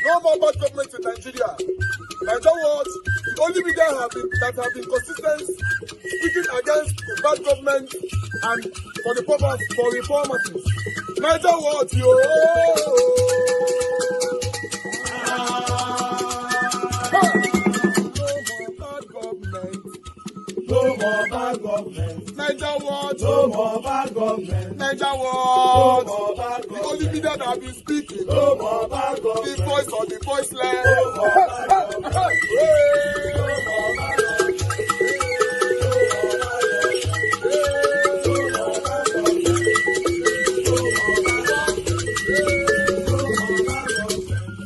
No more bad government in Nigeria. Nigeria what? The only media that have been consistent speaking against the bad government and for the purpose for reformers. Nigeria what? Yo! No more bad government. Niger what? No more bad government. Niger what? No more bad government. The only media that have been speaking. No more bad government. The voice of the voiceless. No more bad government. No more bad government.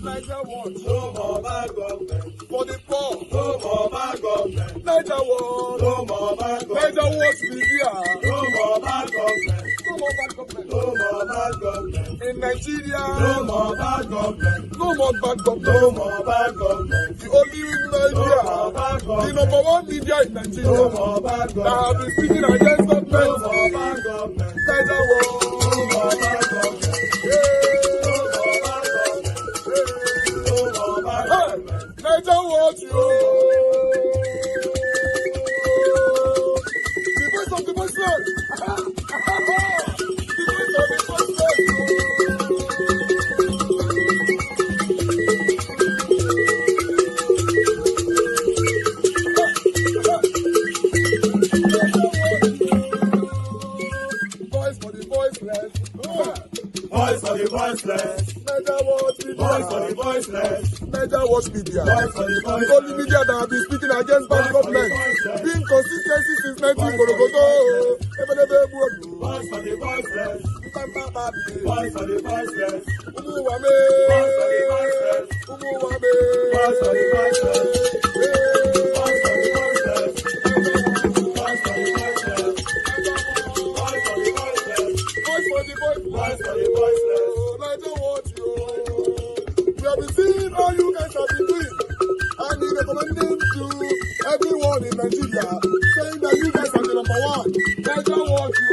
Niger what? No more bad government. For the poor. No more bad government. Niger what? No more bad government. Niger what media? No more bad government. No more bad government. No more bad government. In Nigeria. No more bad government. No more bad government. No more bad government. The only media. No more bad government. The number one media in Nigeria. No more bad government. That have been speaking against government. No more bad government. Niger what? No more bad government. Niger what you? The voice of the voiceless. The voice of the voiceless. Voice for the voiceless. Voice for the voiceless. Niger what? Voice for the voiceless. Niger watch media. The only media that have been speaking against bad government. Being consistency since 1944. Voice for the voiceless. Voice for the voiceless. Umuwame. Voice for the voiceless. Umuwame. Voice for the voiceless. Voice for the voiceless. Voice for the voiceless. Voice for the voiceless. Voice for the voiceless. Voice for the voiceless. Niger watch you. We have been seeing all you guys have been doing, and you recommending to everyone in Nigeria, saying that you guys are the number one. Niger what you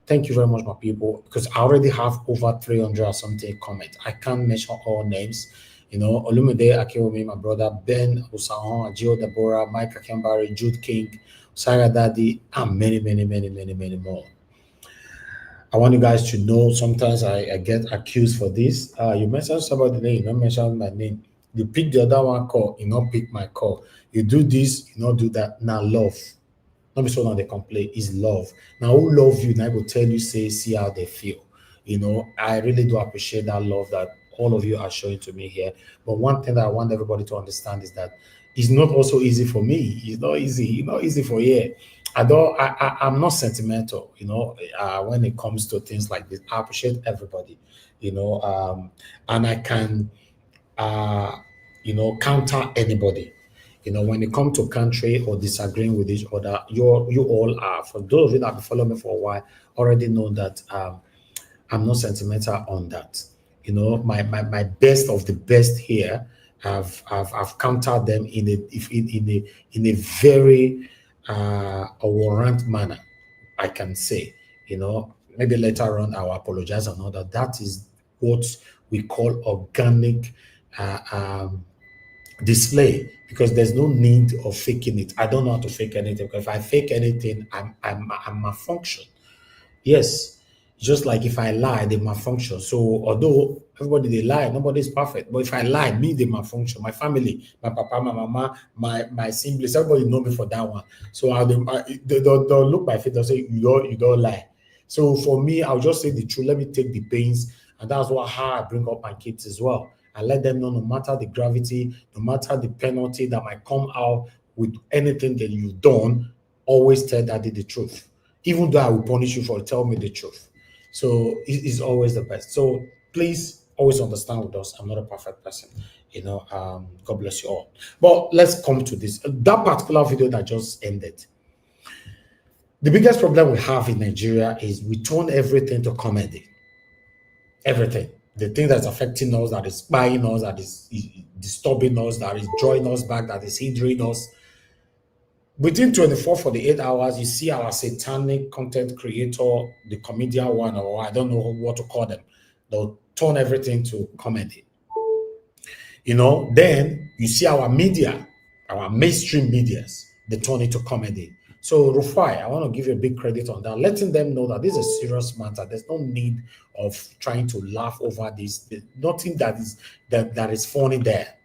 Thank you very much, my people, because I already have over 300 or something comments. I can't mention all names. You know, Olumide Akeomi, my brother, Ben Osahon, Gio Deborah, Mike Akembari, Jude King, Sarah Daddy, and many more. I want you guys to know sometimes I get accused for this. You mentioned somebody's name, you don't mention my name. You pick the other one call, you not pick my call. You do this, you not do that. Now love. Not be so now they complain, is love. Now who love you, and I will tell you, say, see how they feel. You know, I really do appreciate that love that all of you are showing to me here. But one thing that I want everybody to understand is that it's not also easy for me. It's not easy. It's not easy for you. I'm not sentimental, you know, when it comes to things like this. I appreciate everybody, you know, and I can, you know, counter anybody. You know, when it comes to country or disagreeing with each other, you all are. For those of you that have followed me for a while, already know that I'm not sentimental on that. You know, my best of the best here, I've countered them in a very warrant manner, I can say. You know, maybe later on I'll apologize and all that. That is what we call organic display, because there's no need of faking it. I don't know how to fake anything, because if I fake anything, I'm malfunction. Yes, just like if I lie, they malfunction. So although everybody they lie, nobody's perfect. But if I lie, me they malfunction. My family, my papa, my mama, my siblings, everybody know me for that one. So they'll look my face and say, you don't lie. So for me, I'll just say the truth. Let me take the pains, and that's how I bring up my kids as well. I let them know, no matter the gravity, no matter the penalty that might come out with anything that you've done, always tell daddy the truth. Even though I will punish you for tell me the truth. So it is always the best. So please always understand with us, I'm not a perfect person. You know, God bless you all. But let's come to this. That particular video that just ended. The biggest problem we have in Nigeria is we turn everything to comedy. Everything. the thing that's affecting us, that is spying us, that is disturbing us, that is drawing us back, that is hindering us. Within 48 hours, you see our satanic content creator, the comedian one, or I don't know what to call them, they'll turn everything to comedy. Then you see our media, our mainstream medias, they turn it to comedy. So Rufai, I want to give you a big credit on that, letting them know that this is a serious matter. There's no need of trying to laugh over this. Nothing that is funny there.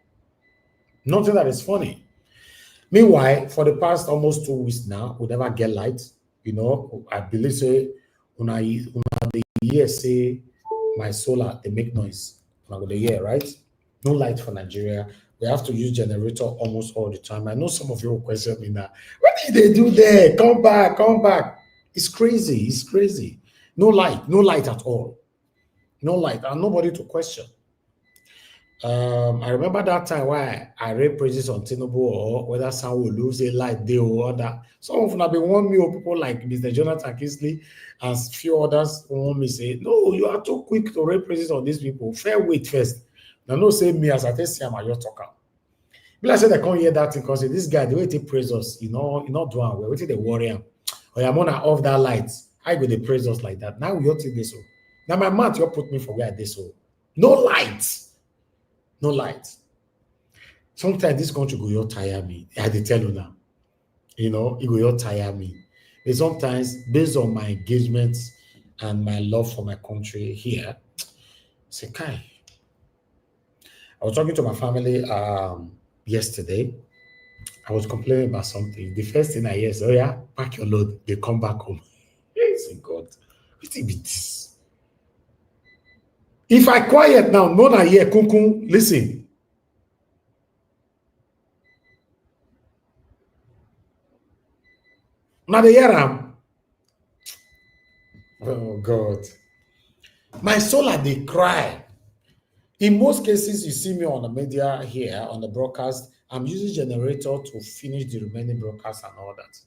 Nothing that is funny. Meanwhile, for the past almost 2 weeks now, we never get light. I believe say when the year say my solar they make noise. When I go the year, right? No light for Nigeria. We have to use generator almost all the time. I know some of you will question me now. What did they do there? Come back, come back. It's crazy. It's crazy. No light at all. No light, and nobody to question. I remember that time where I read praises on Tinubu, or whether someone will lose a light day or other. Some of them have been warning me, or people like Mr. Jonathan Kisley and few others warn me, say, no, you are too quick to read praises on these people. Fair wait first. Now, no say me as I tell Siam, I just talk out. But I said I can't hear that thing because this guy, the way he praise us, not doing well. Wait till they worry him. Or I'm gonna off that light. I go they praise us like that. Now we ought to this so. Now my mouth, you put me for where this so. No light. No light. Sometimes this country go tire me. I dey tell you now. It go tire me. But sometimes, based on my engagements and my love for my country here, say, Kai. I was talking to my family yesterday. I was complaining about something. The first thing I hear is, oh yeah, pack your load. They come back home. I say, God, what be this? If I quiet now, no na hear kunkun, listen. Now they hear am. Oh God. My soul they cry. In most cases, you see me on the media here, on the broadcast, I'm using generator to finish the remaining broadcast and all that.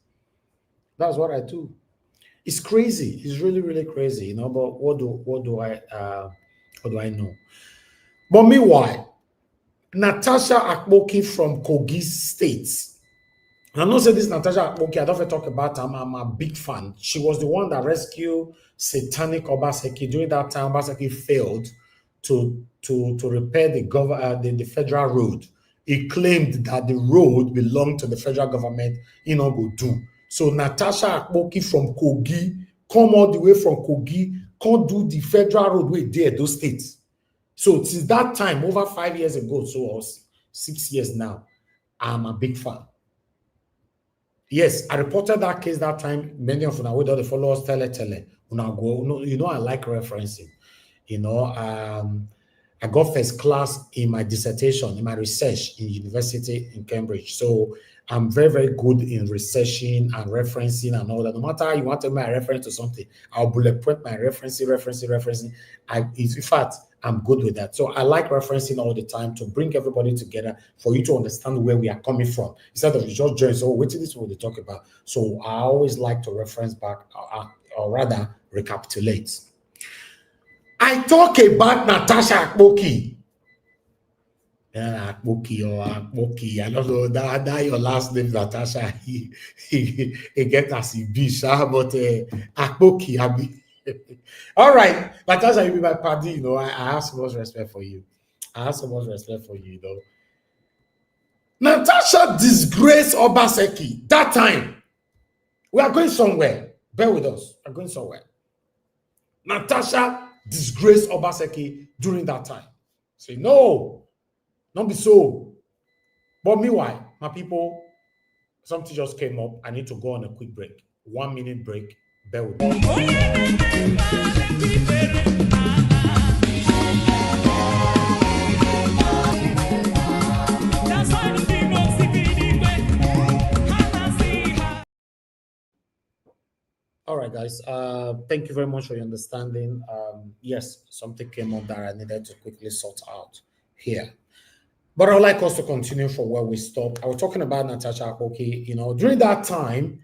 That's what I do. It's crazy. It's really, really crazy, but what do I know? But meanwhile, Natasha Akpoti from Kogi State. I know say this Natasha Akpoti, I don't want to talk about her. I'm a big fan. She was the one that rescued satanic Obaseki. During that time, Obaseki failed to repair the federal road. He claimed that the road belonged to the federal government. Go do. So Natasha Akpoti from Kogi come all the way from Kogi, come do the federal road with there those states. So since that time, over 5 years ago, so or 6 years now, I'm a big fan. Yes, I reported that case that time. Many of you the followers tele. I like referencing. I got first class in my dissertation, in my research in university in Cambridge. So I'm very, very good in researching and referencing and all that. No matter how you want to make a reference to something, I'll bullet point my referencing. In fact, I'm good with that. So I like referencing all the time to bring everybody together for you to understand where we are coming from. Instead of just join, so what is what they talk about? So I always like to reference back or rather recapitulate. I talk about Natasha Akpoti. Akpoti or Akpoti. I don't know that your last name, Natasha. He get as he be, but Akpoti. All right, Natasha, you be my party. I have so much respect for you. Natasha disgraced Obaseki that time. We are going somewhere. Bear with us. We're going somewhere. Natasha disgraced Obaseki during that time. Say, no, don't be so. But meanwhile, my people, something just came up. I need to go on a quick break. 1 minute break. Bear with me. All right, guys. Thank you very much for your understanding. Yes, something came up that I needed to quickly sort out here. But I would like us to continue from where we stopped. I was talking about Natasha Akpoti. During that time,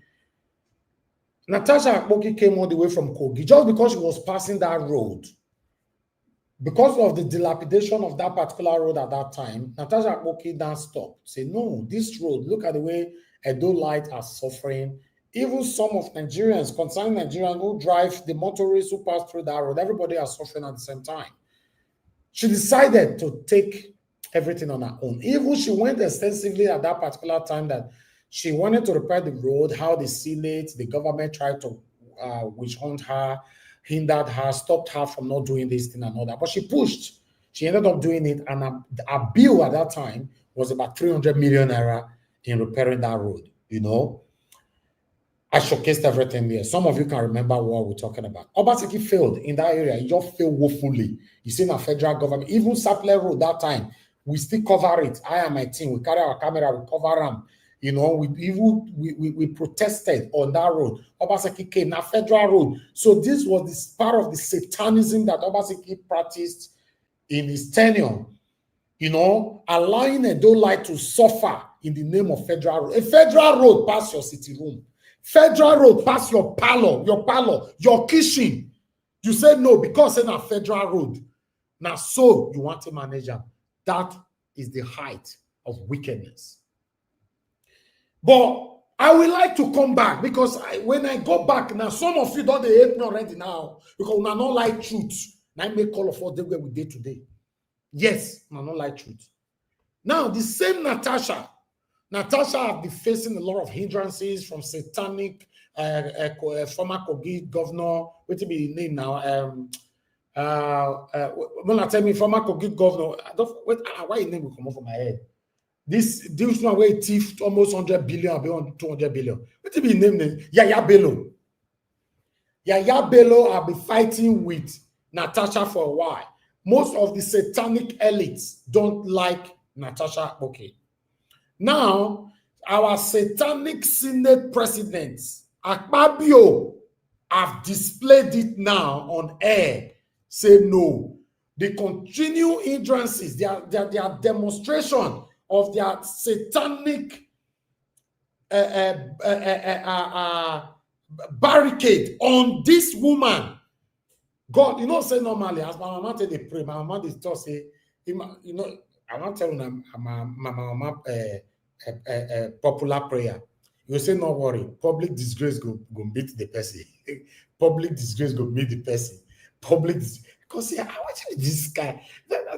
Natasha Akpoti came all the way from Kogi just because she was passing that road. Because of the dilapidation of that particular road at that time, Natasha Akpoti now stopped. Say, no, this road, look at the way Edo Light are suffering. Even some of Nigerians, concerning Nigerians who drive, the motorists who pass through that road, everybody are suffering at the same time. She decided to take everything on her own. Even she went extensively at that particular time that she wanted to repair the road, how the Senate, the government tried to witch hunt her, hindered her, stopped her from not doing this thing and all that. But she pushed. She ended up doing it, and her bill at that time was about 300 million naira in repairing that road. You know, I showcased everything there. Some of you can remember what we're talking about. Obaseki failed in that area. He just failed woefully. You see, the federal government, even Sapler Road that time, we still cover it. I and my team, we carry our camera, we cover them. You know, we protested on that road. Obaseki came, now federal road. So this was this part of the satanism that Obaseki practiced in his tenure. You know, allowing Edo Light to suffer in the name of federal road. A federal road past your city room. Federal road past your parlor, your kitchen. You say no because it's a federal road. Now, so you want to manage them. That is the height of wickedness. But I would like to come back because when I go back now, some of you don't hate me already now because we are not like truth. Now I make call of what we did today. Yes, we are not like truth. Now, the same Natasha have been facing a lot of hindrances from satanic former Kogi governor. What to be name now? When I tell me former Kogi governor, I don't why his name will come off of my head. This one where he thieved almost 100 billion, beyond 200 billion. What to be named? Yaya Bello. Yaya Bello have been fighting with Natasha for a while. Most of the satanic elites don't like Natasha Akpoti. Now, our satanic Senate presidents, Akpabio, have displayed it now on air. Say no. They continue hindrances, their demonstration of their satanic barricade on this woman. God, you know, say normally, as my mama tell they pray, my mama is just say, you know, I want to tell you my mama popular prayer. You say, no worry, public disgrace go meet the person. Public disgrace go meet the person. Because I want you this guy.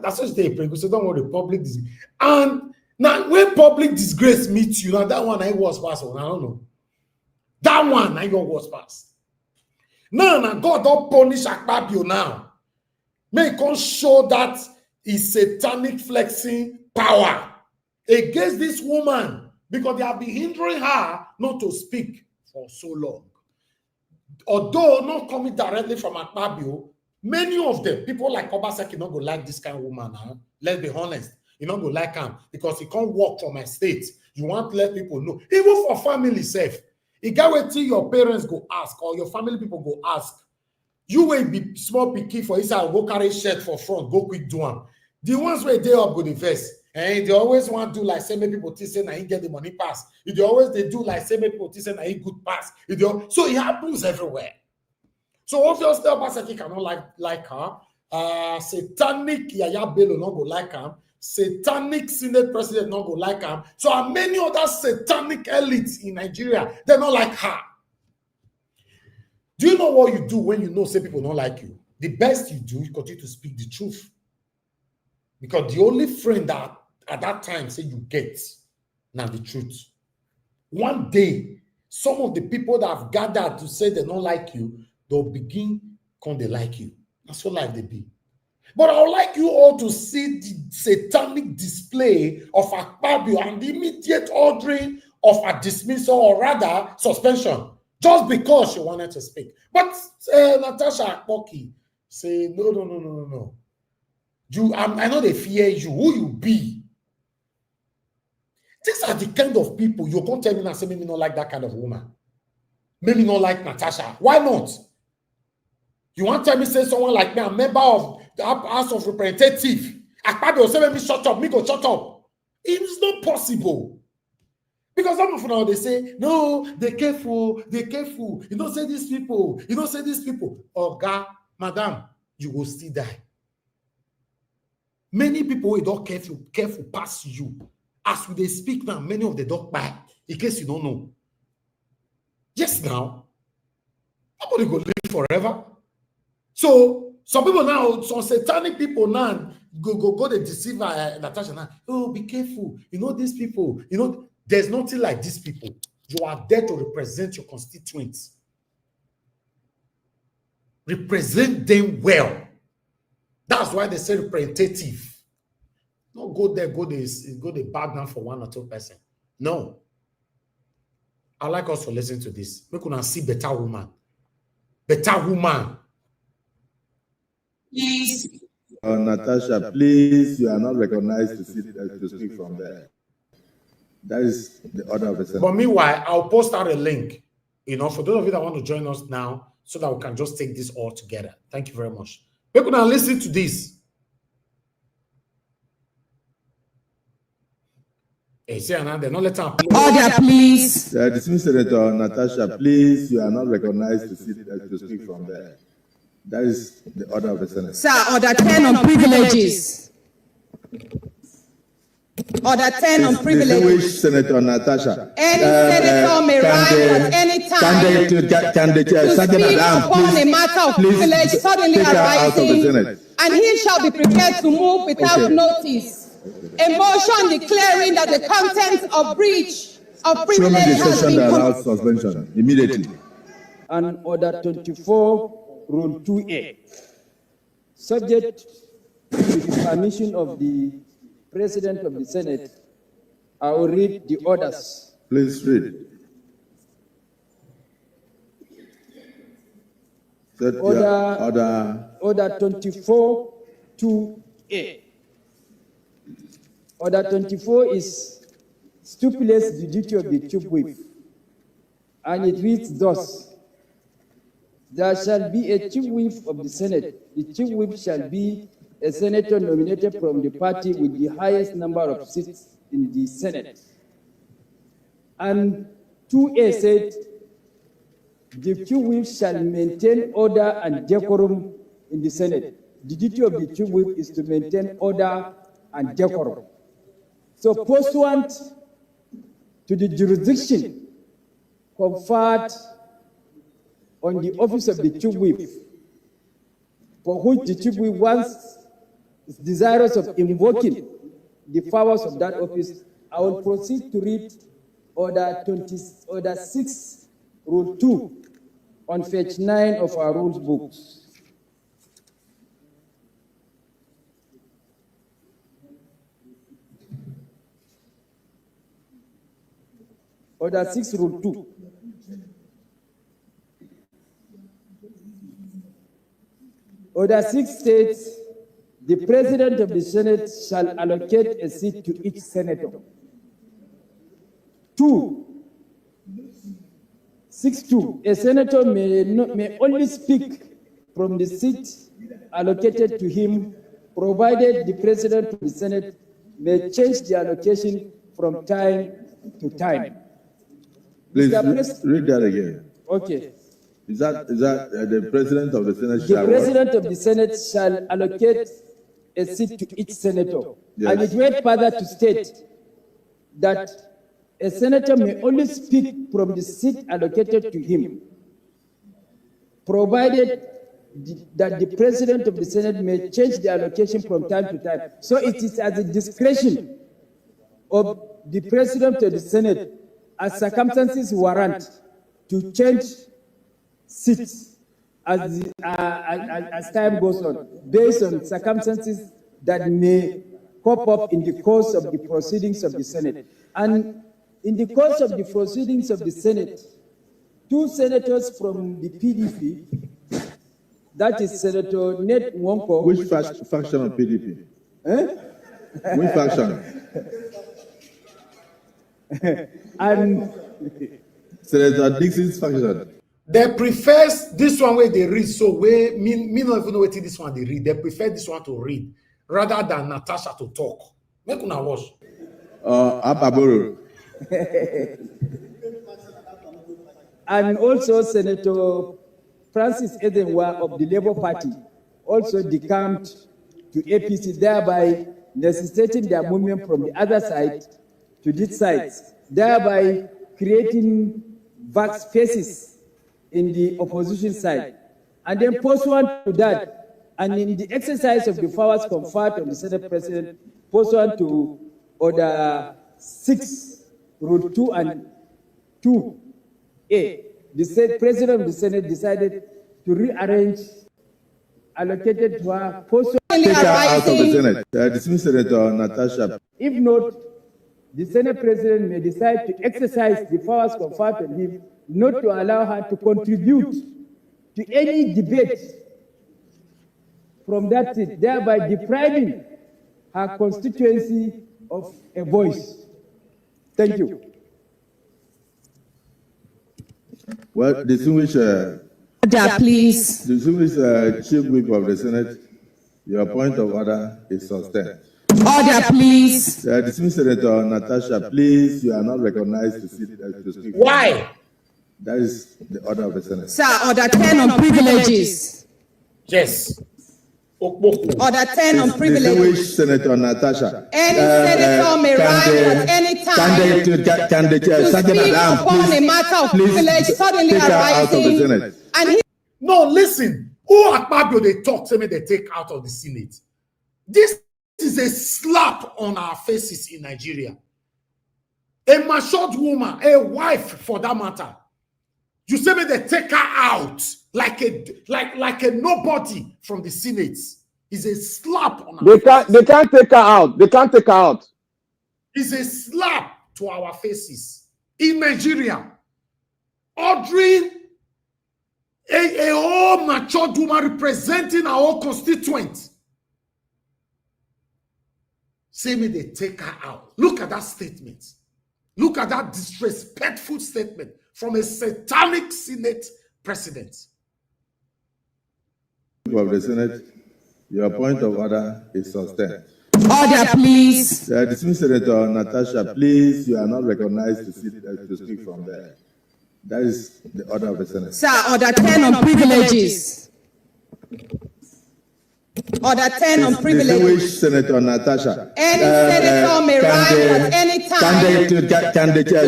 That's what they pray. Because don't worry, public disgrace. And now when public disgrace meets you, now that one I was past. I don't know. That one I was past. Now God don't punish Akpabio now. May God show that his satanic flexing power against this woman because they have been hindering her not to speak for so long. Although not coming directly from Akpabio, many of them, people like Obaseki, not go like this kind of woman. Huh? Let's be honest. You not go like him because he can't work for my state. You want to let people know. Even for family safe. You got wait till your parents go ask or your family people go ask. You will be small picky for inside, go carry shirt for front, go quick do one. The ones where they up go the first. And they always want to do like say maybe people say na he get the money pass. They always they do like say maybe people say na he good pass. So it happens everywhere. So obviously Obaseki cannot like her. Satanic Yaya Bello not go like him. Satanic Senate president not go like him. So are many other satanic elites in Nigeria, they're not like her. Do you know what you do when you know say people don't like you? The best you do is continue to speak the truth. Because the only friend that at that time say you get now the truth. One day, some of the people that have gathered to say they don't like you, they'll begin come they like you. That's what life they be. But I would like you all to see the satanic display of Akpabio and the immediate ordering of a dismissal or rather suspension just because she wanted to speak. But Natasha Akpoti say, no. I know they fear you. Who you be? These are the kind of people you can't tell me now. Say maybe not like that kind of woman. Maybe not like Natasha. Why not? You want to tell me say someone like me, a member of the House of Representatives, Akpabio say maybe shut up, me go shut up. It's not possible. Because some of now they say, no, they're careful. You don't say these people. Oh, God, madam, you will still die. Many people will not careful pass you. As they speak now, many of the dog buy, in case you don't know. Yes, now. Nobody go live forever. So some people now, some satanic people now go they deceive Natasha now. Oh, be careful. You know these people. You know, there's nothing like these people. You are there to represent your constituents. Represent them well. That's why they say representative. Not go there, go the bag down for 1 or 2 person. No. I like us to listen to this. We could see better woman. Better woman. Please. Natasha, please, you are not recognized to speak from there. That is the order of the Senate. But meanwhile, I'll post out a link, you know, for those of you that want to join us now, so that we can just take this all together. Thank you very much. We could now listen to this. Hey, say another, not let her play. Order, please. Dismiss Senator Natasha, please, you are not recognized to speak from there. That is the order of the Senate. Sir, order 10 on privileges. Order 10 on privileges. Senator Natasha. Any senator may rise at any time to speak upon a matter of privilege suddenly arising, and he shall be prepared to move without notice. A motion declaring that the contents of breach of privilege has been suspension immediately. And Order 24, Rule 2A. Subject to the permission of the President of the Senate, I will read the orders. Please read. Order 24, 2A. Order 24 stipulates the duty of the chief whip, and it reads thus: there shall be a chief whip of the Senate. The chief whip shall be a senator nominated from the party with the highest number of seats in the Senate. And 2A said, the chief whip shall maintain order and decorum in the Senate. The duty of the chief whip is to maintain order and decorum. So pursuant to the jurisdiction conferred on the office of the chief whip, for which the chief whip once is desirous of invoking the powers of that office, I will proceed to read Order 6, Rule 2, on page 9 of our rules books. Order 6, Rule 2. Order 6 states, the President of the Senate shall allocate a seat to each senator. 6.2, a senator may only speak from the seat allocated to him, provided the President of the Senate may change the allocation from time to time. Please read that again. Okay. Is that the President of the Senate shall? The President of the Senate shall allocate a seat to each senator. Yes. And it went further to state that a senator may only speak from the seat allocated to him, provided that the President of the Senate may change the allocation from time to time. So it is at the discretion of the President of the Senate, as circumstances warrant, to change seats as time goes on, based on circumstances that may pop up in the course of the proceedings of the Senate. And in the course of the proceedings of the Senate, 2 senators from the PDP, that is Senator Ned Nwonko. Which faction of PDP? Which faction? And Senator Dixon's faction. They prefer this one where they read, so we me not even know what this one they read. They prefer this one to read rather than Natasha to talk. Make una watch. Akpabio. And also Senator Francis Edenwa of the Labour Party also decamped to APC, thereby necessitating their movement from the other side to this side, thereby creating vast spaces in the opposition side. And then pursuant to that, and in the exercise of the powers conferred on the Senate President, pursuant to Order 6, Rule 2 and 2A, the President of the Senate decided to rearrange allocated to her pursuant. Take her out of the Senate. Dismiss Senator Natasha. If not, the Senate President may decide to exercise the powers conferred on him not to allow her to contribute to any debate from that seat, thereby depriving her constituency of a voice. Thank you. Well, distinguished Please. Chief Whip of the Senate, your point of order is sustained. Order, please. Dismiss Senator Natasha, please. You are not recognized to speak. Why? That is the order of the Senate. Sir, order 10 on privileges. Yes. Order 10 on privileges. Distinguished Senator Natasha. Any senator may rise at any time to speak upon a matter of privilege suddenly arising. And he No, listen. Who Akpabio they talk to me they take out of the Senate? This is a slap on our faces in Nigeria. A matured woman, a wife for that matter. You say me they take her out like a nobody from the Senate. Is a slap on our faces. They can't take her out. They can't take her out. Is a slap to our faces in Nigeria. Ordering a whole matured woman representing our own constituent. Say me they take her out. Look at that statement. Look at that disrespectful statement from a satanic Senate president. Of the Senate, your point of order is sustained. order, please. Dismiss Senator Natasha, please. You are not recognized to speak from there. That is the order of the Senate. Sir, order 10 on privileges. Order 10 on privileges. Distinguished Senator Natasha. Any senator may rise at any time to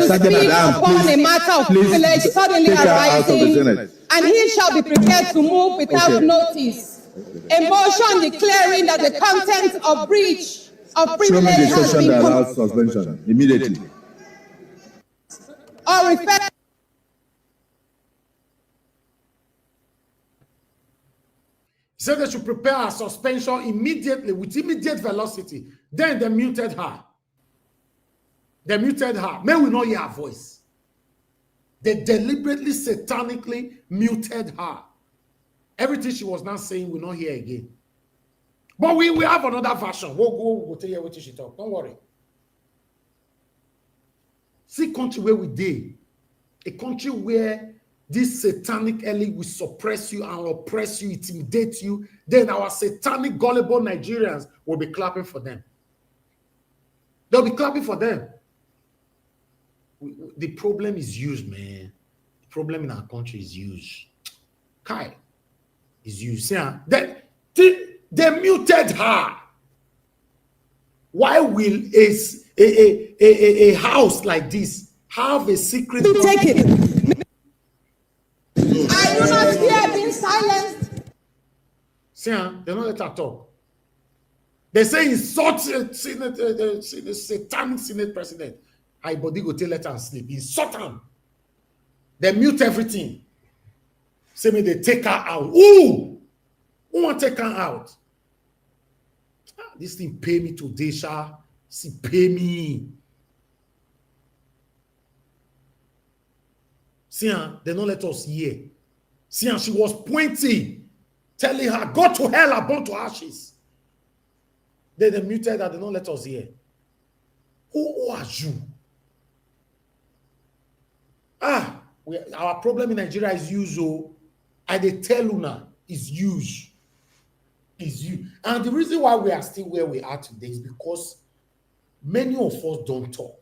speak upon a matter of privilege suddenly arising, and he shall be prepared to move without notice. A motion declaring that the content of breach of privilege has been allowed suspension immediately. Or refer. He said they should prepare a suspension immediately, with immediate velocity. Then they muted her. They muted her. May we not hear her voice. They deliberately, satanically muted her. Everything she was now saying, we'll not hear again. But we have another version. We'll tell you what she talk. Don't worry. See country where we did. A country where this satanic elite will suppress you and oppress you, intimidate you. Then our satanic, gullible Nigerians will be clapping for them. They'll be clapping for them. The problem is huge, man. The problem in our country is huge. Kai is huge. See, they muted her. Why will a house like this have a secret? Take it. I do not fear being silenced. See, they don't let her talk. They say insult the satanic Senate president. I body go tell let her sleep. Insult him. They mute everything. Say me they take her out. Who want to take her out? This thing pay me today, Sha. See, pay me. See, they don't let us hear. See, she was pointing, telling her, go to hell, I burn to ashes. They muted her, they don't let us hear. Who are you? Our problem in Nigeria is usual. I they tell you now, is huge. Is you. And the reason why we are still where we are today is because many of us don't talk.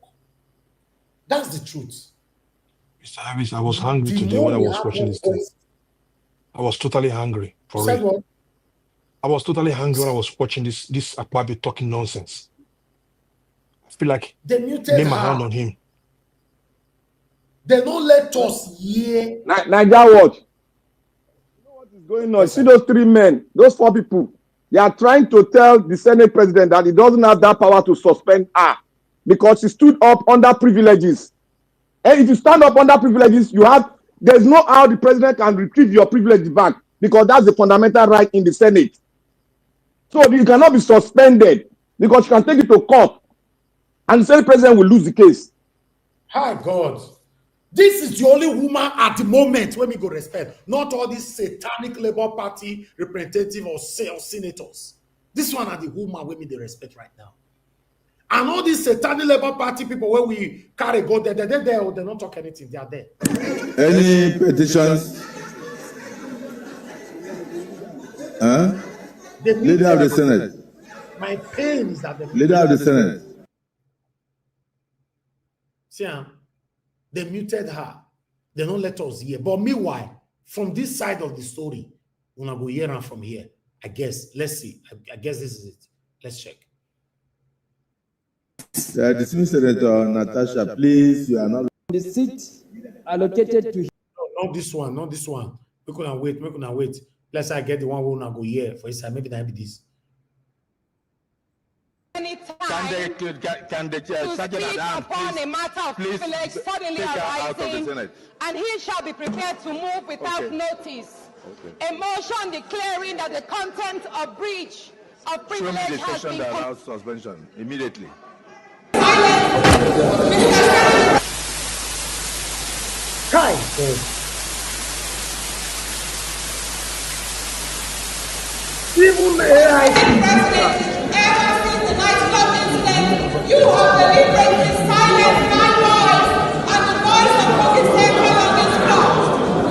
That's the truth. Mr. Harris, I was hungry today when I was watching this thing. I was totally hungry for Said it. what? I was totally angry when I was watching this Akpabio talking nonsense. I feel like they muted lay my hand her. on him. They don't let us hear. Naija what? You know what is going on? Yes, See sir. those 3 men, those 4 people. They are trying to tell the Senate president that he doesn't have that power to suspend her because she stood up under privileges. And if you stand up under privileges, there's no how the president can retrieve your privilege back because that's the fundamental right in the Senate. So you cannot be suspended because you can take it to court and the Senate president will lose the case. Hi, God. This is the only woman at the moment when we go respect. Not all these satanic Labour Party representative or senators. This one are the woman when we they respect right now. And all these satanic Labour Party people, when we carry go there, they're there, or they don't talk anything. They are there. Any petitions? Huh? Leader of the Senate. My pain is that the Leader of the Senate. see, they muted her. They don't let us hear. But meanwhile, from this side of the story, when I go hear and from here, I guess, let's see. I guess this is it. Let's check. Dismissed Senator Natasha, please, you are not. The seat allocated to him. No, not this one, not this one. We couldn't wait, we couldn't wait. Let's say I get the one we will go here for his side. Maybe that be this. Anytime to speak upon a matter of privilege suddenly arising, and he shall be prepared to move without notice. A motion declaring that the content of breach of privilege has been suspension immediately. Even you have deliberately silenced my voice and the voice of Kogi Central on this floor.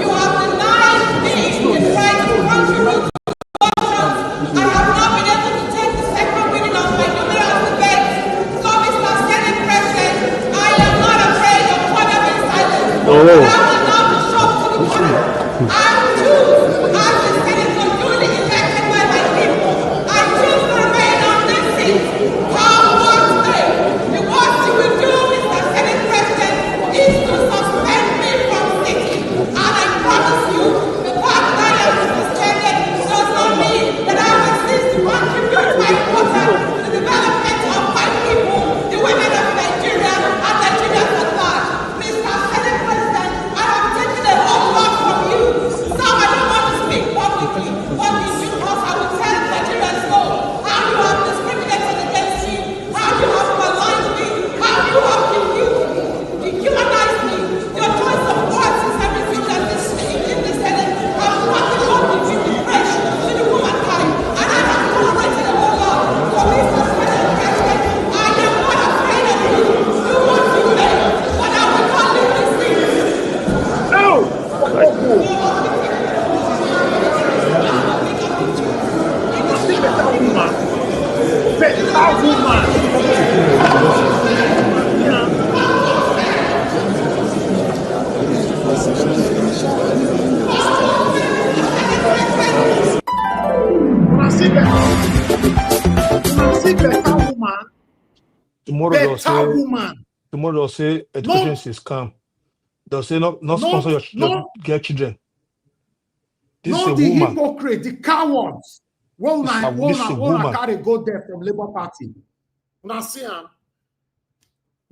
You have denied me the right to contribute to the motion. I have not been able to take the second reading of my numerous debates. So, Mr. Senate President, I am not afraid of whatever is silent. I will not be shocked to the corner. I choose, as the senator duly elected by my people, I choose to remain on this seat. The worst you will do, Mr. Senate President, is to suspend me from sitting. And I promise you, the fact that I am suspended does not mean that I will cease to contribute my quota to the development of my people, the women of Nigeria, and Nigerians at large. Mr. Senate President, I have taken a whole lot from you. So I don't want to speak publicly, but in due course I will tell Nigerians know how you have discriminated against me, how you have maligned me, how you have dehumanized me. Your choice of words is everything that is in the Senate has nothing more to do with fresh to the womankind. And I have tolerated a whole lot. So Mr. Senate President, I am not afraid of you. Do what you may, but I will not leave this seat. no. Better woman. Better woman. Tomorrow Better woman. they'll say education is scam. They'll say not sponsor your get children. This is a Not the woman. hypocrite, the cowards. When This is a I woman. carry go there from Labour Party. Una see am.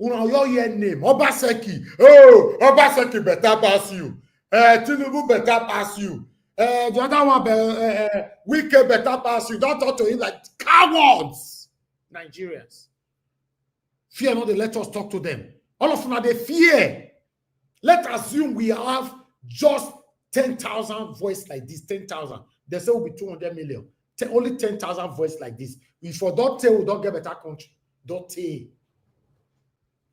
Una your name. Obaseki. Oh, Obaseki better pass you. Tinubu better pass you. The other one, Wigwe better pass you. Don't talk to him like cowards. Nigerians. Fear not, they let us talk to them. All of them, they fear. Let's assume we have just 10,000 voice like this, 10,000. They say will be 200 million. Only 10,000 voice like this. If you don't tell, we don't get better country. Don't tell.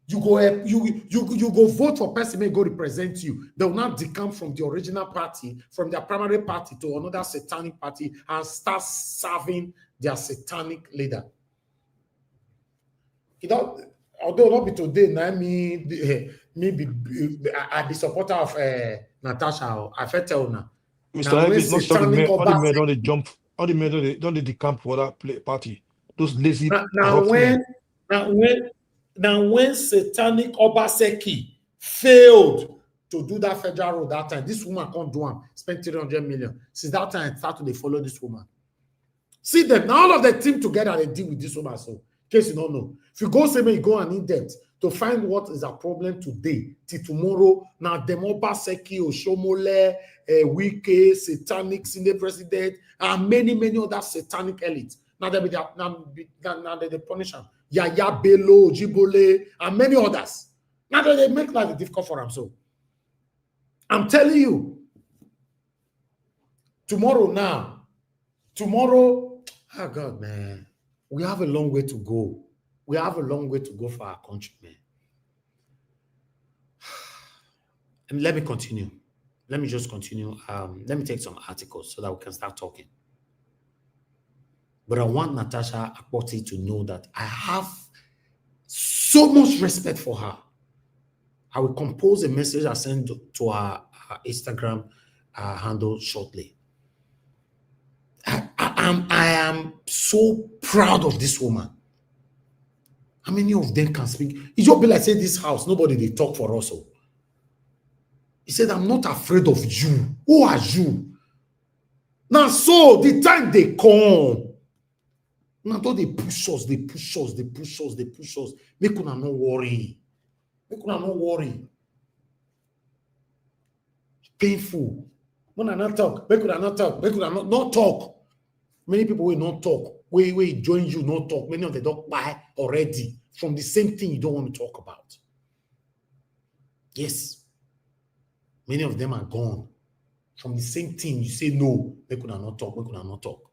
You go vote for person may go represent you. They will not decamp from the original party, from their primary party to another satanic party and start serving their satanic leader. Although not be today, now I be supporter of Natasha. I felt tell now. Mr. Heavy is not something all the men on the jump all the men don't they decamp for that party. Those lazy Now corrupt men. when satanic Obaseki failed to do that federal road that time, this woman can't do them. Spend 300 million. Since that time, start to follow this woman. See them now, all of the team together, they deal with this woman. So, in case you don't know, if you go say you go and in depth to find what is a problem today till tomorrow. Now, Demobaseki, Oshomole, Wigwe, satanic Senate president, and many other satanic elites. Now they punish them. Yaya Bello, Jibole, and many others. Now they make life difficult for them. So I'm telling you, tomorrow, oh God, man, we have a long way to go. We have a long way to go for our country, man. And let me continue. Let me just continue. Let me take some articles so that we can start talking. But I want Natasha Akpoti to know that I have so much respect for her. I will compose a message I send to her Instagram handle shortly. I am so proud of this woman. How many of them can speak? It just be like say this house, nobody they talk for us. So. He said, I'm not afraid of you. Who are you? Now, so the time they come, now they push us. Make una no worry. Painful. When I not talk, make una not talk. Make una not talk. Many people will not talk. We join you, not talk. Many of them don't buy already from the same thing you don't want to talk about. Yes. Many of them are gone. From the same thing, you say no, they could not talk.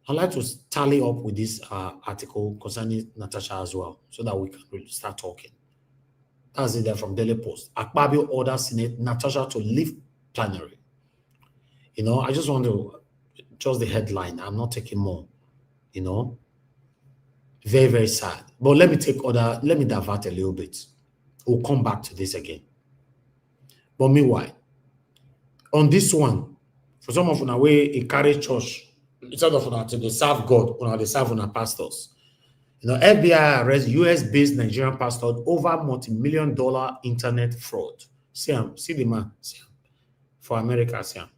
I'd like to tally up with this article concerning Natasha as well, so that we can really start talking. That's it there from Daily Post. Akpabio orders Senate Natasha to leave plenary. You know, I just want to, just the headline. I'm not taking more, you know. Very, very sad. But let me divert a little bit. We'll come back to this again. But meanwhile, on this one, for some of una way a carry church, instead of una to serve God, una they serve una pastors. You know, FBI arrests US-based Nigerian pastor over multi-million-dollar internet fraud. See the man, for America, see him.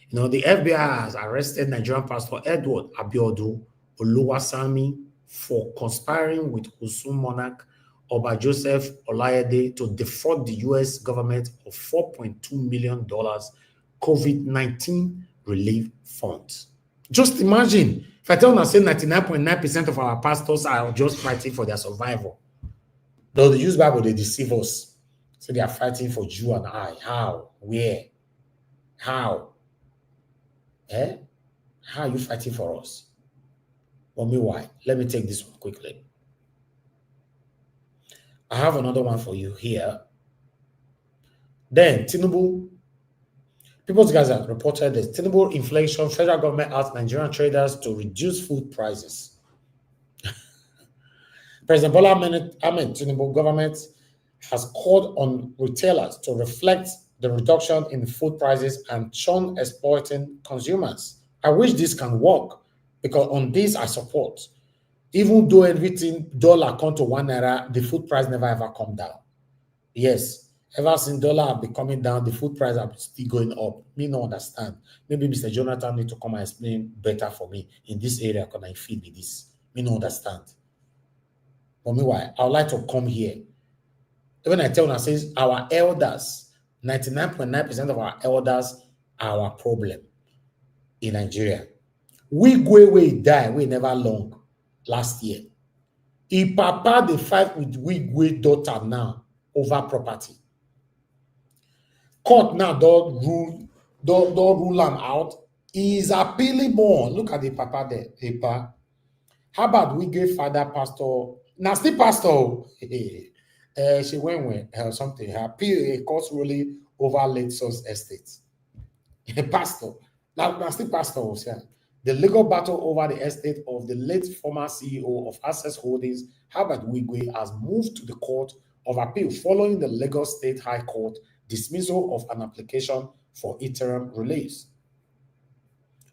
You know, the FBI has arrested Nigerian pastor Edward Abiodun Oluwasami for conspiring with Osun monarch Oba Joseph Olayede to defraud the U.S. government of $4.2 million COVID-19 relief funds. Just imagine, if I tell you, say 99.9% of our pastors are just fighting for their survival. Though they use Bible, they deceive us. So they are fighting for you and I. How? Where? How? How are you fighting for us? Well, meanwhile, let me take this one quickly. I have another one for you here. Then, Tinubu, People's Gazette reported that Tinubu inflation, federal government asked Nigerian traders to reduce food prices. President Bola Ahmed Tinubu government has called on retailers to reflect the reduction in food prices and shun exploiting consumers. I wish this can work, because on this I support. Even though everything dollar come to 1 naira, the food price never ever come down. Yes, ever since dollar be coming down, the food price are still going up. Me no understand. Maybe Mr. Jonathan need to come and explain better for me in this area. Can I feel with this? Me no understand. But meanwhile, I would like to come here. When I tell you, I say our elders, 99.9% of our elders are our problem in Nigeria. Wigwe we die, we never long. Last year, he papa the fight with Wigwe daughter now over property. Court now don't rule him out. He is appealing more. Look at the papa there. Paper. How about Wigwe father pastor? Nasty pastor. She went something. Her appeal a court ruling over late source estate. Pastor. Nasty pastor was here. The legal battle over the estate of the late former CEO of Access Holdings, Herbert Wigwe, has moved to the Court of Appeal following the Lagos State High Court dismissal of an application for interim release.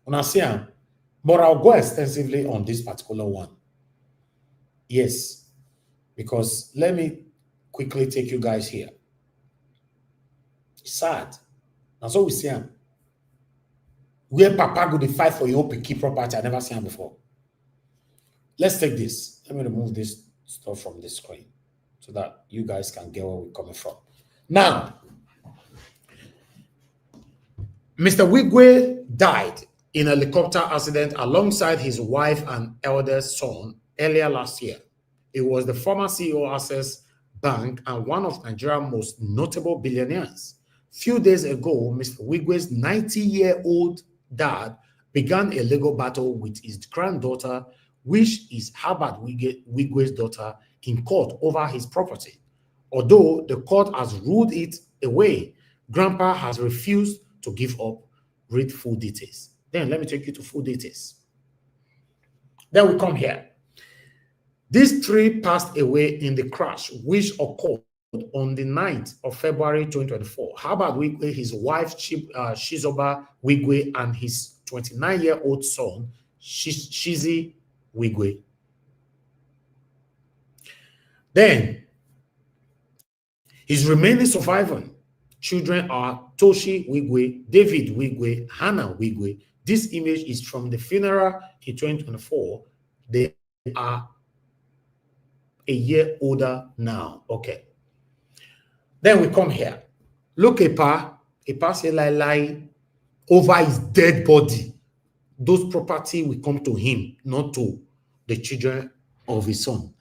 But I'll go extensively on this particular one. Yes, because let me quickly take you guys here. It's sad. That's what we see him. Where Papa go to fight for your picky property, I never seen him before. Let's take this. Let me remove this stuff from the screen so that you guys can get where we're coming from. Now, Mr. Wigwe died in a helicopter accident alongside his wife and eldest son earlier last year. He was the former CEO of Access Bank and one of Nigeria's most notable billionaires. Few days ago, Mr. Wigwe's 90-year-old dad began a legal battle with his granddaughter, which is Herbert Wigwe's daughter, in court over his property. Although the court has ruled it away, Grandpa has refused to give up. Read full details. Then let me take you to full details. Then we come here. These three passed away in the crash, which occurred on the 9th of February 2024. Herbert Wigwe, his wife Shizoba Wigwe, and his 29-year-old son Shizi Wigwe. Then his remaining surviving children are Toshi Wigwe, David Wigwe, Hannah Wigwe. This image is from the funeral in 2024. They are a year older now. Okay. Then we come here. Look, Epa say lie over his dead body. Those property will come to him, not to the children of his son.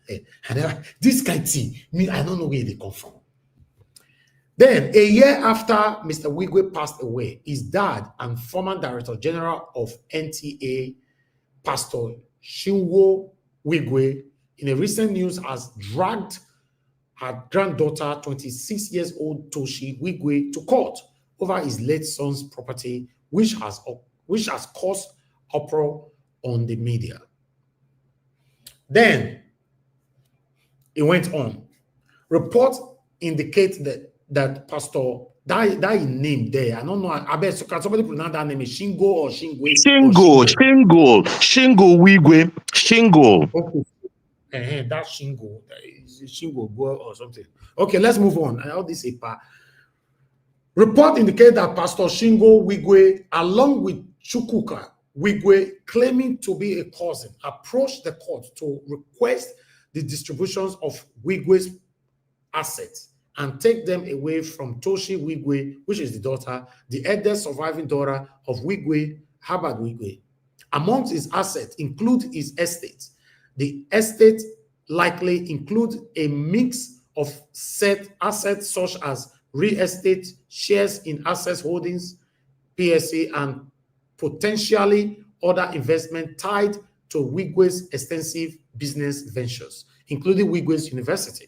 And this kind of thing, I don't know where they come from. Then, a year after Mr. Wigwe passed away, his dad and former Director General of NTA, Pastor Shinwo Wigwe, in a recent news, has dragged her granddaughter, 26 years old Toshi Wigwe, to court over his late son's property, which has caused uproar on the media. Then it went on. Reports indicate that Pastor, that name there, I don't know, I bet, can somebody pronounce that name? Shingo or Shingwe? Shingo Wigwe, Shingo. Okay. That's Shingo. Shingo or something. Okay, let's move on. All this report indicate that Pastor Shingo Wigwe, along with Chukwuka Wigwe, claiming to be a cousin, approached the court to request the distributions of Wigwe's assets and take them away from Toshi Wigwe, which is the daughter, the eldest surviving daughter of Wigwe, Herbert Wigwe. Amongst his assets include his estate. The estate likely includes a mix of set assets such as real estate, shares in Access Holdings, PSA, and potentially other investment tied to Wigwe's extensive business ventures, including Wigwe's University.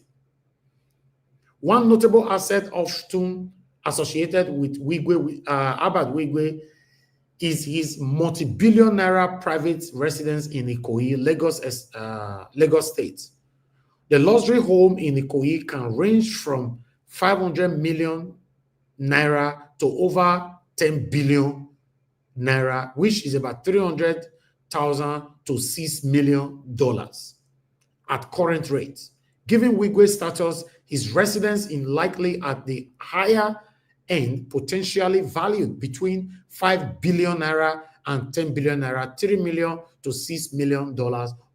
One notable asset often associated with Wigwe, Herbert Wigwe, is his multi-billion naira private residence in Ikoyi, Lagos State. The luxury home in Ikoyi can range from 500 million naira to over 10 billion naira, which is about $300,000 to $6 million at current rates. Given Wigwe's status, his residence is likely at the higher end, potentially valued between 5 billion naira and 10 billion naira, $3 million to $6 million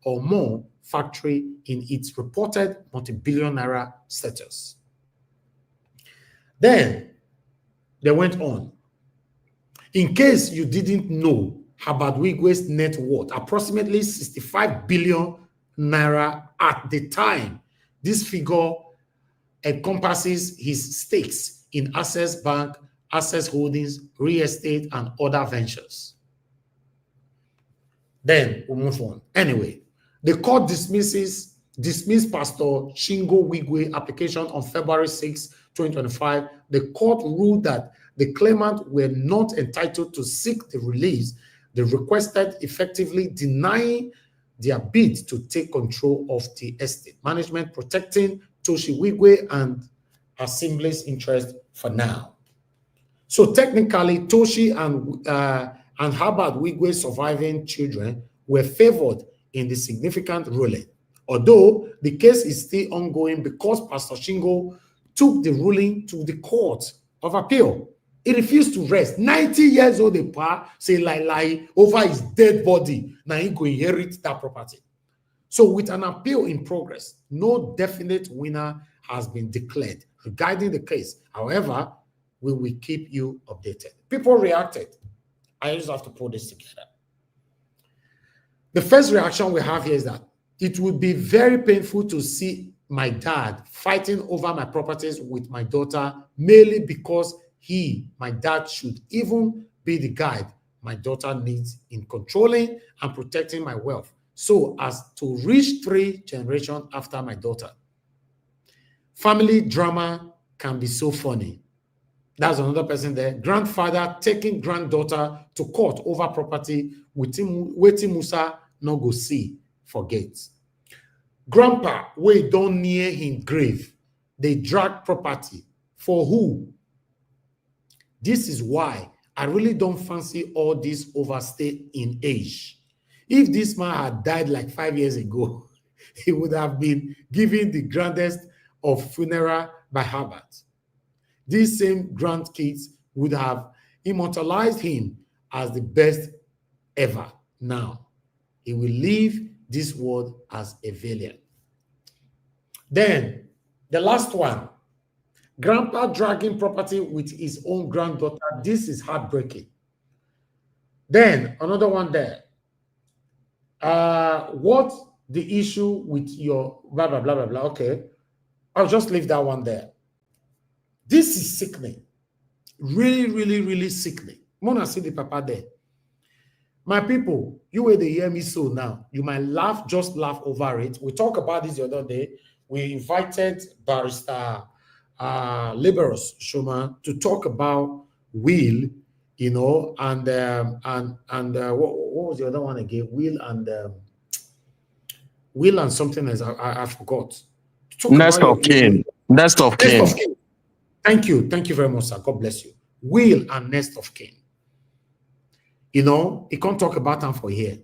or more, factory in its reported multi-billion naira status. Then they went on. In case you didn't know, Herbert Wigwe's net worth, approximately 65 billion naira at the time. This figure encompasses his stakes in Access Bank, Access Holdings, real estate, and other ventures. Then we'll move on. Anyway, the court dismissed Pastor Shingo Wigwe application on February 6, 2025. The court ruled that the claimant were not entitled to seek the release they requested, effectively denying their bid to take control of the estate management, protecting Toshi Wigwe and Assembly's interest for now. So technically, Toshi and Herbert Wigwe's surviving children were favored in the significant ruling. Although the case is still ongoing because Pastor Shingo took the ruling to the Court of Appeal. He refused to rest. 90 years old, the pa say lie over his dead body. Now he go inherit that property. So with an appeal in progress, no definite winner has been declared regarding the case. However, we will keep you updated. People reacted. I just have to put this together. The first reaction we have here is that it would be very painful to see my dad fighting over my properties with my daughter merely because my dad, should even be the guide my daughter needs in controlling and protecting my wealth so as to reach 3 generations after my daughter. Family drama can be so funny. That's another person there. Grandfather taking granddaughter to court over property, waiting Musa no go see, forget. Grandpa, we don't near him grave. They drag property. For who? This is why I really don't fancy all this overstay in age. If this man had died like 5 years ago, he would have been given the grandest of funeral by Herbert. These same grandkids would have immortalized him as the best ever. Now, he will leave this world as a villain. Then, the last one. Grandpa dragging property with his own granddaughter. This is heartbreaking. Then, another one there. What the issue with your blah, blah, blah, blah, blah. Okay. I'll just leave that one there. This is sickening. Really, really, really sickening. Mona see the papa there. My people, you will hear me so now. You might laugh, just laugh over it. We talked about this the other day. We invited Barrister Liberus Shuma to talk about will, you know, and what was the other one again? Will and something else. I forgot. Next of kin. Next of kin. Thank you very much, sir. God bless you. Will and next of kin. You know, he can't talk about them for here.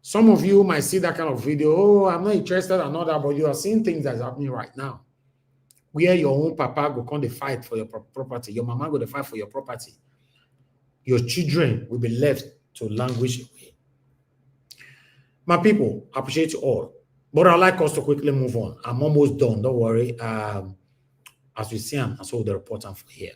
Some of you might see that kind of video. Oh, I'm not interested and all that, but you are seeing things that's happening right now. Where your own papa go come to fight for your property, your mama go to fight for your property. Your children will be left to languish away. My people, I appreciate you all. But I'd like us to quickly move on. I'm almost done, don't worry. As we see him, I saw the report for here.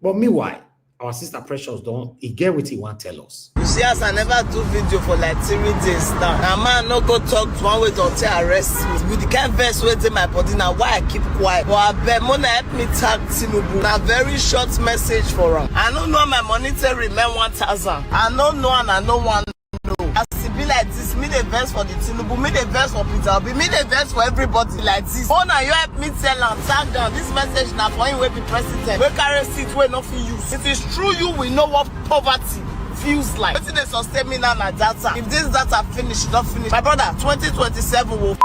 But meanwhile, our sister Precious don't get what he want to tell us. You see, as I never do video for like 3 days now. Now man no go talk to one way until arrest me. With the kind of verse waiting my body now, why I keep quiet? But I bet Mona help me tag Tinubu. Now very short message for him. I don't know my monetary remain 1,000. I don't know and I don't want to know. As it be like this, me the verse for the Tinubu, me the verse for Peter Obi, me the verse for everybody like this. Oh now you help me tell and tag down this message now for him will be president. We carry seat where nothing use. It is true you will know what poverty feels like. But they sustain me now na data. If this data finish, it don't finish. My brother, 2027 will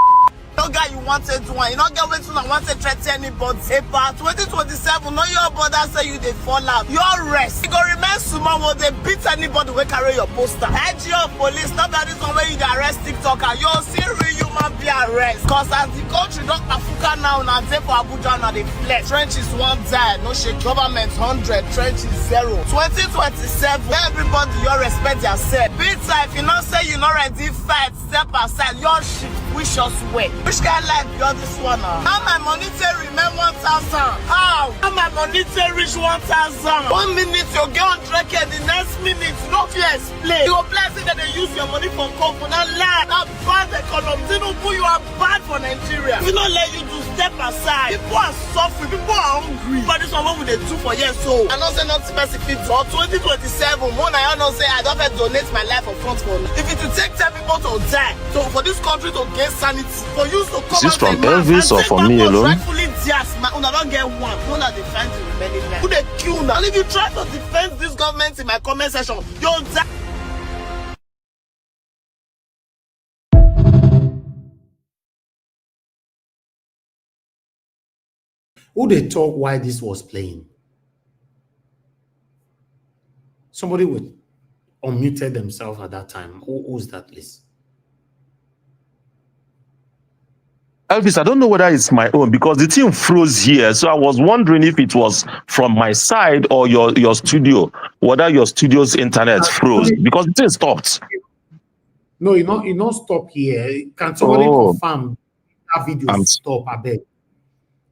no guy you wanted to one. You don't get way to want to threaten anybody. Hey, but 2027, no your brother say you they fall out. Your rest. You go remain small when they beat anybody will carry your poster. NGO police, not that this one where you arrest TikToker. You'll see real human be arrest. Cause as the country don't Africa now, now they for Abuja now they flex. Trench is 1 die, no shake. Government 100, trench is 0. 2027, everybody you respect yourself. Peter, if you not say you not ready fight, step aside. Your shit wish us way. Which kind of life you're this one now? How my monetary remain 1,000? How my monetary reach 1,000? 1 minute you get 100K, the next minute no fear explain. You go blessing that they use your money for company. Now lie, now bad economy. Tinubu, you are bad for Nigeria. We don't let you to step aside. People are suffering, people are hungry. But this one what would they do for years so? I don't say not specific for 2027. One I don't say I don't have to donate my life for front for me. If it will take 10 people to die, so for this country to gain sanity, for you to come. Is this from Elvis or from me alone? Una don't get one. Una defend the remaining men. Who they kill now? And if you try to defend this government in my comment section, you'll die. Who they talk why this was playing? Somebody would unmuted themselves at that time. Who's that, please? Elvis, I don't know whether it's my own because the thing froze here. So I was wondering if it was from my side or your studio, whether your studio's internet froze because the thing stopped. No, you not stop here. Can somebody confirm that video stop? I beg.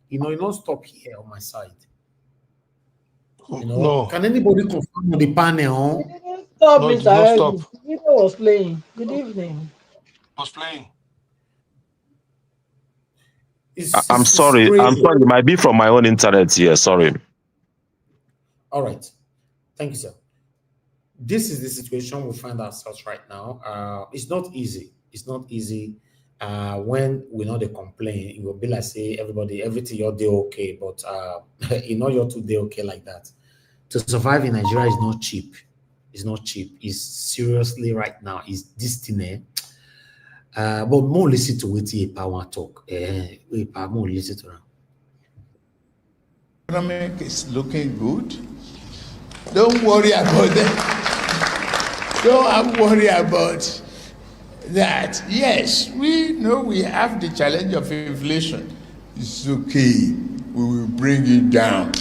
You not stop here on my side. No. Can anybody confirm on the panel? Stop, No, Mr. stop. The video was playing. Good evening. Was playing. I'm sorry. It might be from my own internet here. Sorry. All right. Thank you, sir. This is the situation we find ourselves right now. It's not easy. It's not easy. When we know they complain, it will be like say everything you're doing okay, but you're too day okay like that. To survive in Nigeria is not cheap. It's not cheap. It's seriously right now. It's destiny. But more listen to what you power talk. More listen to them. Economic is looking good. Don't worry about that. Don't worry about that. Yes, we know we have the challenge of inflation. It's okay. We will bring it down.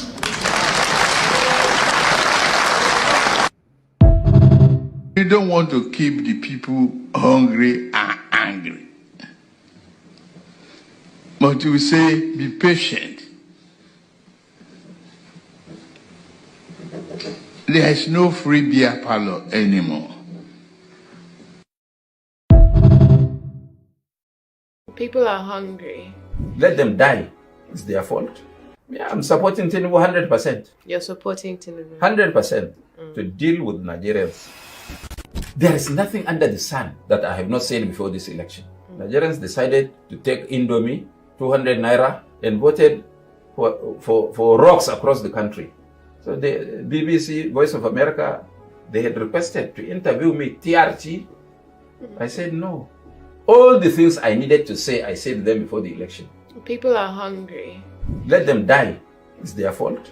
We don't want to keep the people hungry and angry. But we say, be patient. There is no free beer parlor anymore. People are hungry. Let them die. It's their fault. Yeah, I'm supporting Tinubu 100%. You're supporting Tinubu? 100% to deal with Nigerians. There is nothing under the sun that I have not said before this election. Nigerians decided to take Indomie, 200 naira, and voted for rocks across the country. So the BBC, Voice of America, they had requested to interview me, TRT. I said no. All the things I needed to say, I said them before the election. People are hungry. Let them die. It's their fault.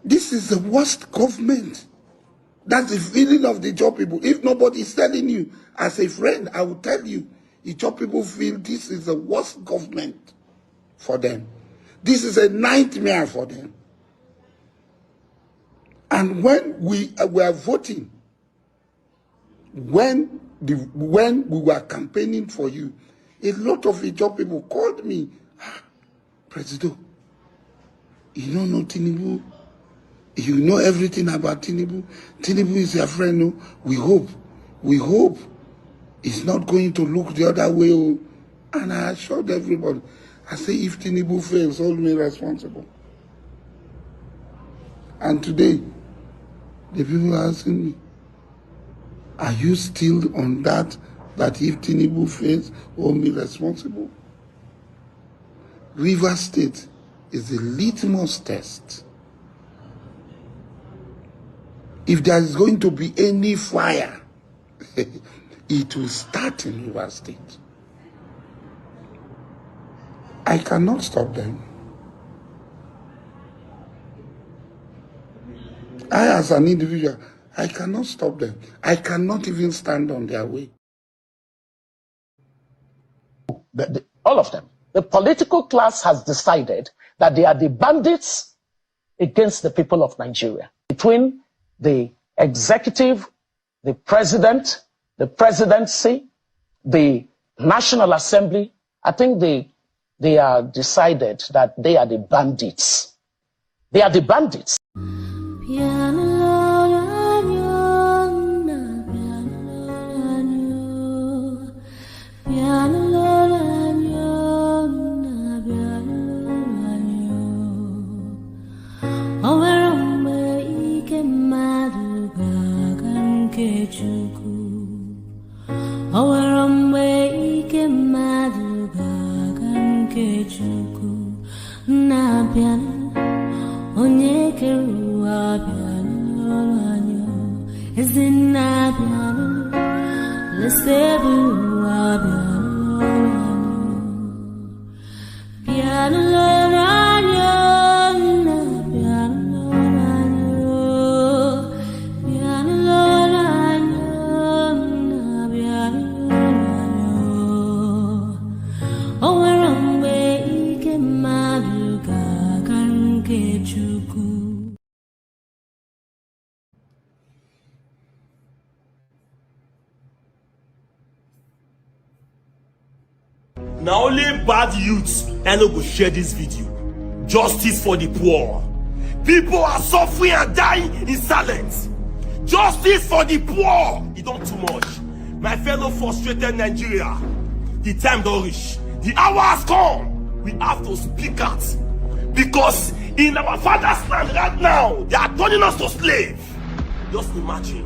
This is the worst government. That's the feeling of the job people. If nobody is telling you, as a friend, I will tell you, the job people feel this is the worst government for them. This is a nightmare for them. And when we were voting, when we were campaigning for you, a lot of the job people called me, President, you don't know Tinubu. You know everything about Tinubu. Tinubu is your friend. No? We hope it's not going to look the other way. And I assured everybody, I say, if Tinubu fails, hold me responsible. And today, the people are asking me, are you still on that if Tinubu fails, hold me responsible? River State is the litmus test. If there is going to be any fire, it will start in River State. I cannot stop them. I, as an individual, I cannot stop them. I cannot even stand on their way. All of them. The political class has decided that they are the bandits against the people of Nigeria. Between the executive, the president, the presidency, the National Assembly, I think they are decided that they are the bandits. They are the bandits. Now only bad youths and no go share this video. Justice for the poor. People are suffering and dying in silence. Justice for the poor. It don't too much. My fellow frustrated Nigeria, the time don't reach. The hour has come. We have to speak out. Because in our father's land right now, they are turning us to slaves. Just imagine.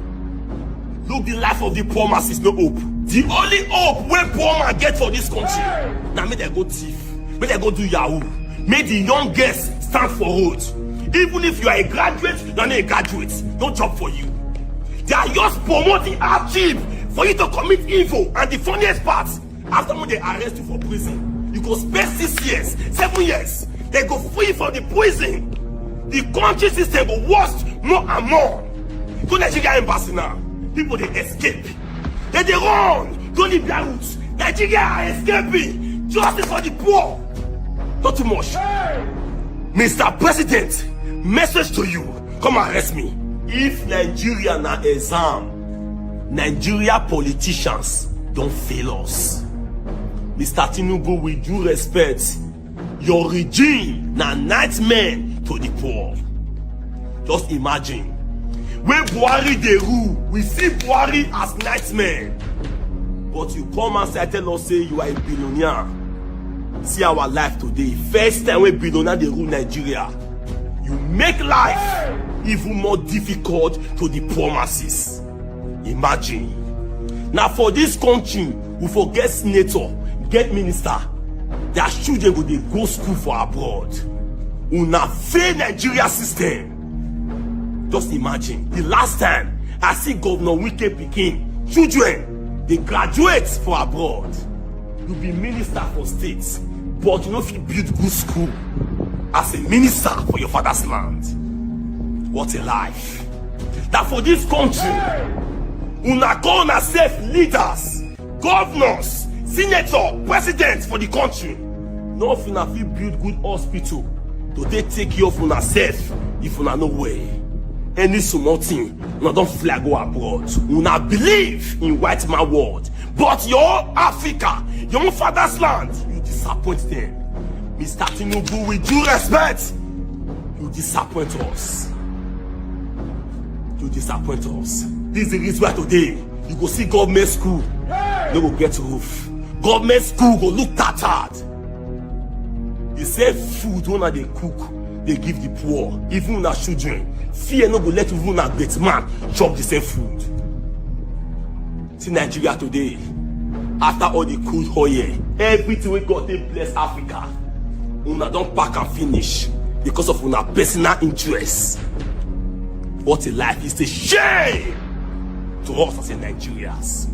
Look, the life of the poor masses, no hope. The only hope when poor man get for this country. Now make them go thief. Make them go do Yahoo. Make the young girls stand for road. Even if you are a graduate, you are not a graduate. No job for you. They are just promoting hardship for you to commit evil. And the funniest part, after when they arrest you for prison, you go spend 6 years, 7 years. They go free from the prison. The country system go worse more and more. Go Nigeria embassy now. People they escape. They run. Go Libya route. Nigeria are escaping. Justice for the poor. Not too much. Mr. President, message to you. Come arrest me. If Nigeria na exam, Nigeria politicians don't fail us. Mr. Tinubu, with due respect, your regime na nightmare to the poor. Just imagine. When Buhari dey rule, we see Buhari as nightmare. But you come and tell us say you are a billionaire. See our life today. First time when billionaire dey rule Nigeria, you make life even more difficult to the poor masses. Imagine. Now for this country, we forget senator, get minister. Their children go dey go school for abroad. Una fail Nigeria system. Just imagine, the last time I see Governor Wigwe pikin, children, they graduate for abroad. You be minister for states, but you know if you build good school as a minister for your father's land. What a life. That for this country, una call una self leaders, governors, senator, presidents for the country. No if una fit build good hospital to take care of una self if una no way. Any small thing, una don't fly go abroad. Una believe in white man world, but your Africa, your own father's land, you disappoint them. Mr. Tinubu, with due respect, you disappoint us. You disappoint us. This is the reason why today you go see government school, they go get roof. Government school go look tattered. They say food when they cook, they give the poor, even our children. Fear no go let even a great man chop the same food. See Nigeria today, after all the crude oil, everything we got to bless Africa, una don't pack and finish because of una personal interests. What a life. Is a shame to us as Nigerians.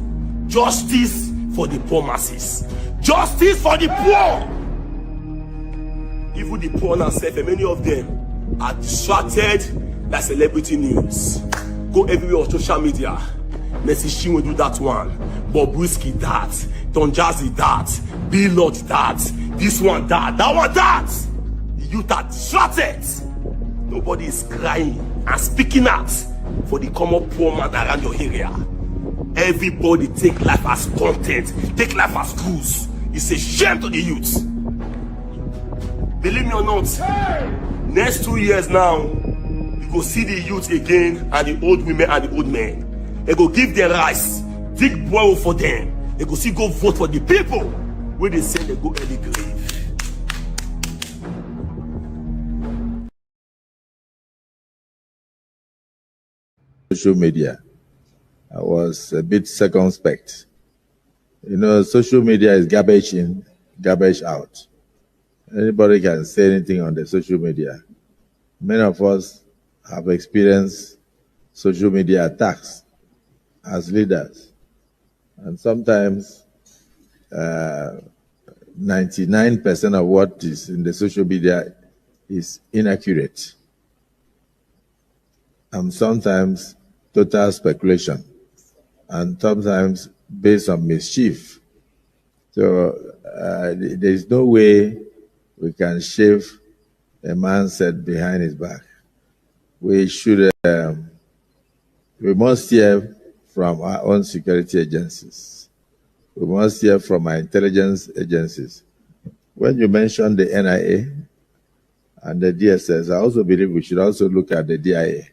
Justice for the poor masses. Justice for the poor. Even the poor now, many of them are distracted by celebrity news. Go everywhere on social media. Messi Shinwe do that one. Bobrisky that. Don Jazzy that. Billot that. This one that. That one that. The youth are distracted. Nobody is crying and speaking out for the common poor man around your area. Everybody take life as content. Take life as cruise. It's a shame to the youth. Believe me or not, next 2 years now, you go see the youth again and the old women and the old men. They go give their rights, dig borrow for them. They go see go vote for the people where they say they go early grave. Social media, I was a bit circumspect. You know, social media is garbage in, garbage out. Anybody can say anything on the social media. Many of us have experienced social media attacks as leaders. And sometimes 99% of what is in the social media is inaccurate. And sometimes total speculation. And sometimes based on mischief. So there is no way we can shave a man's head behind his back. We should, we must hear from our own security agencies We must hear from our intelligence agencies. When you mentioned the NIA and the DSS, I also believe we should also look at the DIA,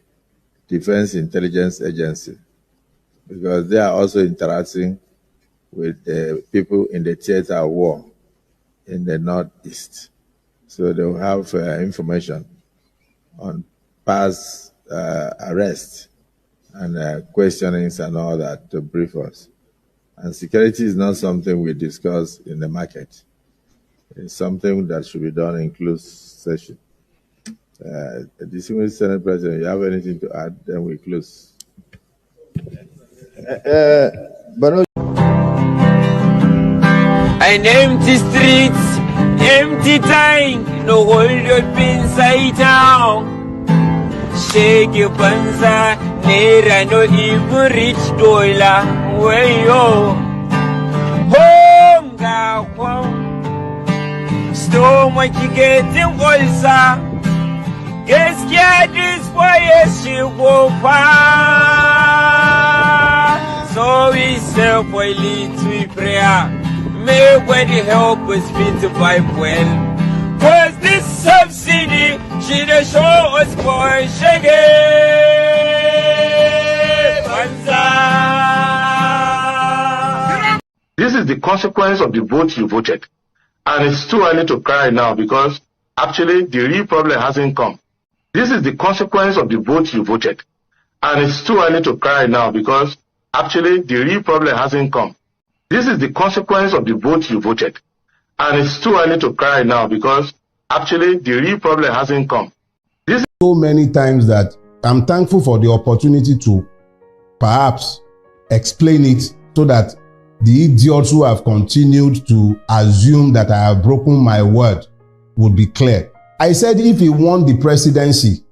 Defense Intelligence Agency, because they are also interacting with the people in the theater of war in the Northeast. So they will have information on past arrests and questionings and all that to brief us. And security is not something we discuss in the market. It's something that should be done in closed session. Distinguished Senate President, you have anything to add? Then we close. An empty streets, empty tank, no hold up inside town. Shake your banza, naira no even reach dollar. Way yo, home ga home. Stomach getting ulcer. Gaskiya this boy she go far. So we say for little prayer. May God help us fit to vibe well. Cause this subsidy should show us for This is the consequence of the vote you voted. And it's too early to cry now because actually the real problem hasn't come. This is the consequence of the vote you voted. And it's too early to cry now because actually the real problem hasn't come. This is the consequence of the vote you voted. And it's too early to cry now because actually the real problem hasn't come. So many times that I'm thankful for the opportunity to perhaps explain it so that the idiots who have continued to assume that I have broken my word would be clear. I said if he won the presidency,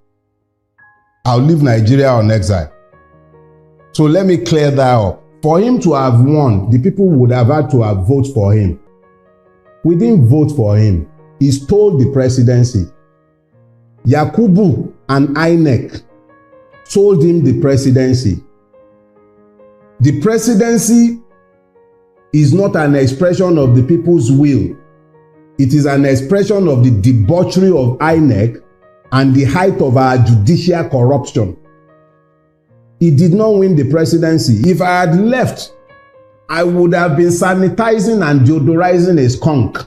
I'll leave Nigeria on exile. So let me clear that up. For him to have won, the people would have had to have voted for him. We didn't vote for him. He stole the presidency. Yakubu and INEC sold him the presidency. The presidency is not an expression of the people's will. It is an expression of the debauchery of INEC and the height of our judicial corruption. He did not win the presidency. If I had left, I would have been sanitizing and deodorizing a skunk.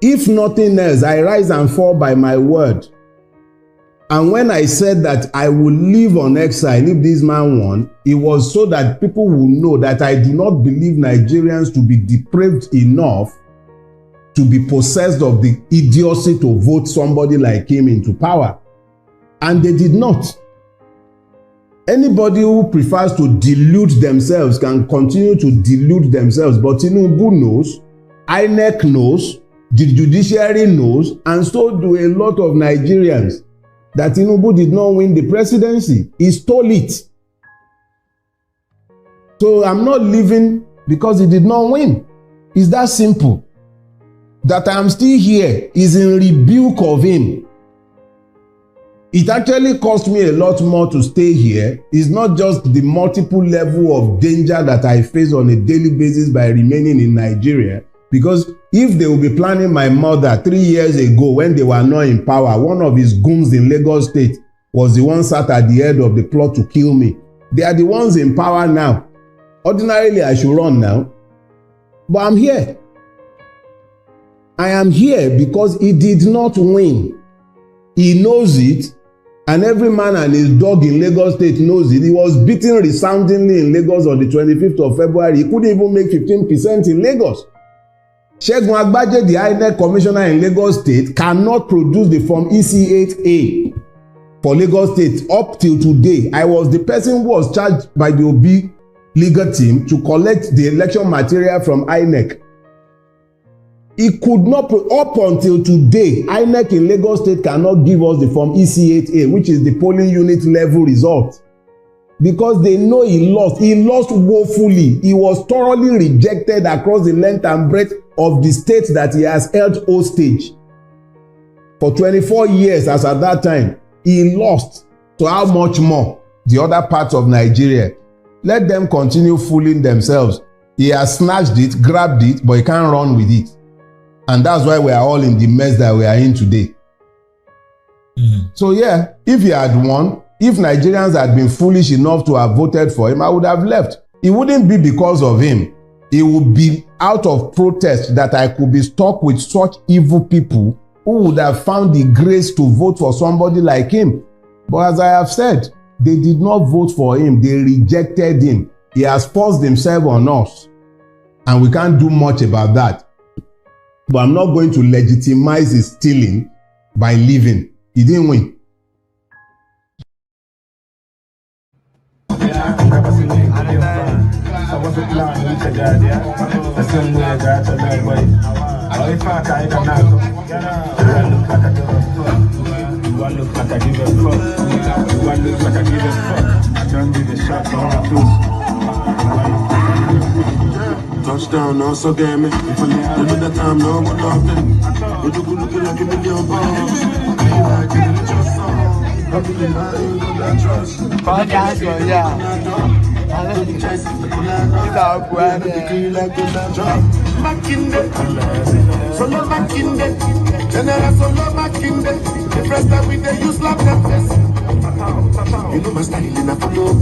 If nothing else, I rise and fall by my word. And when I said that I would live on exile if this man won, it was so that people will know that I do not believe Nigerians to be depraved enough to be possessed of the idiocy to vote somebody like him into power. And they did not. Anybody who prefers to delude themselves can continue to delude themselves, but Tinubu knows, INEC knows, the judiciary knows, and so do a lot of Nigerians, that Tinubu did not win the presidency. He stole it. So I'm not leaving because he did not win. It's that simple. That I'm still here is in rebuke of him. It actually cost me a lot more to stay here. It's not just the multiple level of danger that I face on a daily basis by remaining in Nigeria. Because if they will be planning my murder 3 years ago when they were not in power, one of his goons in Lagos State was the one sat at the head of the plot to kill me. They are the ones in power now. Ordinarily, I should run now. But I'm here. I am here because he did not win. He knows it. And every man and his dog in Lagos State knows it. He was beaten resoundingly in Lagos on the 25th of February. He couldn't even make 15% in Lagos. Segun Agbaje, the INEC commissioner in Lagos State, cannot produce the form EC8A for Lagos State up till today. I was the person who was charged by the OB legal team to collect the election material from INEC. He could not, up until today, INEC in Lagos State cannot give us the form EC8A, which is the polling unit level result. Because they know he lost. He lost woefully. He was thoroughly rejected across the length and breadth of the state that he has held hostage. For 24 years, as at that time, he lost. So how much more the other parts of Nigeria? Let them continue fooling themselves. He has snatched it, grabbed it, but he can't run with it. And that's why we are all in the mess that we are in today. So yeah, if he had won, if Nigerians had been foolish enough to have voted for him, I would have left. It wouldn't be because of him. It would be out of protest that I could be stuck with such evil people who would have found the grace to vote for somebody like him. But as I have said, they did not vote for him. They rejected him. He has forced himself on us. And we can't do much about that. But I'm not going to legitimize his stealing by leaving. He didn't win. Touchdown, also game me. If I leave with the time, no more nothing. You do good looking like a million pounds. I can't trust someone. I'm feeling high, you know that trust. Podcast, yeah. Back in the solo back in the general solo back in the first time we they use lap you know my style in a photo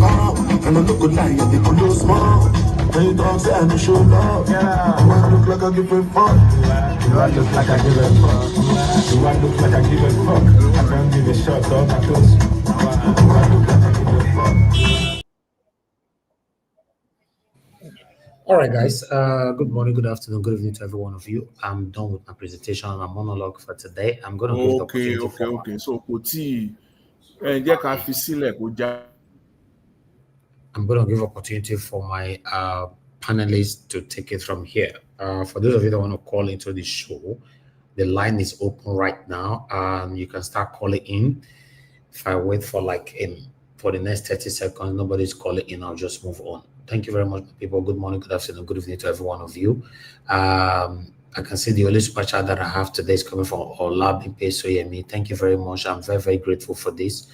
and I look good like they photo small. When you talk say I don't show love. Do I look like I give a fuck? Do I look like I give a fuck? Do I look like I give a fuck? I can't give a shot, dog. I close. Do I look like I give a fuck? All right, guys. Good morning, good afternoon, good evening to every one of you. I'm done with my presentation and my monologue for today. I'm going to give the opportunity Okay. So, Koti, I'm going to give opportunity for my panelists to take it from here. For those of you that want to call into the show, the line is open right now. You can start calling in. If I wait for for the next 30 seconds, nobody's calling in, I'll just move on. Thank you very much, people. Good morning, good afternoon, good evening to every one of you. I can see the only super chat that I have today is coming from Olabi Pesoyemi. Thank you very much. I'm very, very grateful for this.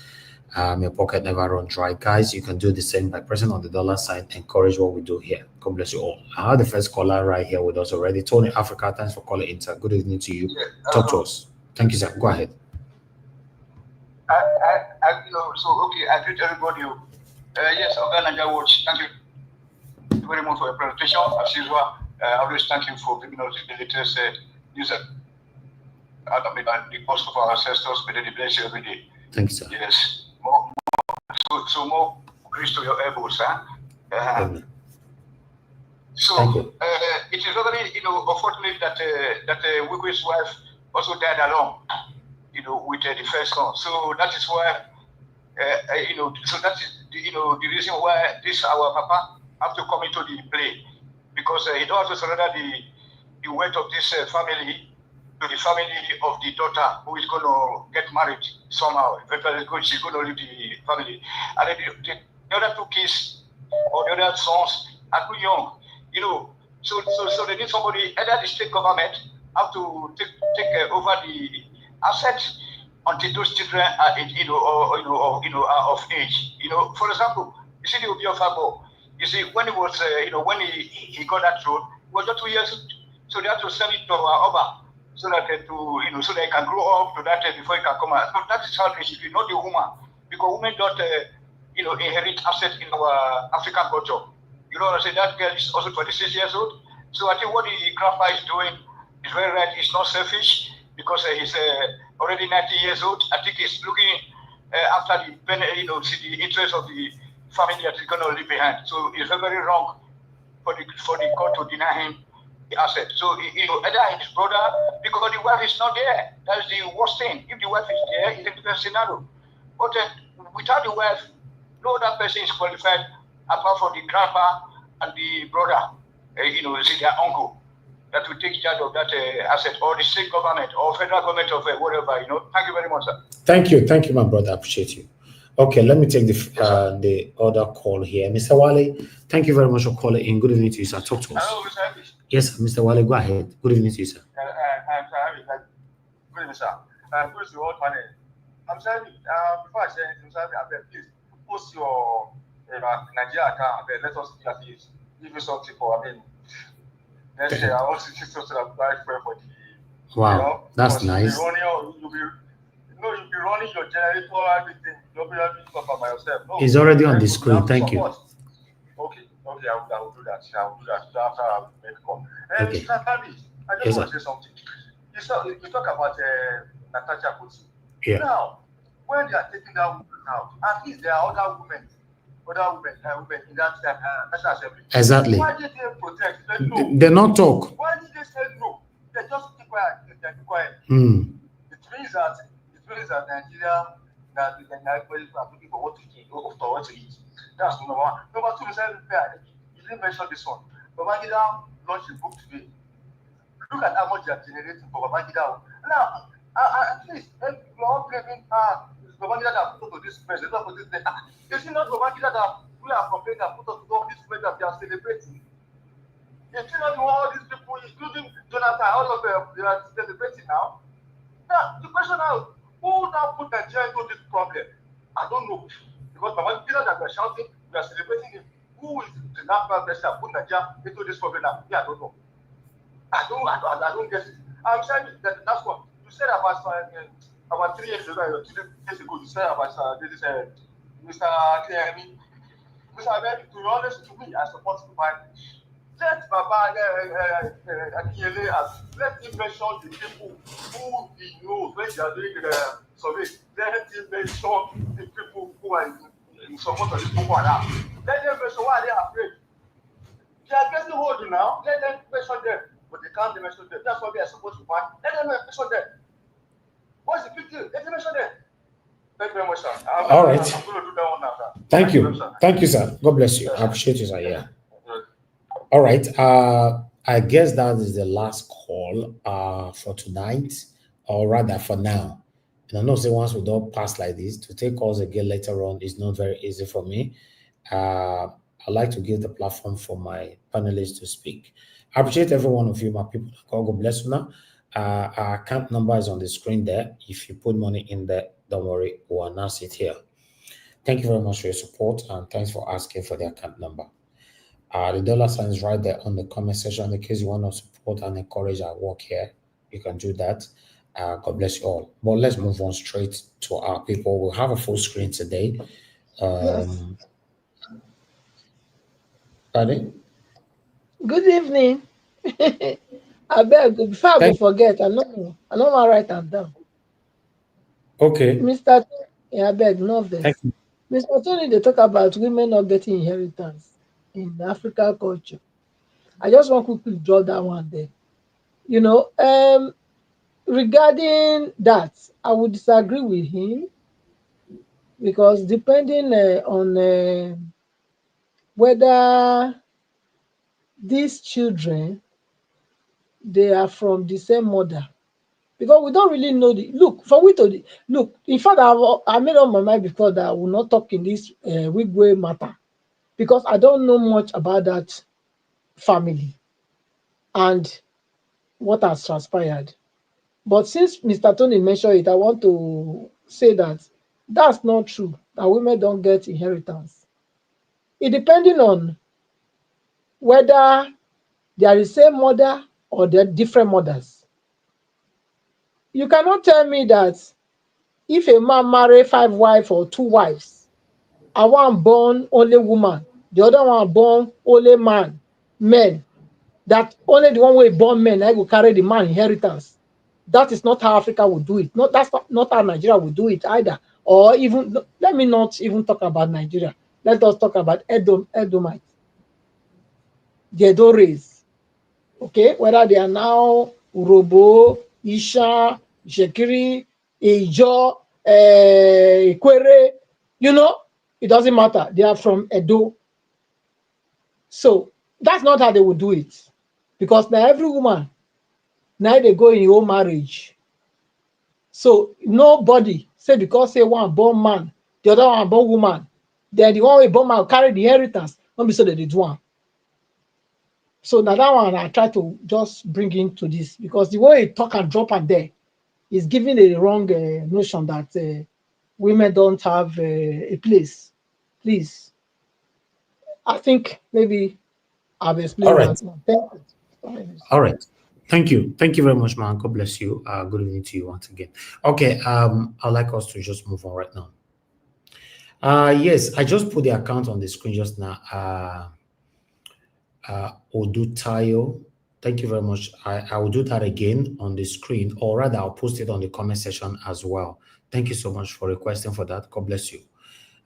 Your pocket never run dry. Guys, you can do the same by pressing on the dollar sign. Encourage what we do here. God bless you all. I have the first caller right here with us already. Tony Africa, thanks for calling in, sir. Good evening to you. Talk to us. Thank you, sir. Go ahead. I greet everybody. Yes, Nigeria Watch. Thank you very much for your presentation. As usual, I always thank you for giving us the latest news out of the post of our ancestors. May they bless you every day. Thank you, sir. Yes. So more grace to your elbows, huh? So it is very, unfortunate that Wigwe's wife also died alone, with the first son. So that is why, so that is the reason why this our papa have to come into the play, because he don't have to surrender the weight of this family to the family of the daughter who is going to get married somehow. She's going to leave the family. And then the other two kids or the other sons are too young, So they need somebody, either the state government have to take over the assets until those children are, are of age. For example, you see the Obio Fabo. You see, when he was, when he got that road, it was just 2 years. So they had to send it to Oba, so that so they can grow up to that before he can come out. So that is how it should be, not the woman, because women don't, inherit assets in our African culture. You know what I say? That girl is also 26 years old. So I think what the grandpa is doing is very right. It's not selfish, because he's already 90 years old. I think he's looking after the interest of the family that he's going to leave behind. So it's very wrong for the court to deny him the asset. So either his brother, because the wife is not there. That's the worst thing. If the wife is there, it's a different scenario. But without the wife, no other person is qualified apart from the grandpa and the brother, their uncle, that will take charge of that asset, or the state government or federal government of whatever. Thank you very much, sir. Thank you, my brother. I appreciate you. Okay, let me take the other call here. Mr. Wale, thank you very much for calling in. Good evening to you, sir. Talk to us. Hello, Mr. Elvis. Yes, Mr. Wale, go ahead. Good evening to you, sir. Good evening, sir. Good to all panel. I'm sorry, before I say anything, please post your Nigeria account. Let us see at least give you something for, next year I want to see something I'm going for the, wow, that's nice. You'll be running your generator, everything. You'll be having stuff by yourself. No, It's already on the screen. Thank you. Okay, I will do that. I will do that after I make a call. And Okay. I just want to say something. You talk about Natasha Akpoti. Yeah. Now, when they are taking that woman out, at least there are other women in that National Assembly. Exactly. Why did they protest? They not talk. Why did they say no? They just keep quiet. They keep quiet. It means that Nigeria, that everybody is looking for what to eat, for what to eat. That's number one. Number two, you didn't mention this one. Babangida launched a book today. Look at how much they are generating for Babangida. Now, at least if you are all blaming Babangida that put to this president, not for this letter. Is it not Babangida that we are complaining that put to all this letter that they are celebrating? Is it not all these people, including Jonathan, all of them, they are celebrating now? Now, the question now, who now put Nigeria into this problem? I don't know. Because Babangida that we are shouting, we are celebrating him. Who is the national president that put Nigeria into this problem now? Yeah, I don't know. I don't get it. I'm saying that's what you said about 3 years ago. 2 years ago, you said about this Mr. Clearly. Mr. Abel, to be honest, to me, I support the man. Let Baba Akiele let him mention the people who he knows when they are doing the survey. Let him mention the people who are in support of this Boko Haram. Let them mention why they are afraid. They are getting hold now. Let them mention them. But they can't mention them. That's why we are supposed to find. Let them mention them. What's the big deal? Let them mention them. Thank you very much, sir. All right. I'm going to do that one now, sir. Thank you. Thank you, sir. God bless you. I appreciate you, sir. Yeah. All right. I guess that is the last call for tonight, or rather for now. And I know say once we don't pass like this, to take calls again later on is not very easy for me. I'd like to give the platform for my panelists to speak. I appreciate every one of you, my people. God bless you now. Our account number is on the screen there. If you put money in there, don't worry, we'll announce it here. Thank you very much for your support, and thanks for asking for the account number. The dollar sign is right there on the comment section. In case you want to support and encourage our work here, you can do that. God bless you all. But let's move on straight to our people. We'll have a full screen today. Pardon? Good evening. I beg, before I forget, I know I write them down. Okay. Mr. I beg, no this. Mr. Tony, they talk about women not getting inheritance in African culture. I just want to quickly draw that one there. You know, regarding that, I would disagree with him because depending on whether these children they are from the same mother, because we don't really know the look for we to look. In fact, I made up my mind before that I will not talk in this Wigwe matter because I don't know much about that family and what has transpired. But since Mr. Tony mentioned it, I want to say that that's not true, that women don't get inheritance. It depending on whether they are the same mother or they're different mothers. You cannot tell me that if a man marry 5 wives or 2 wives, and one born only woman, the other one born only men, that only the one way born men I will carry the man inheritance. That is not how Africa would do it. That's not how Nigeria would do it either. Or even, let me not even talk about Nigeria. Let us talk about Edomite. The Edo race. Okay, whether they are now Urobo, Isha, Shekiri, Ijo, Ikwere, you know, it doesn't matter. They are from Edo. So that's not how they would do it. Because now every woman, now they go in your marriage. So nobody say because say one born man, the other one born woman, then the one we born man carry the inheritance. Don't be so that they do one. So now that one I try to just bring into this because the way it talk and drop and there is giving a wrong notion that women don't have a place. Please, I think maybe I've explained that now. Thank you. All right. Thank you. Thank you very much, man. God bless you. Good evening to you once again. Okay. I'd like us to just move on right now. Yes, I just put the account on the screen just now. Odutayo. Thank you very much. I will do that again on the screen, or rather, I'll post it on the comment section as well. Thank you so much for requesting for that. God bless you.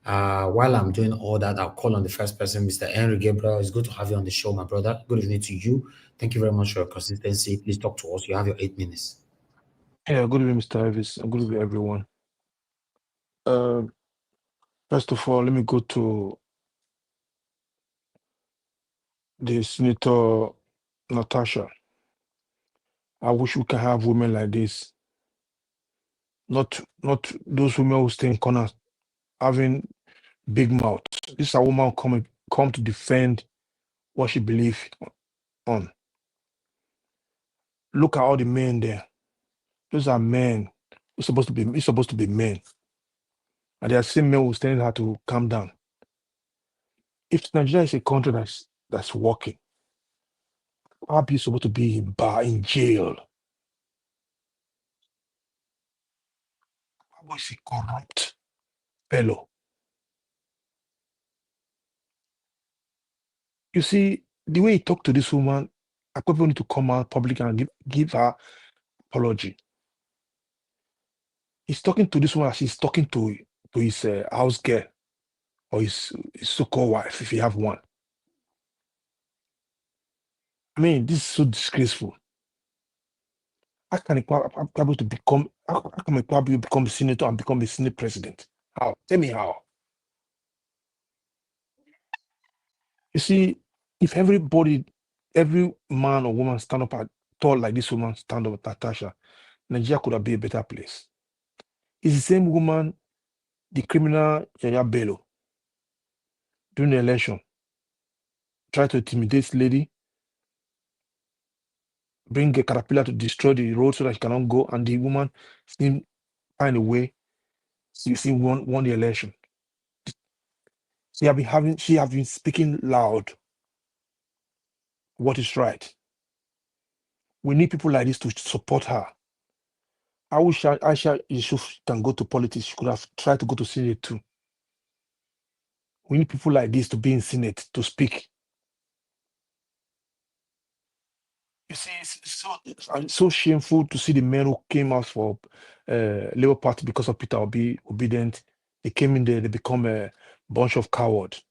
While I'm doing all that, I'll call on the first person, Mr. Henry Gabriel. It's good to have you on the show, my brother. Good evening to you. Thank you very much for your consistency. Please talk to us. You have your 8 minutes. Yeah, good evening, Mr. Elvis. Good evening, everyone. First of all, let me go to the Senator Natasha. I wish we can have women like this. Not those women who stay in corners having big mouth. This is a woman come to defend what she believes on. Look at all the men there. Those are men. It's supposed to be men. And there are same men who stand her to calm down. If Nigeria is a country that's working, Akpabio is supposed to be in jail. Akpabio is a corrupt fellow. You see, the way he talked to this woman, Akpabio need to come out public and give her apology. He's talking to this woman as he's talking to his house girl or his so-called wife, if he have one. I mean, this is so disgraceful. How can Akpabio become a senator and become a Senate president? How? Tell me how. You see, if every man or woman stand up at tall like this woman stand up at Natasha, Nigeria could have been a better place. It's the same woman, the criminal Yaya Bello, during the election, tried to intimidate this lady, bring a caterpillar to destroy the road so that she cannot go, and the woman still find a way. She won the election. She have been speaking loud what is right. We need people like this to support her. I wish Aisha Yusuf can go to politics. She could have tried to go to Senate too. We need people like this to be in Senate to speak. You see, it's so shameful to see the men who came out for Labour Party because of Peter Obi obedient. They came in there, they become a bunch of cowards.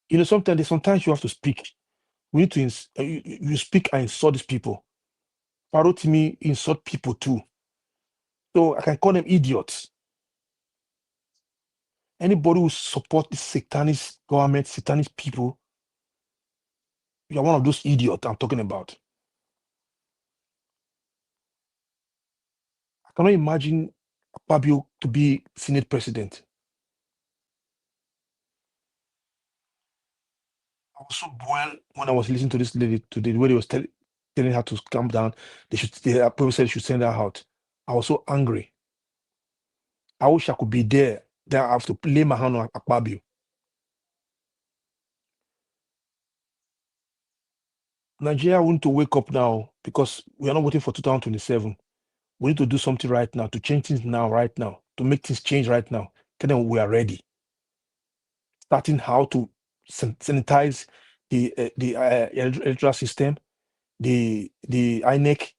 You know, sometimes you have to speak. We need to you speak and insult these people. Farotimi insult people too. So I can call them idiots. Anybody who support this satanic government, satanic people, you are one of those idiots I'm talking about. I cannot imagine Akpabio to be Senate president. I was so boiled when I was listening to this lady today, the way they was telling her to calm down. People said they should send her out. I was so angry. I wish I could be there. Then I have to lay my hand on Akpabio. Nigeria, we need to wake up now because we are not waiting for 2027. We need to do something right now, to change things now, right now, to make things change right now. Tell them we are ready. Starting how to sanitize the electoral system, the INEC,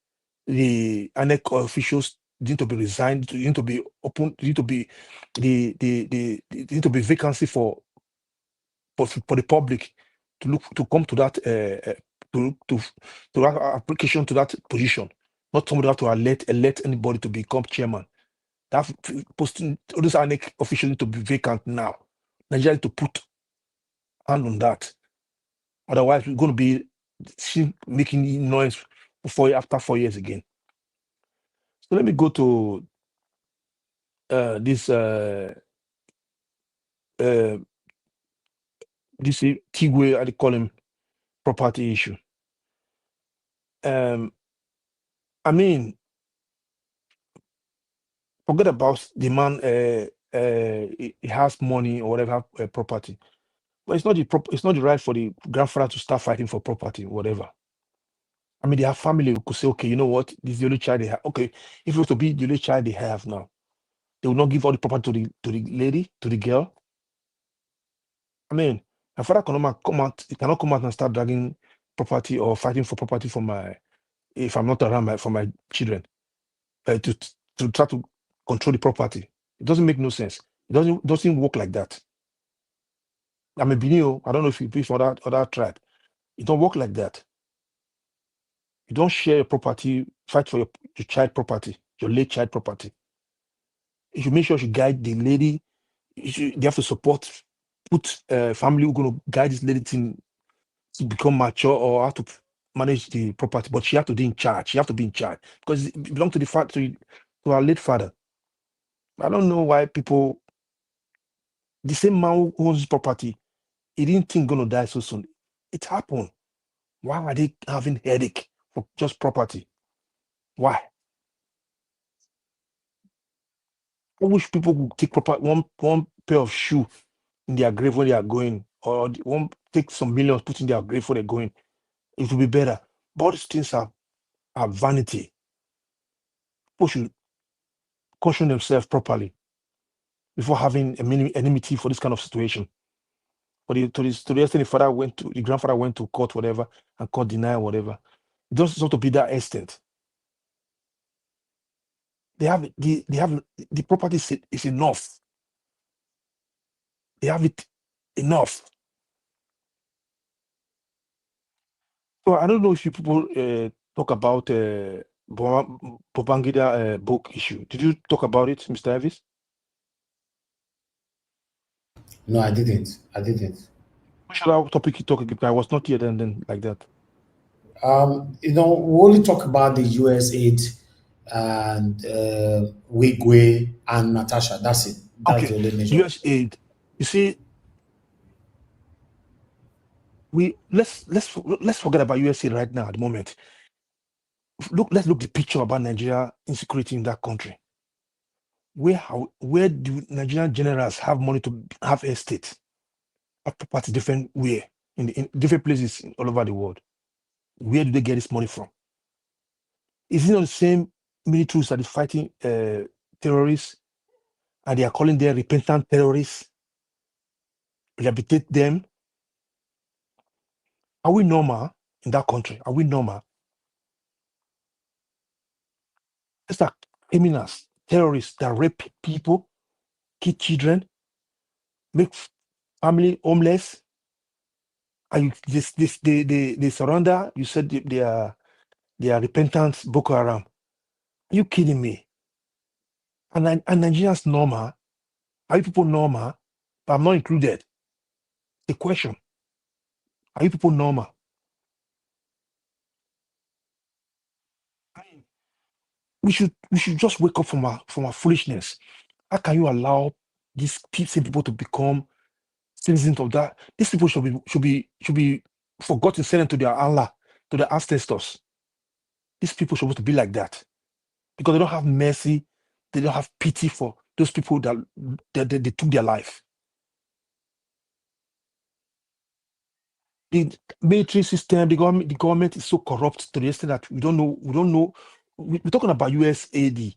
the INEC officials need to be resigned, need to be open, need to be need to be vacancy for the public to come to that to application to that position. Not somebody have to elect anybody to become chairman. That posting all those INEC officials need to be vacant now. Nigeria need to put hand on that. Otherwise, we're going to be making noise after 4 years again. So let me go to this Tigwe, I call him property issue. I mean, forget about the man. He has money or whatever property. But it's not the right for the grandfather to start fighting for property, whatever. I mean, they have family who could say, okay, you know what, this is the only child they have. Okay, if it was to be the only child they have now, they will not give all the property to the lady, to the girl. I mean, my father cannot come out, he cannot come out and start dragging property or fighting for property for if I'm not around for my children, to try to control the property. It doesn't make no sense. It doesn't work like that. I mean, Benio, I don't know if you be for other tribe. It don't work like that. You don't share your property, fight for your child property, your late child property. You should make sure you guide the lady. They have to put family who going to guide this lady to become mature or how to manage the property. But she have to be in charge. She have to be in charge because it belongs to to our late father. I don't know why people, the same man who owns this property, he didn't think going to die so soon. It happened. Why are they having headache for just property? Why? I wish people would take one pair of shoe in their grave when they are going, or take some millions, put in their grave when they're going. It will be better. But all these things are vanity. People should caution themselves properly before having enmity for this kind of situation. But to the extent the grandfather went to court, whatever, and court denied whatever. It doesn't have to be that extent. They have the property is enough. They have it enough. So I don't know if you people talk about Babangida book issue. Did you talk about it, Mr. Elvis? No, I didn't. Which other topic you talk about? I was not here then like that. We only talk about the US aid and Wigwe and Natasha. That's it. That's the only major. US aid. You see, let's forget about US aid right now at the moment. Let's look the picture about Nigeria insecurity in that country. Where do Nigerian generals have money to have estate, have property different way in different places all over the world? Where do they get this money from? Is it not the same militaries that is fighting terrorists, and they are calling them repentant terrorists? Rehabilitate them. Are we normal in that country? Are we normal? It's like criminals, terrorists that rape people, kill children, make family homeless, and they surrender. You said they are repentant Boko Haram. Are you kidding me? And Nigerians normal? Are you people normal? But I'm not included. The question: are you people normal? We should just wake up from our foolishness. How can you allow these same people to become citizens of that? These people should be forgotten, sent to their Allah, to their ancestors. These people are supposed to be like that because they don't have mercy. They don't have pity for those people that they took their life. The military system, the government is so corrupt to the extent that we don't know. We're talking about USAID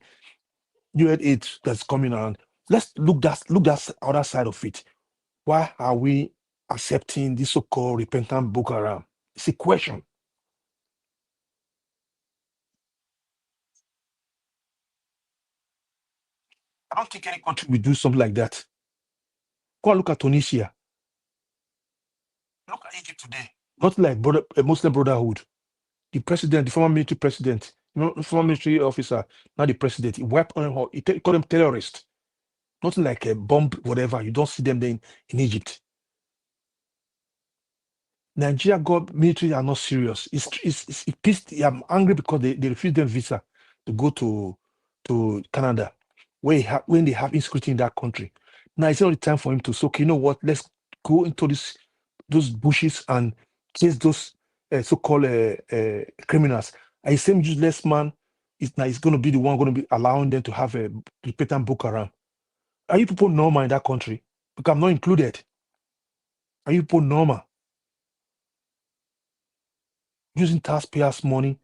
that's coming around. Let's look that other side of it. Why are we accepting this so-called repentant Boko Haram? It's a question. I don't think any country will do something like that. Go and look at Tunisia. Look at Egypt today. Not like a Muslim Brotherhood. The president, the former military president, the former military officer, now the president, he wiped on them. He called them terrorists. Not like a bomb, whatever. You don't see them there in Egypt. Nigeria military are not serious. It's pissed. I'm angry because they refused them visa to go to Canada, when they have insecurity in that country. Now it's not the time for him to say, okay, you know what? Let's go into those bushes and chase those so-called criminals. And the same useless man is going to be the one going to be allowing them to have a repentant Boko Haram. Are you people normal in that country? Because I'm not included. Are you people normal? Using taxpayers' money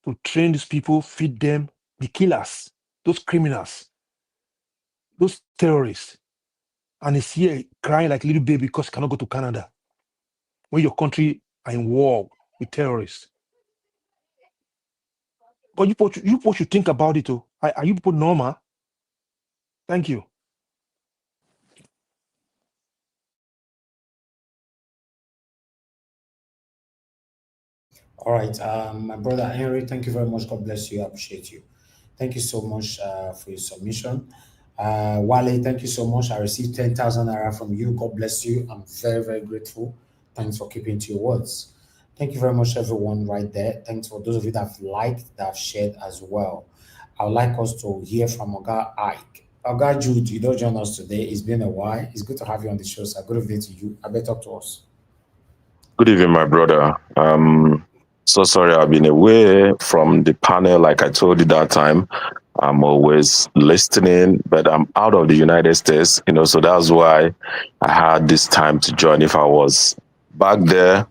to train these people, feed them, the killers, those criminals, those terrorists, and is here crying like a little baby because he cannot go to Canada when your country are in war with terrorists. But you people should think about it. Oh. Are you people normal? Thank you. All right, my brother Henry, thank you very much. God bless you. I appreciate you. Thank you so much for your submission. Wale, thank you so much. I received 10,000 naira from you. God bless you. I'm very, very grateful. Thanks for keeping to your words. Thank you very much, everyone, right there. Thanks for those of you that have liked, that have shared as well. I would like us to hear from Oga Ike. Oga Jude, you don't join us today. It's been a while. It's good to have you on the show, sir. Good evening to you. I better talk to us. Good evening, my brother. So sorry I've been away from the panel. Like I told you that time, I'm always listening, but I'm out of the United States, so that's why I had this time to join. If I was back there,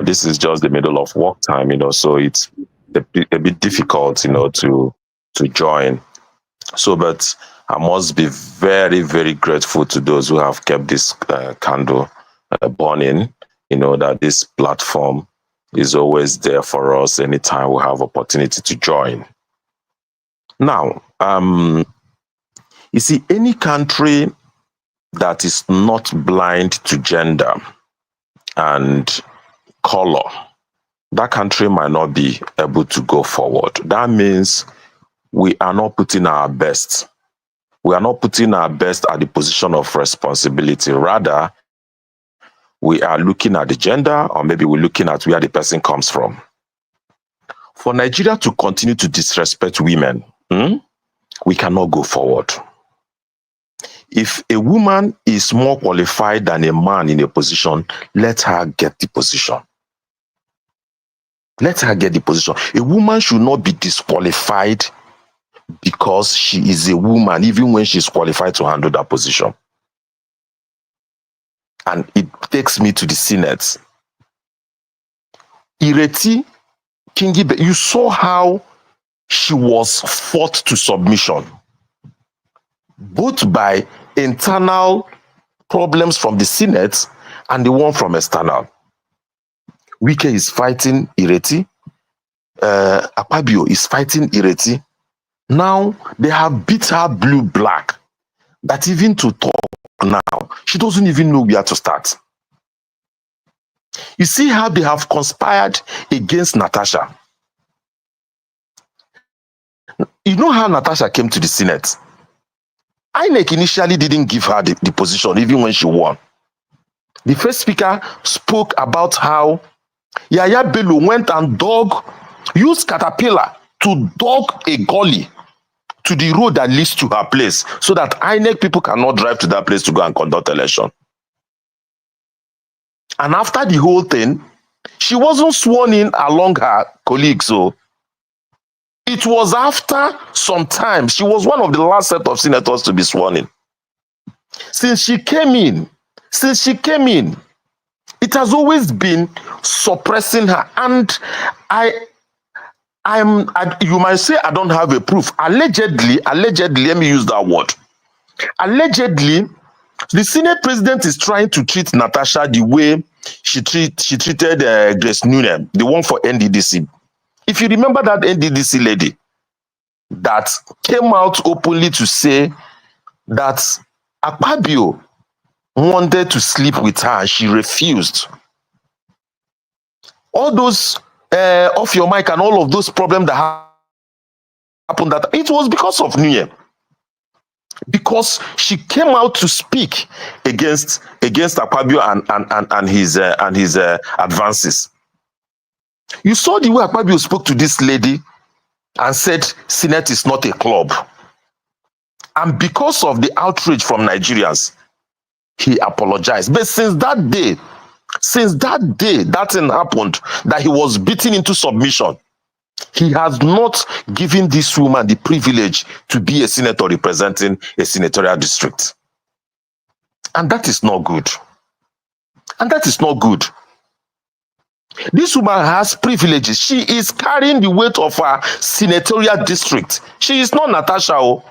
this is just the middle of work time, so it's a bit difficult, to join. So, but I must be very, very grateful to those who have kept this candle burning, that this platform is always there for us anytime we have opportunity to join. Now, you see, any country that is not blind to gender and color, that country might not be able to go forward. That means we are not putting our best. We are not putting our best at the position of responsibility. Rather, we are looking at the gender, or maybe we're looking at where the person comes from. For Nigeria to continue to disrespect women, we cannot go forward. If a woman is more qualified than a man in a position, let her get the position. Let her get the position. A woman should not be disqualified because she is a woman, even when she's qualified to handle that position. And it takes me to the Senate. Ireti Kingibe, you saw how she was fought to submission, both by internal problems from the Senate and the one from external. Wigwe is fighting Ireti. Akpabio is fighting Ireti. Now they have beat her blue-black. That even to talk now, she doesn't even know where to start. You see how they have conspired against Natasha. You know how Natasha came to the Senate? INEC initially didn't give her the position, even when she won. The first speaker spoke about how Yaya Bello went and used caterpillar to dug a gully to the road that leads to her place, so that INEC people cannot drive to that place to go and conduct election. And after the whole thing, she wasn't sworn in along her colleagues. So it was after some time, she was one of the last set of senators to be sworn in. Since she came in, it has always been suppressing her. And you might say I don't have a proof. Allegedly, let me use that word. Allegedly, the Senate president is trying to treat Natasha the way she treated Grace Noonan, the one for NDDC. If you remember that NDDC lady that came out openly to say that Akpabio wanted to sleep with her and she refused. All those off your mic and all of those problems that happened, that it was because of Noonan. Because she came out to speak against Akpabio and his advances. You saw the way Akpabio spoke to this lady and said Senate is not a club. And because of the outrage from Nigerians, he apologized. But since that day that thing happened, that he was beaten into submission, he has not given this woman the privilege to be a senator representing a senatorial district. And that is not good. And that is not good. This woman has privileges. She is carrying the weight of her senatorial district. She is not Natasha. Oh.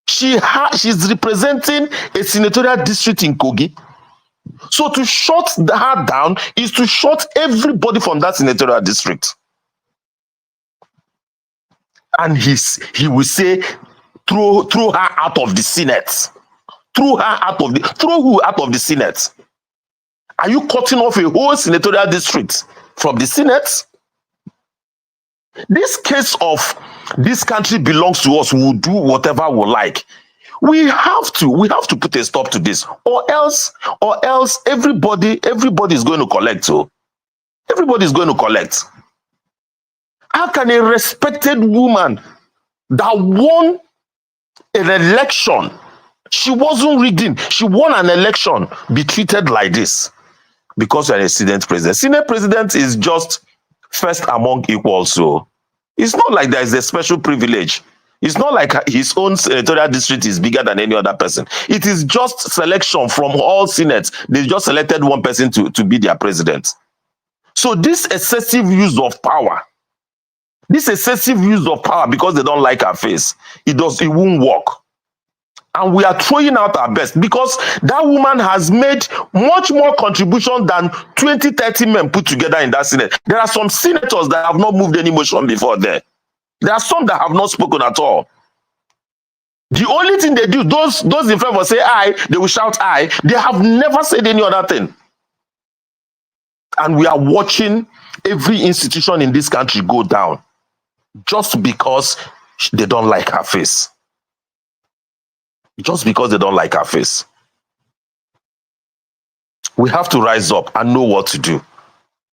She's representing a senatorial district in Kogi. So to shut her down is to shut everybody from that senatorial district. And he will say, throw her out of the Senate. Throw who out of the Senate? Are you cutting off a whole senatorial district from the Senate? This case of this country belongs to us, we'll do whatever we like. We have to put a stop to this, or else everybody is going to collect. So everybody is going to collect. How can a respected woman that won an election, she wasn't rigging, she won an election, be treated like this because you're a Senate president? Senate president is just first among equals. So it's not like there is a special privilege. It's not like his own senatorial district is bigger than any other person. It is just selection from all senates. They just selected one person to be their president. So this excessive use of power, because they don't like her face, it won't work. And we are throwing out our best because that woman has made much more contribution than 20-30 men put together in that Senate. There are some senators that have not moved any motion before there. There are some that have not spoken at all. The only thing they do, those in favor say aye, they will shout aye. They have never said any other thing. And we are watching every institution in this country go down just because they don't like her face. Just because they don't like her face. We have to rise up and know what to do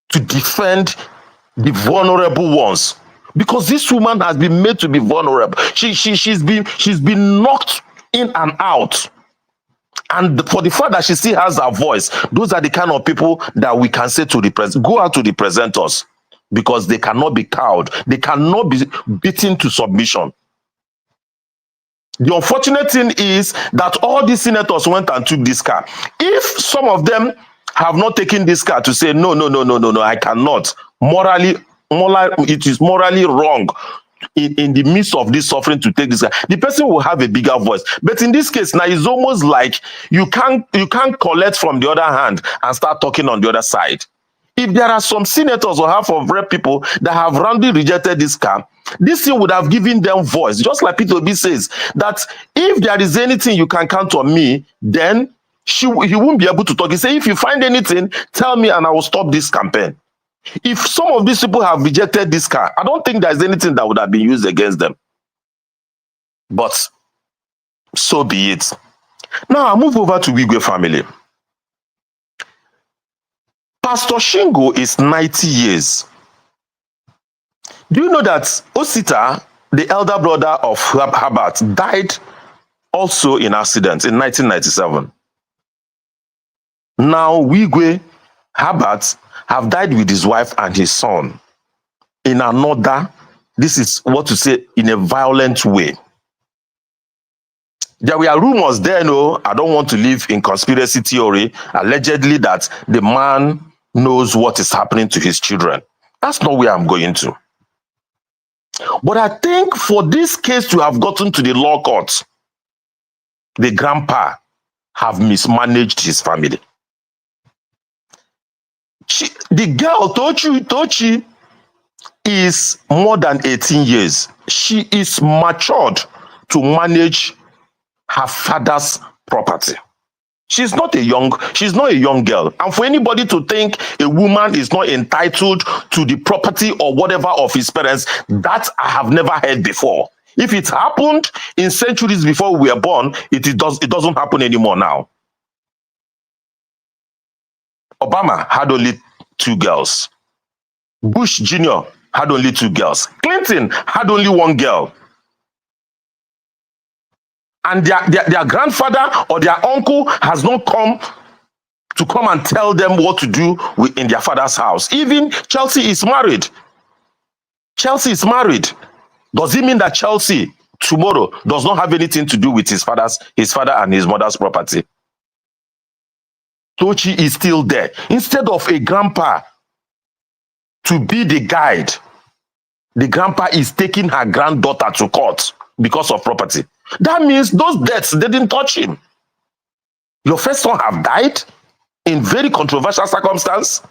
to defend the vulnerable ones. Because this woman has been made to be vulnerable. She's been knocked in and out. And for the fact that she still has her voice, those are the kind of people that we can say to go out to represent us. Because they cannot be cowed. They cannot be beaten to submission. The unfortunate thing is that all these senators went and took this car. If some of them have not taken this car to say, no, I cannot. It is morally wrong in the midst of this suffering to take this car. The person will have a bigger voice. But in this case, now it's almost like you can't collect from the other hand and start talking on the other side. If there are some senators or half of rep people that have roundly rejected this car, this thing would have given them voice. Just like Peter B says, that if there is anything you can count on me, then he won't be able to talk. He said, if you find anything, tell me and I will stop this campaign. If some of these people have rejected this car, I don't think there's anything that would have been used against them. But so be it. Now I'll move over to Wigwe family. Pastor Shingo is 90 years. Do you know that Osita, the elder brother of Herbert, died also in accident in 1997? Now Wigwe, Herbert, have died with his wife and his son in another, this is what to say, in a violent way. There were rumors there, no, I don't want to live in conspiracy theory, allegedly that the man knows what is happening to his children. That's not where I'm going to. But I think for this case to have gotten to the law court, the grandpa have mismanaged his family. The girl, Tochi, is more than 18 years. She is matured to manage her father's property. She's not a young girl. And for anybody to think a woman is not entitled to the property or whatever of his parents, that I have never heard before. If it happened in centuries before we were born, it doesn't happen anymore now. Obama had only 2 girls. Bush Jr. had only 2 girls. Clinton had only 1 girl. And their grandfather or their uncle has not come and tell them what to do in their father's house. Even Chelsea is married. Chelsea is married. Does it mean that Chelsea tomorrow does not have anything to do with his father and his mother's property? Tochi is still there. Instead of a grandpa to be the guide, the grandpa is taking her granddaughter to court because of property. That means those debts didn't touch him. Your first son have died in very controversial circumstance.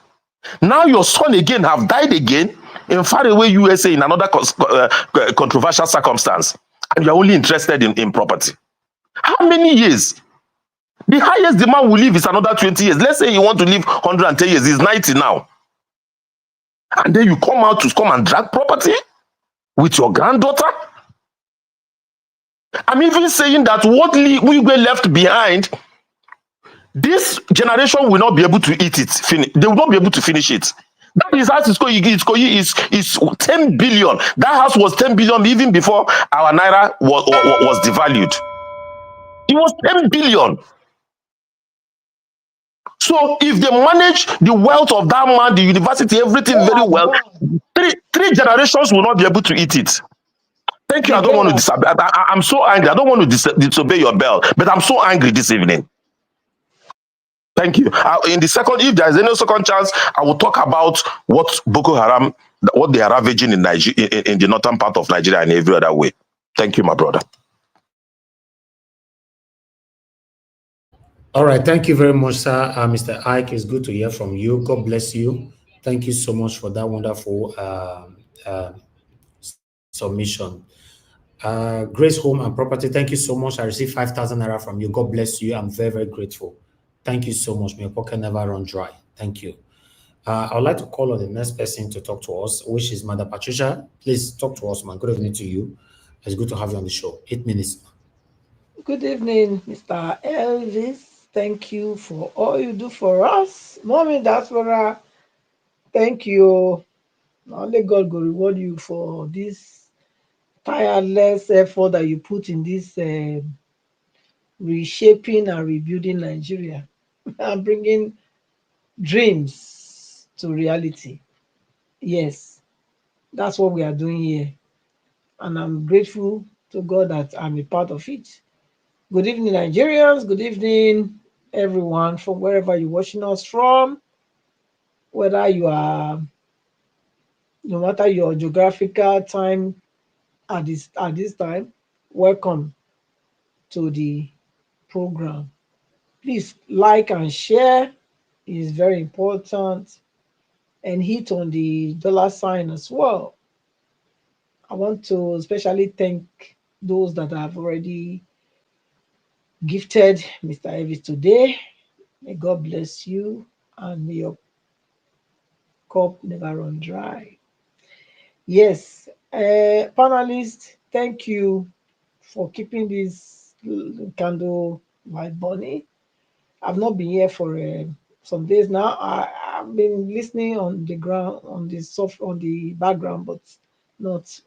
Now your son again have died again in faraway USA in another controversial circumstance. And you're only interested in property. How many years? The highest the man will live is another 20 years. Let's say you want to live 110 years. He's 90 now. And then you come out to come and drag property with your granddaughter? I'm even saying that what we were left behind, this generation will not be able to eat it. They will not be able to finish it. That is how is 10 billion. That house was 10 billion even before our naira was devalued. It was 10 billion. So if they manage the wealth of that man, the university, everything very well, three generations will not be able to eat it. Thank you. I don't want to disobey. I'm so angry. I don't want to disobey your bell, but I'm so angry this evening. Thank you. In the second, if there is any second chance, I will talk about what Boko Haram, what they are ravaging in Nigeria, in the northern part of Nigeria, and every other way. Thank you, my brother. All right. Thank you very much, sir. Mr. Ike, it's good to hear from you. God bless you. Thank you so much for that wonderful submission. Grace Home and Property, thank you so much. I received 5,000 naira from you. God bless you. I'm very, very grateful. Thank you so much. May your pocket never run dry. Thank you. I would like to call on the next person to talk to us, which is Mother Patricia. Please talk to us, man. Good evening to you. It's good to have you on the show. 8 minutes. Good evening, Mr. Elvis. Thank you for all you do for us. Mommy Diaspora, thank you. Only God will reward you for this tireless effort that you put in this reshaping and rebuilding Nigeria and bringing dreams to reality. Yes, that's what we are doing here. And I'm grateful to God that I'm a part of it. Good evening, Nigerians. Good evening, everyone, from wherever you're watching us from. Whether you are, no matter your geographical time at this time, welcome to the program. Please like and share. It is very important. And hit on the $ as well. I want to especially thank those that have already gifted Mr. Elvis today. May God bless you and may your cup never run dry. Yes, panelists, thank you for keeping this candle light burning. I've not been here for some days now. I've been listening on the ground, on the background, but not.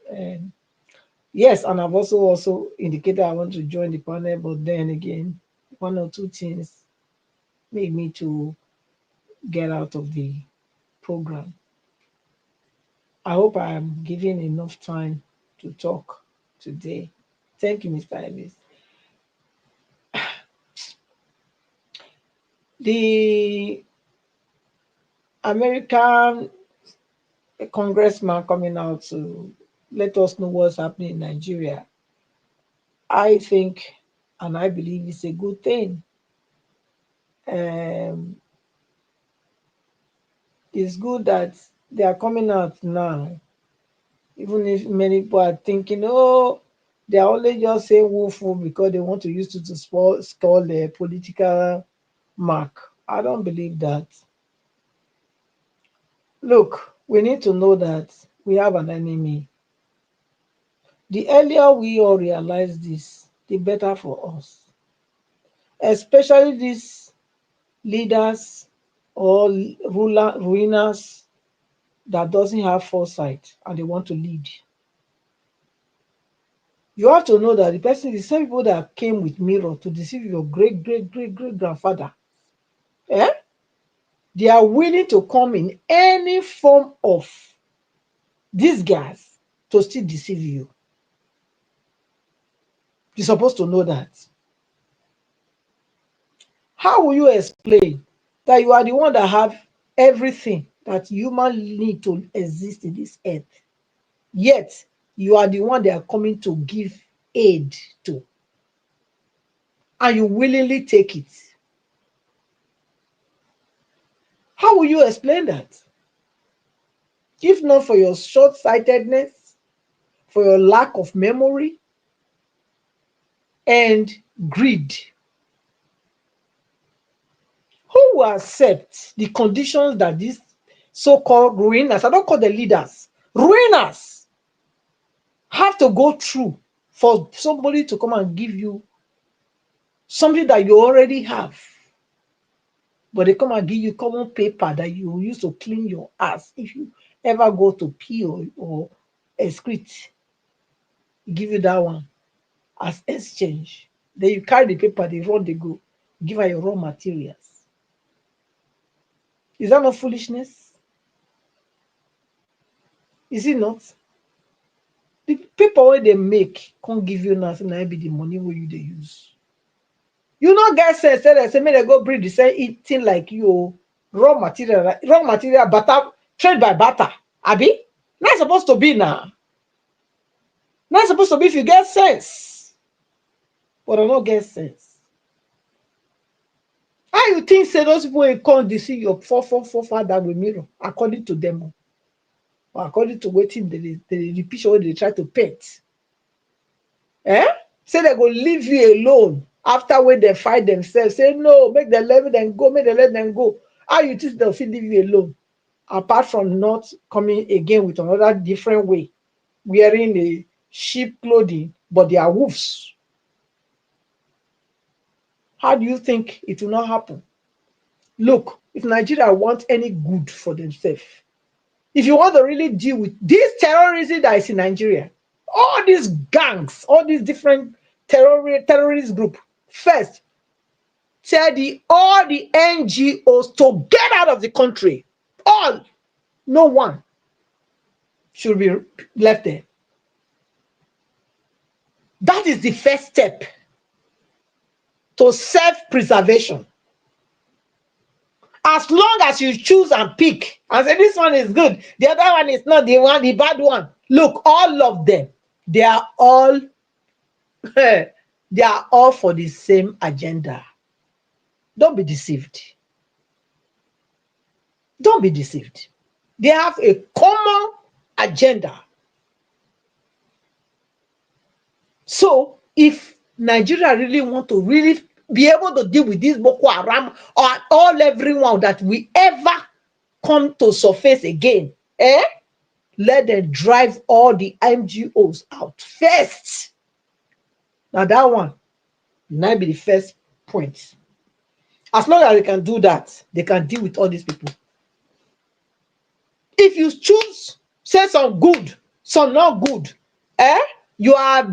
Yes, and I've also indicated I want to join the panel, but then again, one or two things made me to get out of the program. I hope I am giving enough time to talk today. Thank you, Mr. Elvis. The American congressman coming out to let us know what's happening in Nigeria, I think and I believe it's a good thing. It's good that they are coming out now, even if many people are thinking, oh, they are only just saying woeful because they want to use it to score the political mark. I don't believe that. Look, we need to know that we have an enemy. The earlier we all realize this, the better for us. Especially these leaders or ruiners that doesn't have foresight and they want to lead. You have to know that the same people that came with mirror to deceive your great grandfather, they are willing to come in any form of these guys to still deceive you. You're supposed to know that. How will you explain that you are the one that have everything that human need to exist in this earth. Yet, you are the one they are coming to give aid to. And you willingly take it. How will you explain that? If not for your short-sightedness, for your lack of memory, and greed. Who will accept the conditions that these so-called ruiners, I don't call the leaders, ruiners, have to go through for somebody to come and give you something that you already have? But they come and give you common paper that you use to clean your ass if you ever go to pee or excrete. Give you that one as exchange. Then you carry the paper, they run, they go. Give her your raw materials. Is that not foolishness? Is it not? The paper where they make can't give you nothing, that be the money where you they use. You not get sense, say may they go breed the same eating like you raw material, butter, trade by butter. Abi? Not supposed to be now. Not supposed to be if you get sense. But I don't get sense. How you think say those people will come to see your father with mirror according to them? Or according to waiting the picture where they try to paint? Say they go leave you alone after when they fight themselves. Say no, make them let them go, make them let them go. How you think they'll leave you alone? Apart from not coming again with another different way, wearing the sheep clothing, but they are wolves. How do you think it will not happen? Look, if Nigeria wants any good for themselves, if you want to really deal with this terrorism that is in Nigeria, all these gangs, all these different terrorist groups, first, tell all the NGOs to get out of the country. All, no one should be left there. That is the first step to self-preservation. As long as you choose and pick and say this one is good, the other one is not the bad one. Look, all of them, they are all for the same agenda. Don't be deceived. Don't be deceived. They have a common agenda. So if Nigeria really want to really be able to deal with this Boko Haram or all everyone that we ever come to surface again, let them drive all the NGOs out first. Now that one might be the first point. As long as they can do that, they can deal with all these people. If you choose, say some good, some not good, you are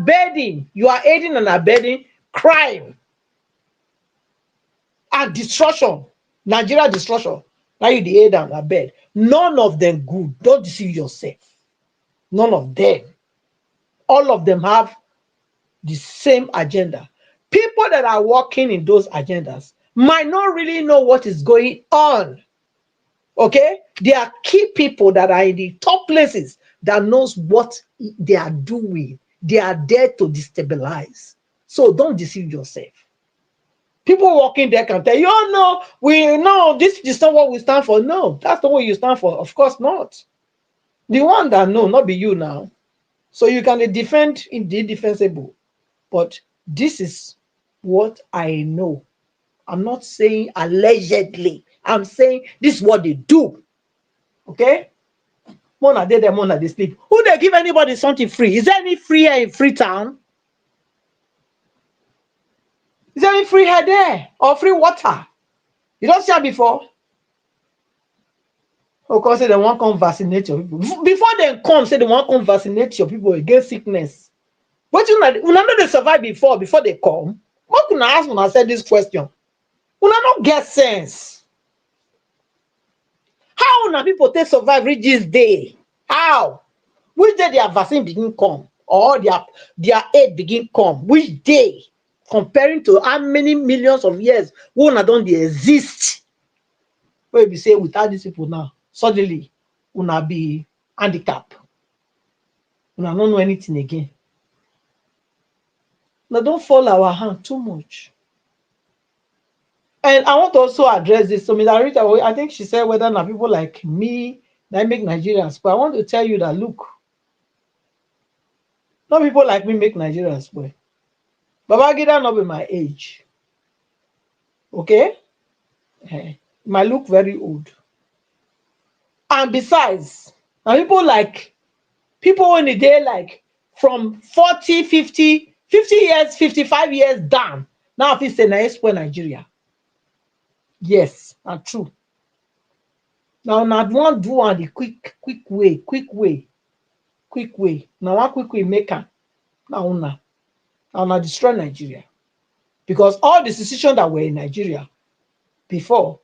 aiding and abetting crime and destruction, Nigeria destruction. Now you the aid and abet. None of them good. Don't deceive yourself. None of them. All of them have the same agenda. People that are working in those agendas might not really know what is going on. Okay? They are key people that are in the top places that knows what they are doing. They are there to destabilize. So don't deceive yourself. People working there can tell you, oh no, we know this is not what we stand for. No, that's not what you stand for. Of course not. The one that know, not be you now. So you can defend the indefensible. But this is what I know. I'm not saying allegedly. I'm saying this is what they do. Okay? Mona they them, Mona they sleep. Who they give anybody something free? Is there any free air in Freetown? Is there any free air there? Or free water? You don't see that before? Of course, say they want to come vaccinate your people. Before they come, say they want to come vaccinate your people against sickness. But you know they survive before they come. What can I ask when I said this question? When I don't get sense. How na people take survive reach this day? How? Which day their vaccine begin come? Or their aid begin come? Which day? Comparing to how many millions of years when I don't exist. where we say without these people now, suddenly una be handicapped. Una don't know anything again. Now don't fall our hand too much. And I want to also address this. So, Ms. Rita, I think she said whether now people like me that make Nigerians, but I want to tell you that look, not people like me make Nigerians well. Babangida not be my age. Okay? Might look very old. And besides, now people like people in the day like from 40, 50 years, 55 years down. Now if it's a nice for Nigeria. Yes, and true. Now not one do on the quick way. Now one quick way maker. Now destroy Nigeria. Because all the decisions that were in Nigeria before,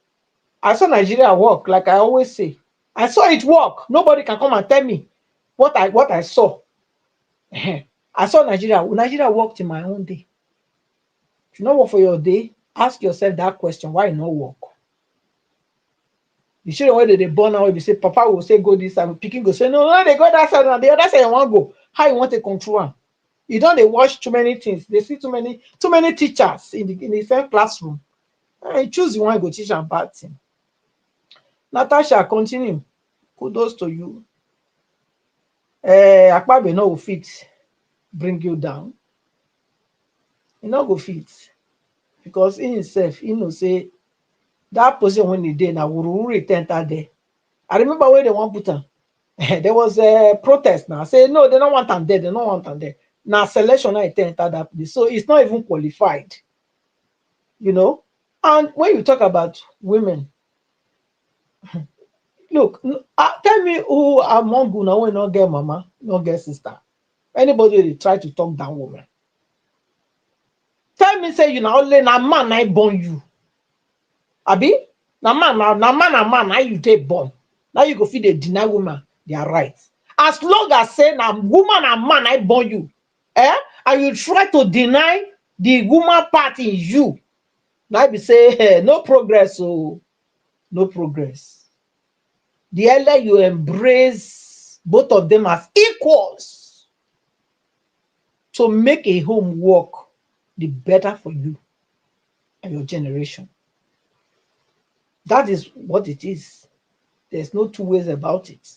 I saw Nigeria work, like I always say. I saw it work. Nobody can come and tell me what I saw. I saw Nigeria. Nigeria worked in my own day. If you not work for your day, ask yourself that question: why not work? You should know whether they born now. If you say Papa will say go this side, Pikin go say no, they go that side, and the other side you want go. How you want to control them? You don't. They watch too many things. They see too many teachers in the same classroom. And you choose you want to go teach them bad thing. Natasha, continue. Kudos to you. Akpabio no go fit bring you down. He no go fit because he himself, he know say that position when he did now will return that day. I remember where they want put him. There was a protest now. Say no, they don't want him there. They don't want him there. Now selection I enter that place, so it's not even qualified. You know. And when you talk about women, look, tell me who among you now will not get mama, not get sister. Anybody they try to talk down woman. Tell me, say you now only na man I born you. Abi? Na man, now you take born. Now you go feed the deny woman their rights. As long as say na woman and man I born you, and you try to deny the woman part in you, now be say hey, no progress, oh, no progress. The earlier you embrace both of them as equals to make a home work, the better for you and your generation. That is what it is. There's no two ways about it.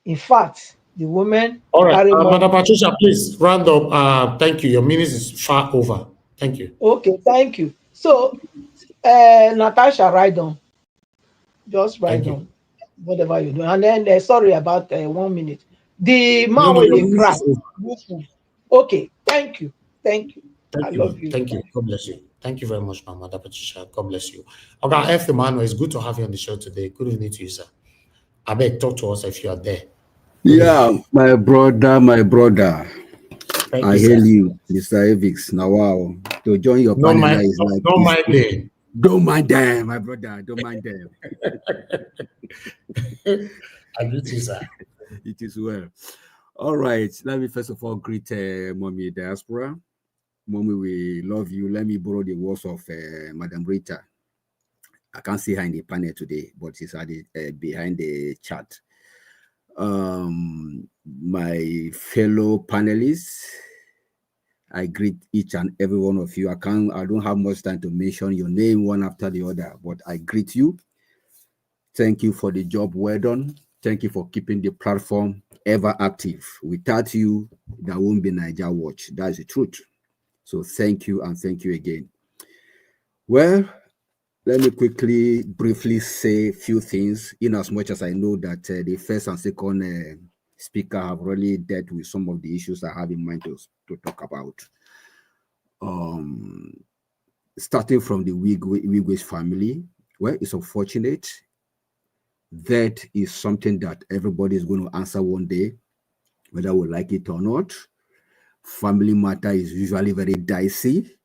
In fact, the women. All right, Madam Patricia, please round up. Thank you. Your minutes is far over. Thank you. Okay, thank you. So, Natasha, write down. Just write down whatever you do, and then sorry about 1 minute. The man will they cry. Okay, thank you. I love you. Thank you. God bless you. Thank you very much, Madam Patricia. God bless you. Okay, F. Emmanuel, it's good to have you on the show today. Good evening to you, sir. I beg, talk to us if you are there. Yeah, my brother. I hail you, Mr. Evix. Now, wow, to join your panel is like don't mind them. Don't mind them, my brother. Don't mind them. I greet you, sir. It is well. All right. Let me first of all greet Mommy Diaspora. Mommy, we love you. Let me borrow the words of Madam Rita. I can't see her in the panel today, but she's at the, behind the chat. My fellow panelists, I greet each and every one of you. I don't have much time to mention your name one after the other, but I greet you. Thank you for the job well done. Thank you for keeping the platform ever active. Without you, there won't be Niger Watch. That's the truth. So thank you and thank you again. Well, let me briefly say a few things, in as much as I know that the first and second speaker have really dealt with some of the issues I have in mind to talk about. Starting from the Wigwe's family, well, it's unfortunate. That is something that everybody is going to answer one day, whether we like it or not. Family matter is usually very dicey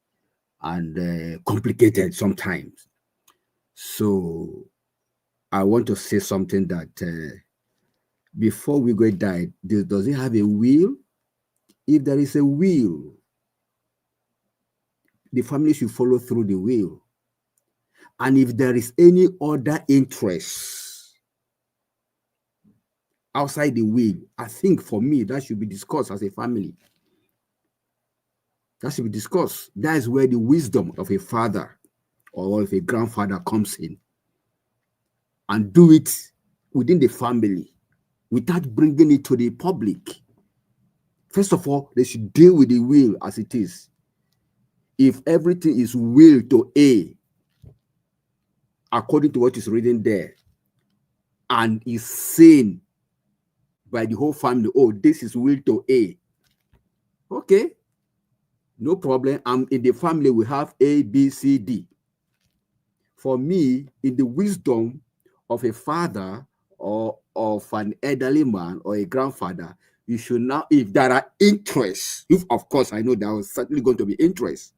and complicated sometimes. So I want to say something that before Wigwe died, does he have a will? If there is a will, the family should follow through the will. And if there is any other interest outside the will, I think for me, that should be discussed as a family. That should be discussed. That is where the wisdom of a father or of a grandfather comes in. And do it within the family without bringing it to the public. First of all, they should deal with the will as it is. If everything is will to A, according to what is written there, and is seen by the whole family, oh, this is will to A. Okay, no problem. In the family, we have A, B, C, D. For me, in the wisdom of a father or of an elderly man or a grandfather, you should now, if there are interests, if of course I know there is certainly going to be interest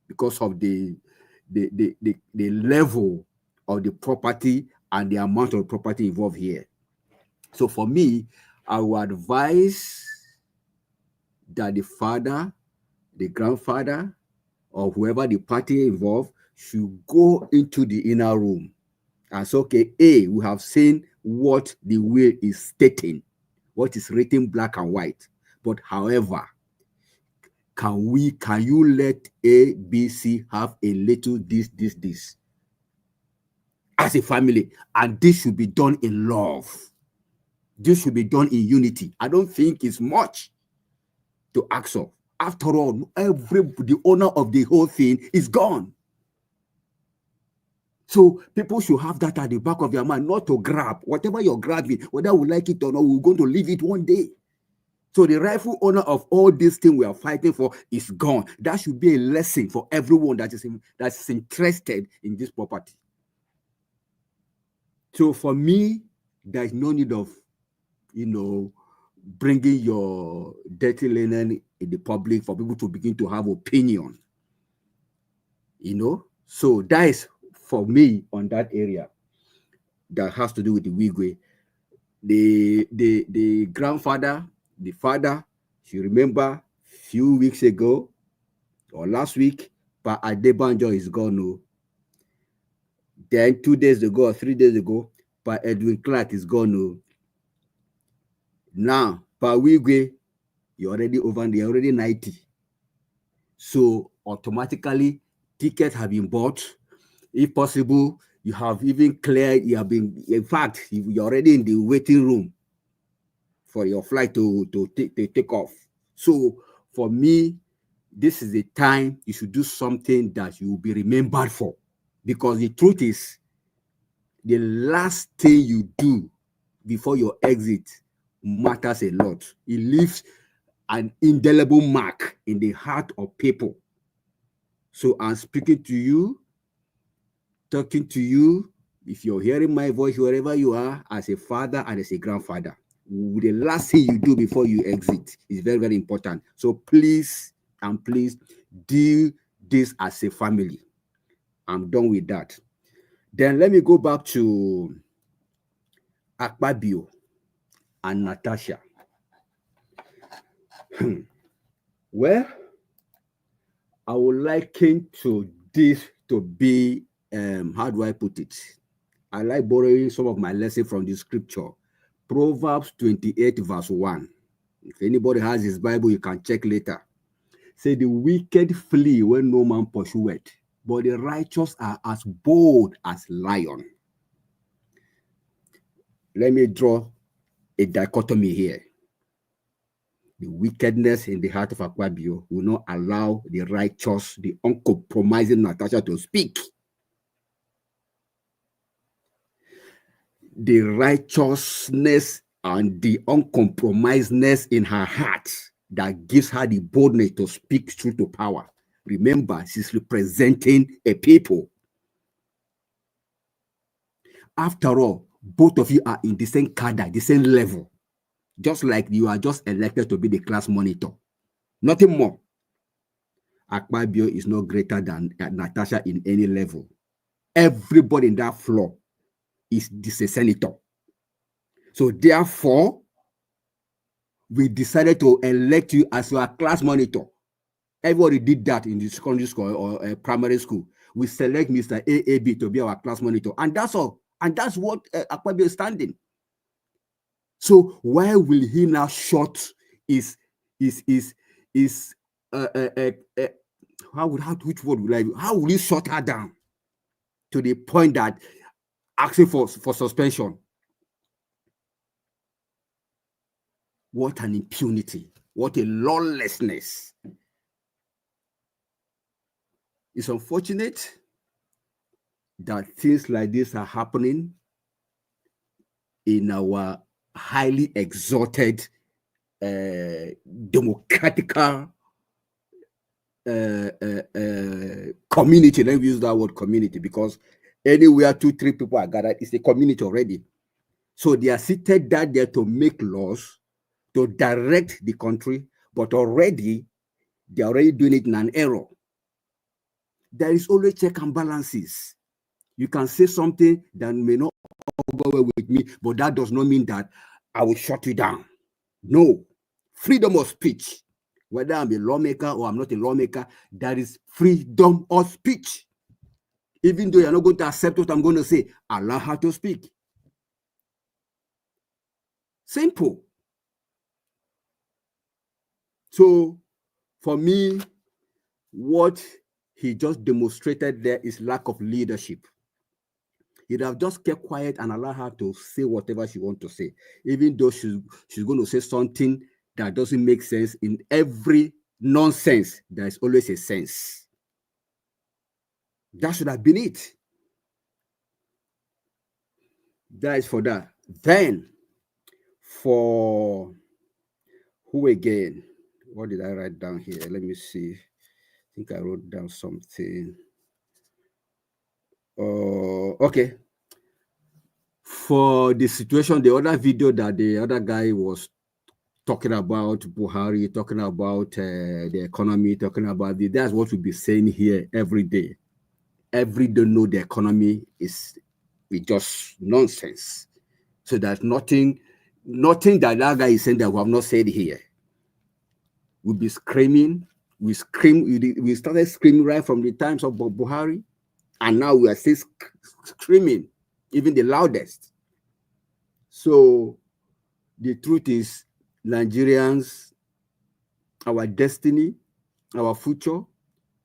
because of the level of the property and the amount of property involved here. So for me, I would advise that the father, the grandfather, or whoever the party involved should go into the inner room and say, okay, A, we have seen what the will is stating, what is written black and white. But however, can you let A, B, C have a little this as a family? And this should be done in love. This should be done in unity. I don't think it's much to ask of. After all, the owner of the whole thing is gone. So people should have that at the back of their mind, not to grab. Whatever you're grabbing, whether we like it or not, we're going to leave it one day. So the rightful owner of all these things we are fighting for is gone. That should be a lesson for everyone that is interested in this property. So for me, there is no need of, bringing your dirty linen in the public for people to begin to have opinion. So that is for me on that area that has to do with the Wigwe. The grandfather, the father, if you remember a few weeks ago or last week, Pa Adebanjo is gone. No. Then 2 days ago or 3 days ago, Pa Edwin Clark is gone. No. Now, Pa Wigwe, you're already over, you're already 90. So automatically, tickets have been bought. If possible, you have even cleared, in fact, you're already in the waiting room for your flight to take off. So for me, this is the time you should do something that you will be remembered for. Because the truth is, the last thing you do before your exit matters a lot. It leaves an indelible mark in the heart of people. So I'm speaking to you, talking to you, if you're hearing my voice, wherever you are, as a father and as a grandfather, the last thing you do before you exit is very, very important. So please, and please, do this as a family. I'm done with that. Then let me go back to Akpabio and Natasha. Well, I would liken to this to be, how do I put it? I like borrowing some of my lessons from the scripture. Proverbs 28 verse 1. If anybody has his Bible, you can check later. Say, the wicked flee when no man pursueth, but the righteous are as bold as lion. Let me draw a dichotomy here. The wickedness in the heart of Akpabio will not allow the righteous, the uncompromising Natasha to speak. The righteousness and the uncompromisedness in her heart that gives her the boldness to speak truth to power. Remember, she's representing a people. After all, both of you are in the same cadre, the same level. Just like you are just elected to be the class monitor. Nothing more. Akpabio is not greater than Natasha in any level. Everybody in that floor is a senator. So therefore, we decided to elect you as your class monitor. Everybody did that in the secondary school or primary school. we select Mr. AAB to be our class monitor, and that's all. And that's what Akpabio is standing. So why will he now shut which word will I, how will he shut her down to the point that asking for suspension? What an impunity, what a lawlessness. It's unfortunate that things like this are happening in our highly exalted democratical community. Let me use that word community, because anywhere 2-3 people are gathered, it's a community already. So they are seated down there to make laws, to direct the country, but already they're already doing it in an error. There is always check and balances. You can say something that may not go well with me, but that does not mean that I will shut you down. No. Freedom of speech. Whether I'm a lawmaker or I'm not a lawmaker, there is freedom of speech. Even though you're not going to accept what I'm going to say, allow her to speak. Simple. So, for me, what he just demonstrated there is lack of leadership. He'd have just kept quiet and allowed her to say whatever she wants to say, even though she's going to say something that doesn't make sense. In every nonsense, there is always a sense. That should have been it. That is for that. Then, for who again? What did I write down here? Let me see. I think I wrote down something. Okay. For the situation, the other video that the other guy was talking about Buhari, talking about the economy, talking about that's what we'll be saying here every day. Every day, know the economy is just nonsense. So there's nothing that guy is saying that we have not said here. We'll be screaming. We started screaming right from the times of Buhari, and now we are still screaming, even the loudest. So the truth is, Nigerians, our destiny, our future,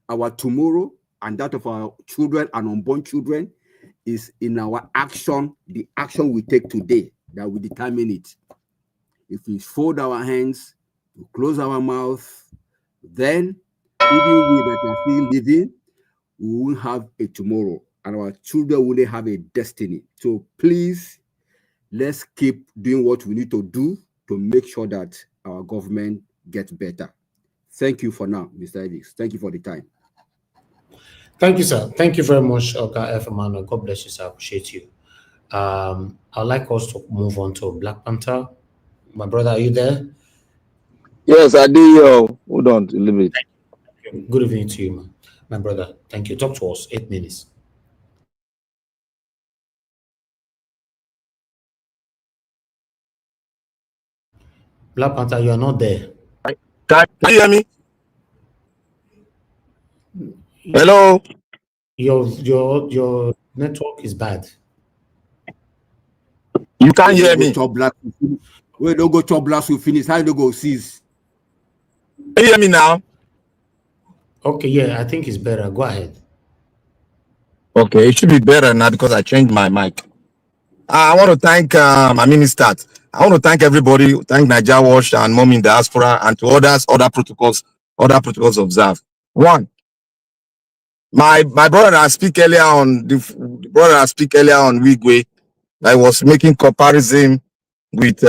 our tomorrow, and that of our children and unborn children is in our action, the action we take today that will determine it. If we fold our hands, we close our mouth, then even we that are still living, we will have a tomorrow, and our children will have a destiny. So please, let's keep doing what we need to do to make sure that our government gets better. Thank you for now, Mr. Edix. Thank you for the time. Thank you, sir. Thank you very much, Oga F. Emmanuel. God bless you, sir. I appreciate you. I'd like us to move on to Black Panther. My brother, are you there? Yes, I do. Hold on a little bit. Good evening to you, my brother. Thank you. Talk to us. 8 minutes. Black Panther, you are not there. Can you hear me? Hello? Your network is bad. You can't hear me. We don't go chop blast, we finish. How do you go seize? Can you hear me now? Okay, yeah, I think it's better. Go ahead. Okay, it should be better now because I changed my mic. I want to thank my minister. I want to thank everybody, thank Nigeria Watch and Mom in Diaspora, and to others, other protocols observed. One, my brother that I speak earlier on, Wigwe, I was making comparison with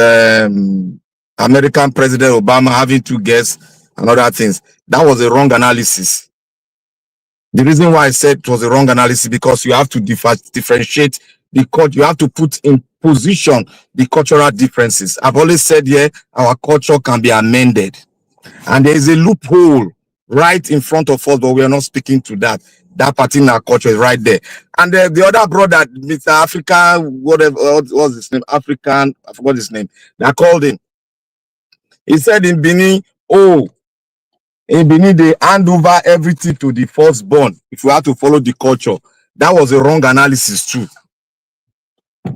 American President Obama having 2 guests and other things. That was a wrong analysis. The reason why I said it was a wrong analysis because you have to differentiate the culture. You have to put in position the cultural differences. I've always said here, our culture can be amended. And there is a loophole right in front of us, but we are not speaking to that. That particular culture is right there. And the other brother, Mr. Africa, whatever, what's his name? African, I forgot his name. They called him. He said in Benin, oh, In Benin, they hand over everything to the firstborn. If we have to follow the culture, that was a wrong analysis too.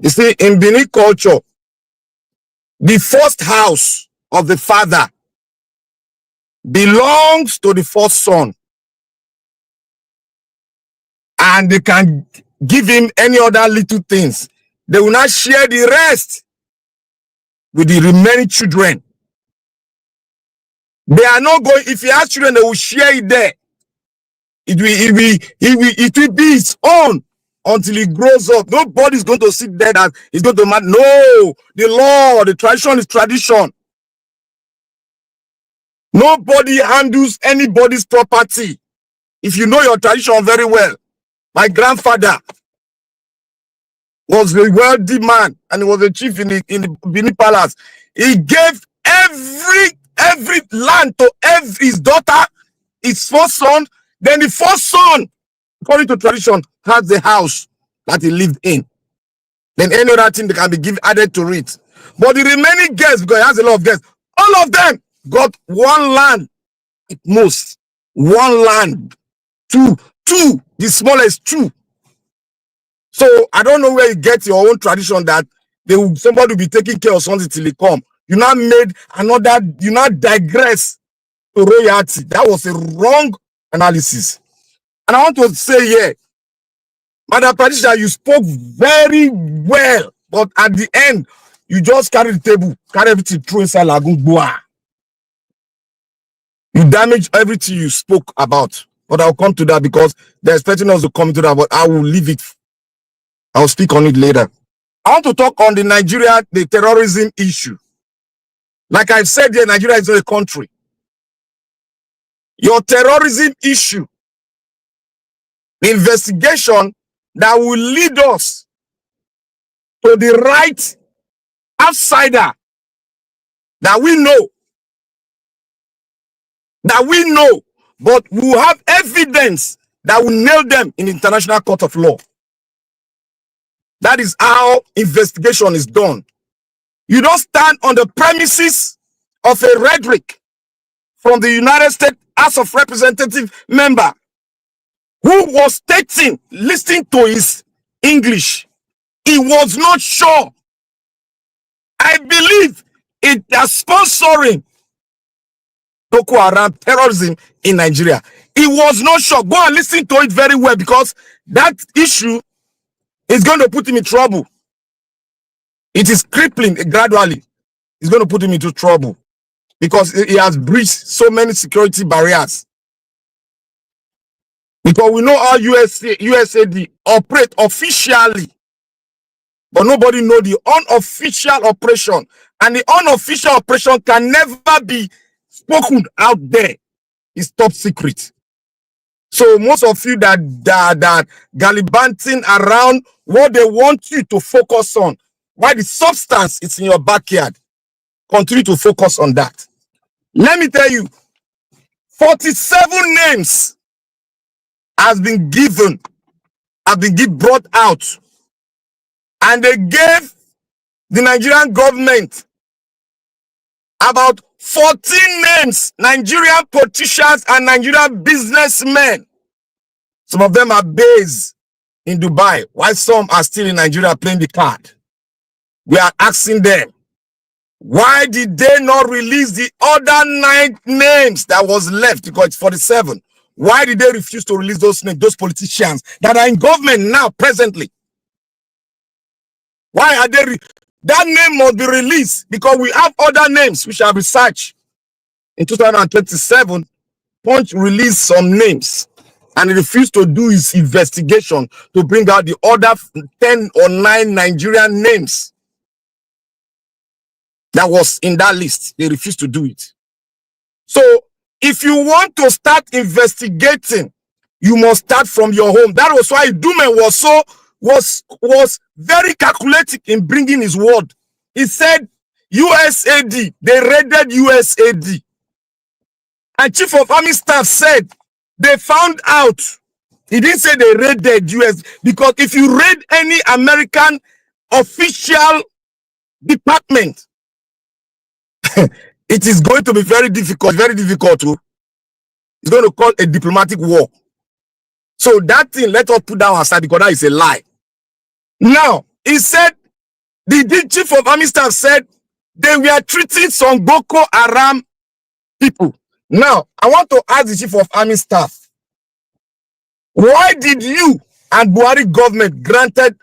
You see, in Benin culture, the first house of the father belongs to the first son, and they can give him any other little things. They will not share the rest with the remaining children. They are not going, if he has children, they will share it there. It will be his own until he grows up. Nobody's going to sit there that he's going to man. No, the law, the tradition is tradition. Nobody handles anybody's property. If you know your tradition very well, my grandfather was a wealthy man and he was a chief in the Benin Palace. He gave every land to his daughter, his first son. Then the first son, according to tradition, has the house that he lived in. Then any other thing that can be added to it. But the remaining guests, because he has a lot of guests, all of them got one land at most. One land. Two. The smallest two. So I don't know where you get your own tradition that somebody will be taking care of something till they come. You now made another, you now digress to royalty. That was a wrong analysis. And I want to say here, Madam Patricia, you spoke very well, but at the end, you just carry the table, carry everything through inside Lagoon Boa. You damaged everything you spoke about. But I'll come to that because they're expecting us to come to that, but I will leave it. I'll speak on it later. I want to talk on the terrorism issue. Like I've said here, Nigeria is not a country. Your terrorism issue, the investigation that will lead us to the right outsider that we know, but we have evidence that will nail them in the International Court of Law. That is how investigation is done. You don't stand on the premises of a rhetoric from the United States House of Representative member who was stating, listening to his English, he was not sure. I believe it is sponsoring Boko Haram terrorism in Nigeria. He was not sure. Go and listen to it very well because that issue is going to put him in trouble. It is crippling gradually. It's going to put him into trouble because he has breached so many security barriers. Because we know how USAID operate officially, but nobody know the unofficial operation. And the unofficial operation can never be spoken out there. It's top secret. So most of you that gallivanting around what they want you to focus on, why the substance is in your backyard, continue to focus on that. Let me tell you, 47 names has been given, brought out, and they gave the Nigerian government about 14 names, Nigerian politicians and Nigerian businessmen. Some of them are based in Dubai, while some are still in Nigeria playing the card. We are asking them, why did they not release the other 9 names that was left? Because it's 47. Why did they refuse to release those names, those politicians that are in government now, presently? Why are they? That name must be released because we have other names which are researched. In 2027, Punch released some names and he refused to do his investigation to bring out the other 10 or 9 Nigerian names that was in that list. They refused to do it. So if you want to start investigating, you must start from your home. That was why Dume was very calculating in bringing his word. He said USAID, they raided USAID. And Chief of Army Staff said they found out. He didn't say they raided US, because if you raid any American official department, it is going to be very difficult too. He's going to call a diplomatic war. So that thing, let us put that aside because that is a lie. Now, he said, the chief of army staff said they were treating some Boko Haram people. Now, I want to ask the chief of army staff, why did you and Buhari government granted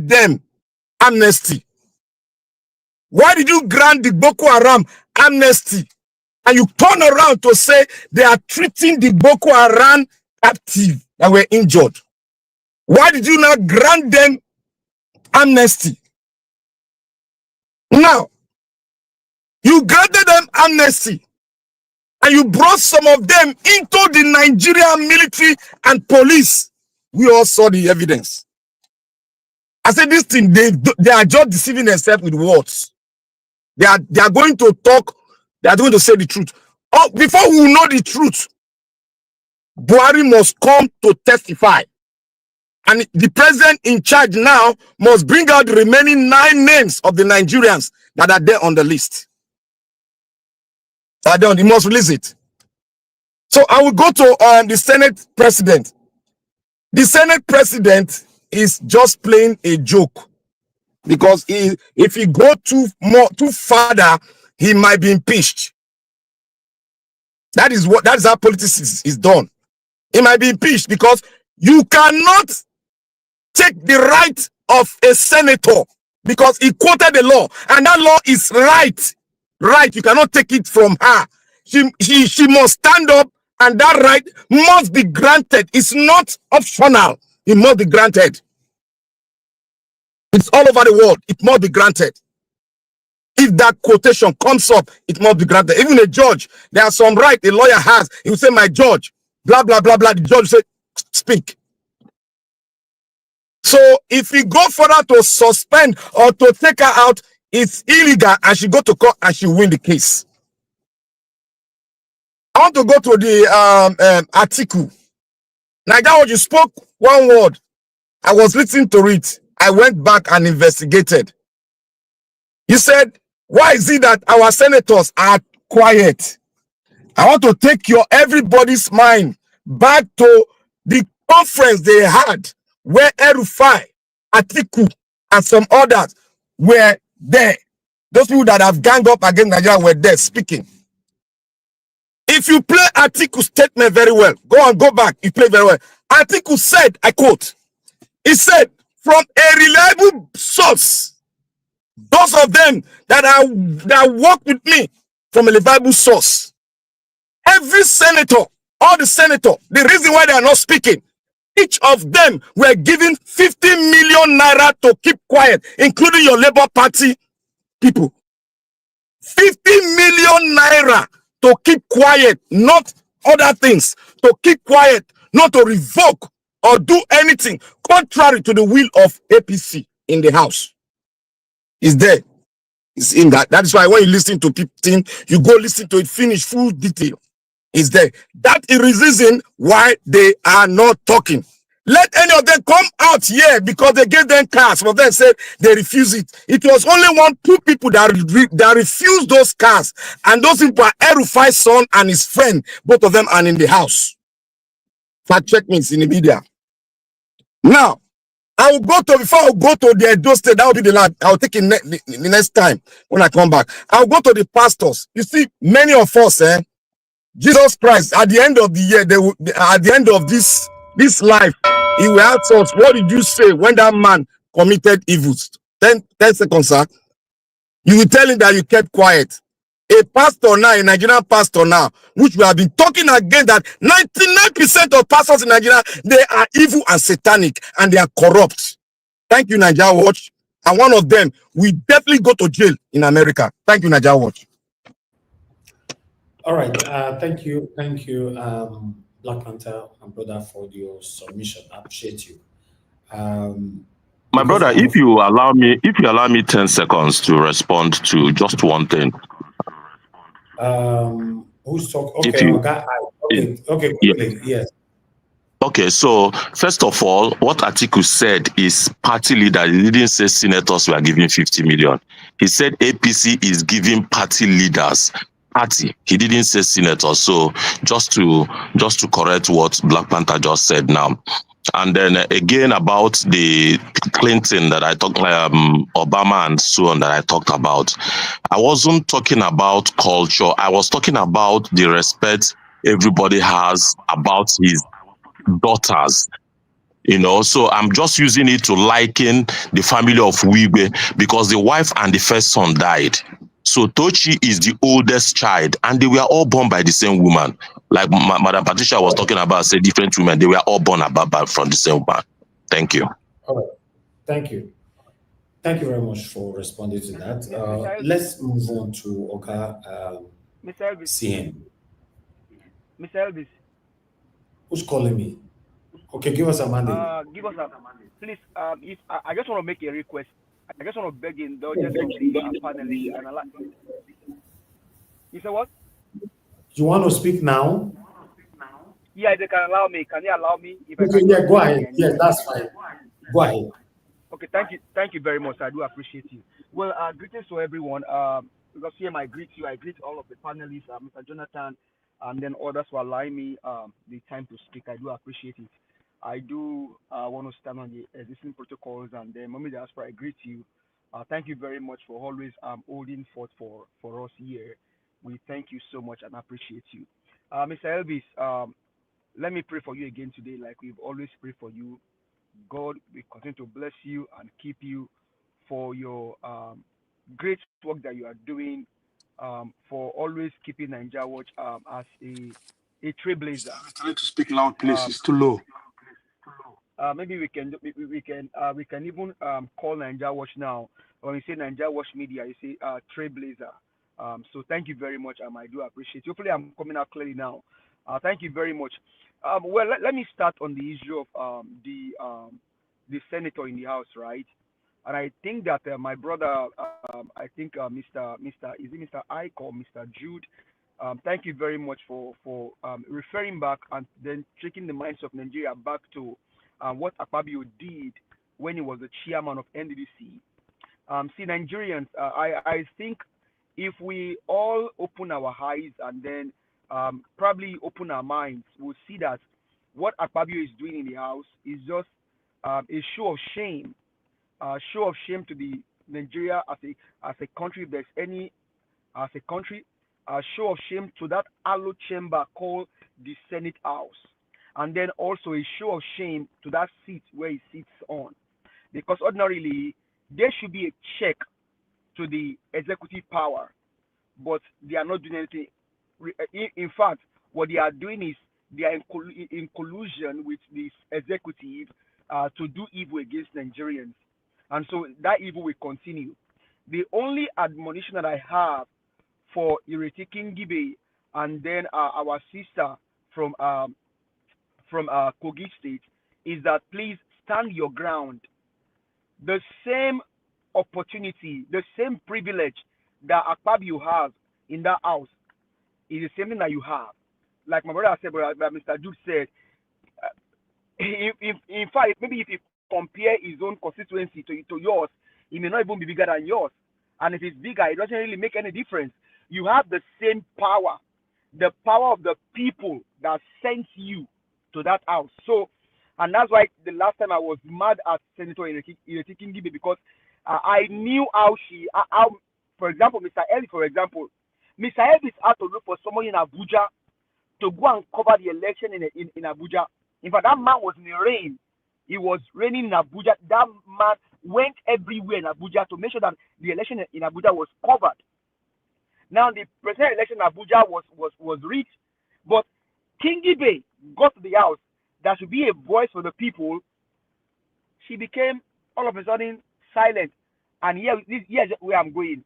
them amnesty? Why did you grant the Boko Haram amnesty? And you turn around to say they are treating the Boko Haram captive that were injured. Why did you not grant them amnesty? Now, you granted them amnesty and you brought some of them into the Nigerian military and police. We all saw the evidence. I said this thing, they are just deceiving themselves with words. They are going to talk, they are going to say the truth. Oh, before we know the truth, Buhari must come to testify. And the president in charge now must bring out the remaining 9 names of the Nigerians that are there on the list. He must release it. So I will go to the Senate president. The Senate president is just playing a joke because if he go too further, he might be impeached. That is how politics is done. He might be impeached because you cannot take the right of a senator because he quoted the law and that law is right. Right, you cannot take it from her. She must stand up and that right must be granted. It's not optional. It must be granted. It's all over the world. It must be granted. If that quotation comes up, it must be granted. Even a judge, there are some right a lawyer has. He will say, my judge, blah, blah, blah, blah. The judge will say, speak. So if we go further to suspend or to take her out, it's illegal and she go to court and she win the case. I want to go to the article. Now, you spoke one word. I was listening to it. I went back and investigated. You said, why is it that our senators are quiet? I want to take everybody's mind back to the conference they had where El-Rufai, Atiku, and some others were there. Those people that have ganged up against Nigeria were there speaking. If you play Atiku's statement very well, go back, you play very well. Atiku said, I quote, he said, from a reliable source, those of them that work with me from a reliable source, every senator, all the senators, the reason why they are not speaking, each of them were given 50 million naira to keep quiet, including your Labour Party people. 50 million naira to keep quiet, not other things, to keep quiet, not to revoke or do anything contrary to the will of APC in the House. It's there. It's in that. That is why when you listen to people, you go listen to it, finish full detail. It's there. That is the reason why they are not talking. Let any of them come out here because they gave them cars. Some of them said they refuse it. It was only 2 people that refused those cars. And those people are El-Rufai's son and his friend. Both of them are in the house. Fact check me, it's in the media. Now, I will go to, before I go to the Edo State, that will be the last. I will take it the next time when I come back. I will go to the pastors. You see, many of us, Jesus Christ, at the end of the year, at the end of this life, he will ask us, what did you say when that man committed evils? 10 seconds, sir. You will tell him that you kept quiet. A pastor now, a Nigerian pastor now, which we have been talking again, that 99% of pastors in Nigeria, they are evil and satanic, and they are corrupt. Thank you, Nigeria Watch. And one of them will definitely go to jail in America. Thank you, Nigeria Watch. All right. Thank you, Black Panther and brother, for your submission. I appreciate you. My brother, if you allow me 10 seconds to respond to just one thing. Who's talking? Okay, okay, quickly, yes. Okay, so first of all, what Atiku said is party leader. He didn't say senators were giving 50 million. He said APC is giving party leaders party. He didn't say senator. So just to correct what Black Panther just said now. And then again about the Clinton that I talked, Obama and so on that I talked about. I wasn't talking about culture. I was talking about the respect everybody has about his daughters. So I'm just using it to liken the family of Wigwe because the wife and the first son died. So Tochi is the oldest child, and they were all born by the same woman. Like Madam Patricia was talking about, say different women, they were all born from the same woman. Thank you. All right. Thank you. Thank you very much for responding to that. Let's move on to Oga Mr. Elvis. CN. Mr. Elvis. Who's calling me? Okay, give us a mandate. Give us a please. If I just want to make a request, I just want to beg the indulgence of the panelists and allow. You say what? You want to speak now? Yeah, they can allow me. Can you allow me? If okay, yeah, go ahead. Yes, that's fine. Go ahead. Okay, thank you very much. I do appreciate you. Well, greetings to everyone. Because here I greet you. I greet all of the panelists, Mr. Jonathan, and then others who allow me the time to speak. I do appreciate it. I do want to stand on the existing protocols, and then Mommy Diaspora, I greet you. Thank you very much for always holding forth for us here. We thank you so much and appreciate you. Mr. Elvis, let me pray for you again today, like we've always prayed for you. God will continue to bless you and keep you for your great work that you are doing, for always keeping Nigeria Watch as a trailblazer. I need to speak loud, please. It's too low. Maybe we can even call Nigeria Watch now. When you say Nigeria Watch Media, you say trailblazer. So thank you very much. I do appreciate it. Hopefully I'm coming out clearly now. Thank you very much. Well, let me start on the issue of the senator in the House, right? And I think that my brother, I think Mr. Is it Mr. Ike or Mr. Jude? Thank you very much for referring back and then taking the minds of Nigeria back to what Akpabio did when he was the chairman of NDDC. See, Nigerians, I think if we all open our eyes and then probably open our minds, we'll see that what Akpabio is doing in the House is just a show of shame. Show of shame to the Nigeria as a country, if there's any, as a country, show of shame to that hallowed chamber called the Senate House, and then also a show of shame to that seat where he sits on, because ordinarily there should be a check to the executive power, but they are not doing anything. In fact, what they are doing is they are in collusion with this executive to do evil against Nigerians. And so that evil will continue. The only admonition that I have for Ireti Kingibe and then our sister from Kogi State is that please stand your ground. The same opportunity, the same privilege that Akpabio has in that house is the same thing that you have. Like my brother said, Mr. Jude said, if in fact, maybe if you compare his own constituency to yours, it may not even be bigger than yours. And if it's bigger, it doesn't really make any difference. You have the same power, the power of the people that sent you to that house. So, and that's why the last time I was mad at Senator Ireti Kingibe, because I knew how for example, Mr. Ellis, for example, Mr. Ellis had to look for someone in Abuja to go and cover the election in Abuja. In fact, that man was in the rain. He was raining in Abuja. That man went everywhere in Abuja to make sure that the election in Abuja was covered. Now, the presidential election in Abuja was rigged, but Kingibe got to the house. There should be a voice for the people. She became all of a sudden silent. And here's where I'm going.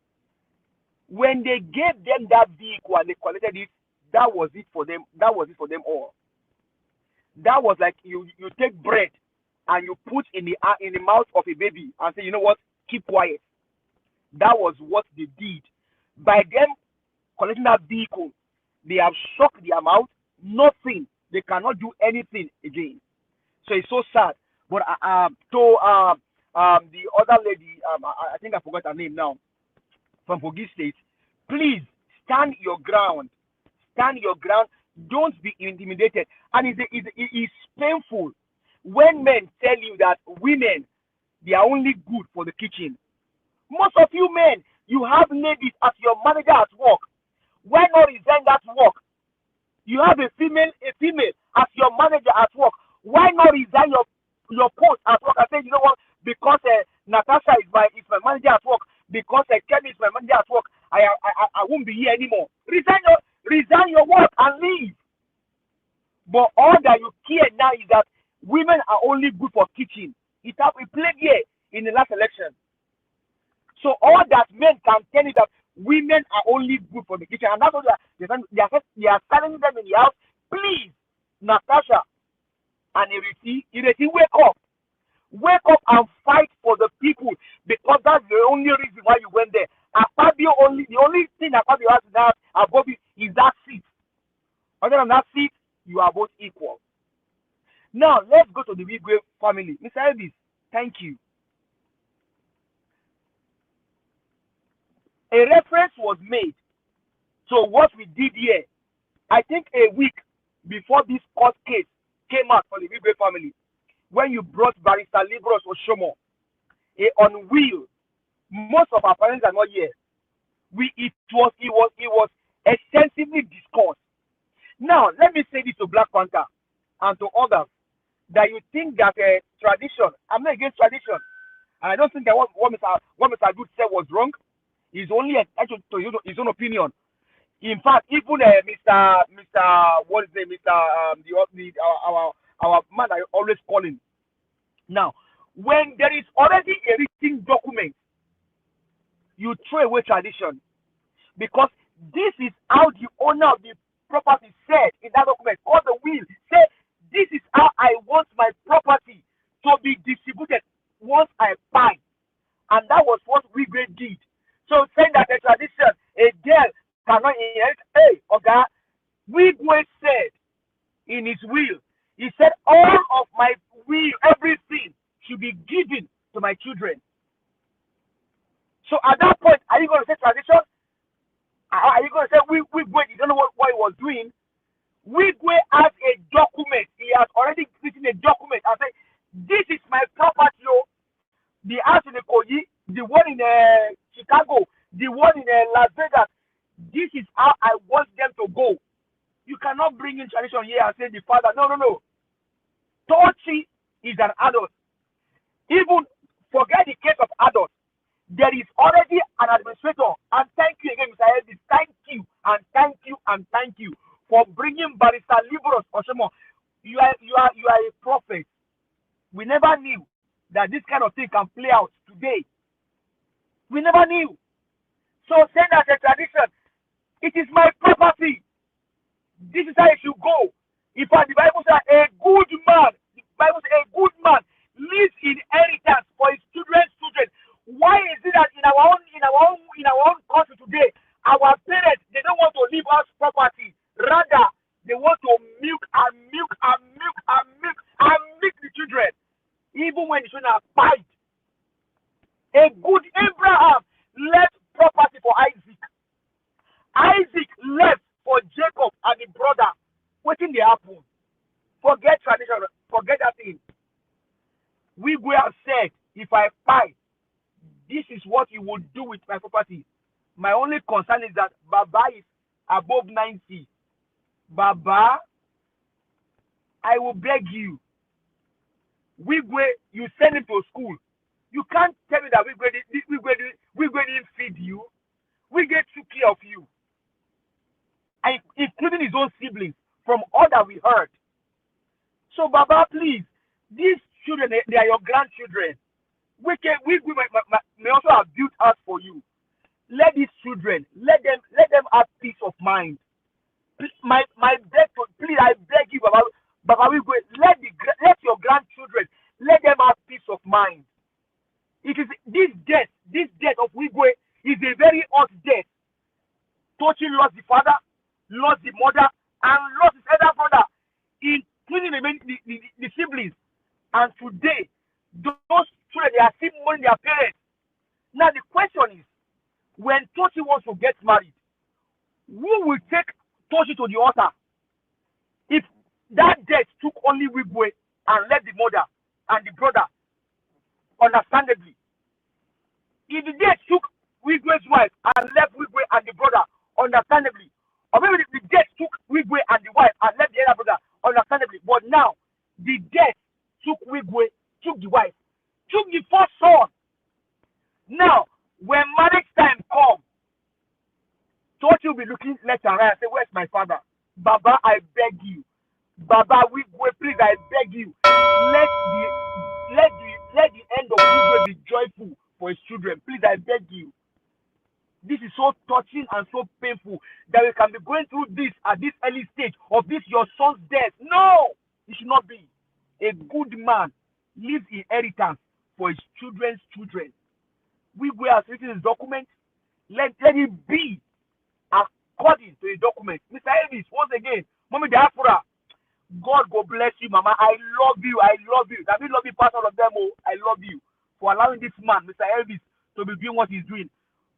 When they gave them that vehicle and they collected it, that was it for them. That was it for them all. That was like you take bread and you put in the mouth of a baby and say, you know what, keep quiet. That was what they did. By them collecting that vehicle, they have shocked their mouth. Nothing. They cannot do anything again. So it's so sad. But the other lady, I think I forgot her name now, from Kogi State, please stand your ground. Stand your ground. Don't be intimidated. And it's painful when men tell you that women, they are only good for the kitchen. Most of you men, you have ladies as your manager at work. Why not resign that work? You have a female as your manager at work. Why not resign your post at work and say, you know what, because Natasha is my manager at work, because Kenny is my manager at work, I won't be here anymore. Resign your work and leave. But all that you care now is that women are only good for kitchen. We played here in the last election. So all that men can tell you that women are only good for the kitchen, and that's what they are telling them in the house. Please, Natasha and Ireti, wake up and fight for the people, because that's the only reason why you went there. Akpabio the only thing Akpabio has now above it is that seat. Other than that seat, you are both equal. Now let's go to the Wigwe family. Mr. Elvis, thank you. A reference was made to what we did here, I think a week before this court case came out for the Wigwe family, when you brought Barrister Libros Oshomo on wheel. Most of our parents are not here. It was extensively discussed. Now, let me say this to Black Panther and to others, that you think that tradition, I'm not against tradition, and I don't think that what Mr. Good said was wrong. He's only entitled to his own opinion. In fact, even Mr. What is it, Mr. Our man I always call him. Now, when there is already a written document, you throw away tradition, because this is how the owner of the property said in that document, or the will, say, this is how I want my property to be distributed once I buy. And that was what Wigwe did. So saying that a tradition, a girl cannot inherit. Hey, okay, Wigwe said in his will, he said, all of my will, everything should be given to my children. So at that point, are you going to say tradition? Are you going to say Wigwe, you don't know what he was doing? Wigwe has a document. He has already written a document and said, this is my property. The house in the Kogi, the one in Chicago, the one in Las Vegas. This is how I want them to go. You cannot bring in tradition here and say the father. No. Tochi is an adult. Even forget the case of adults. There is already an administrator. And thank you again, Mr. Elvis. Thank you and thank you and thank you for bringing Barrister Libros Oshomo. You are a prophet. We never knew that this kind of thing can play out today. We never knew. So saying that a tradition, it is my property. This is how it should go. In fact, the Bible says a good man leaves inheritance for his children's children. Why is it that in our own country today, our parents, they don't want to leave us property. Rather, they want to milk the children. Even when the children are fight. A good Abraham left property for Isaac. Isaac left for Jacob and the brother. Waiting the happen. Forget tradition. Forget that thing. We will have said, if I fight, this is what you will do with my property. My only concern is that Baba is above 90. Baba, I will beg you. Wigwe, you send him to school. You can't tell me that Wigwe didn't feed you. Wigwe took care of you, and including his own siblings, from all that we heard. So, Baba, please, these children, they are your grandchildren. We may also have built house for you. Let these children, let them have peace of mind. My beg, please, I beg you, Baba Wigwe, let your grandchildren, let them have peace of mind. It is this death of Wigwe is a very odd death. Tochi lost the father, lost the mother, and lost his elder brother, including the siblings. And today, those children, they are still mourning their parents. Now the question is, when Tochi wants to get married, Who will take Toshi to the altar? If that death took only Wigwe and left the mother and the brother, understandably. If the death took Wigwe's wife and left Wigwe and the brother, understandably. Or maybe the death took Wigwe and the wife and left the other brother, understandably. But now, the death took Wigwe, took the wife, took the first son. Now, when marriage time comes, Tochi will be looking left and right and say, where's my father? Baba, I beg you. Baba, Wigwe, please, I beg you. Let the end of Wigwe be joyful for his children. Please, I beg you. This is so touching and so painful that we can be going through this at this early stage of this your son's death. No, it should not be. A good man leaves inheritance for his children's children. Wigwe has written his document. Let it be according to the document. Mr. Elvis, once again, Mommy Diaspora, God go bless you, Mama. I love you. I love you. That means love you, part of them. Oh, I love you for allowing this man, Mr. Elvis, to be doing what he's doing.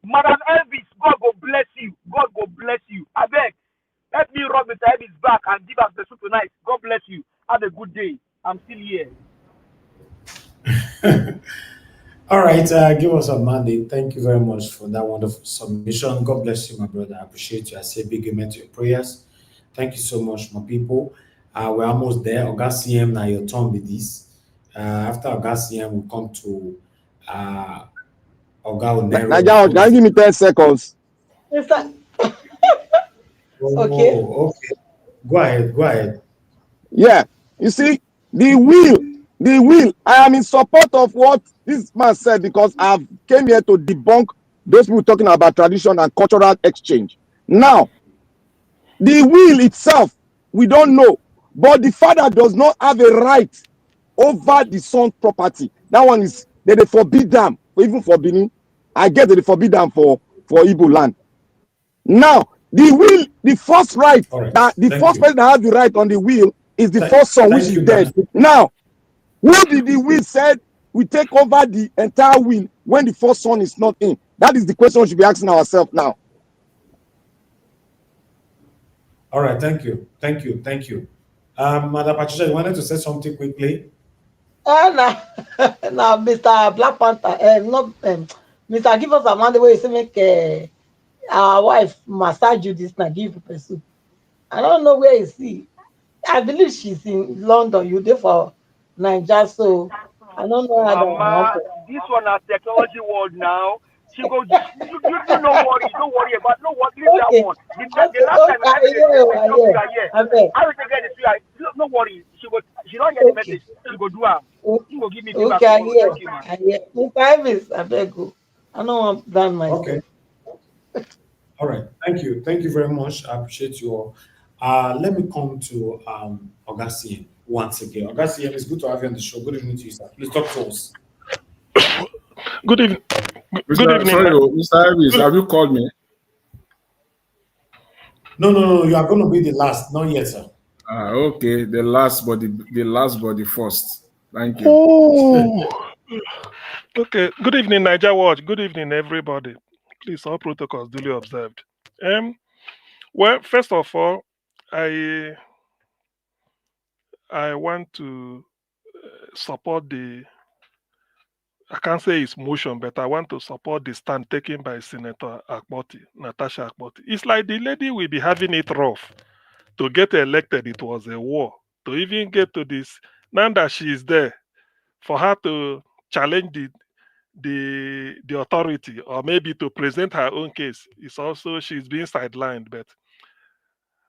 Madam Elvis, God go bless you. God go bless you. I beg, let me rub Mr. Elvis back and give us the soup tonight. God bless you. Have a good day. I'm still here. All right, give us a mandate. Thank you very much for that wonderful submission. God bless you, my brother. I appreciate you. I say big amen to your prayers. Thank you so much, my people. We're almost there. Oga CM, now your turn with this. After Oga CM, we'll come to Oga Onero. Naja, can you give me 10 seconds? Mr. Okay. Okay. Go ahead. Yeah, you see, the will, I am in support of what this man said because I've came here to debunk those people talking about tradition and cultural exchange. Now, the will itself, we don't know, but the father does not have a right over the son's property. That one is, they forbid them, even for Benin. I get that they forbid them for Igbo land. Now, the will, the first right, that the first person that has the right on the will is the first son, which is dead. Now, who did the will said we take over the entire will when the first son is not in? That is the question we should be asking ourselves now. All right, thank you. Madam Patricia, you wanted to say something quickly? Now, Mr. Black Panther, Mr. Give us a man the way you say make our wife massage you this night, give you pursue. I don't know where is he. I believe she's in London. You there for Nigeria, so I don't know how Mama, this one is technology world now. She goes, you don't worry about no what leave that one. The last time I no worry. She don't get the message. She go do her. She go give me feedback. Okay, I hear. Mr. Elvis, I beg you. I don't want to plan myself. Okay. All right. Thank you very much. I appreciate you all. Let me come to Oga CM once again. Oga CM, it's good to have you on the show. Good evening to you, sir. Please talk to us. Good evening. Good evening. Sorry, Mr. Elvis, have you called me? No. You are going to be the last. Not yet, sir. Okay. The last, but the first. Thank you. Oh. Okay. Good evening, Niger Watch. Good evening, everybody. Please, all protocols duly observed. Well, first of all, I want to support I can't say it's motion, but I want to support the stand taken by Senator Akpoti, Natasha Akpoti. It's like the lady will be having it rough. To get elected, it was a war. To even get to this, now that she is there, for her to challenge the authority or maybe to present her own case, it's also she's being sidelined. But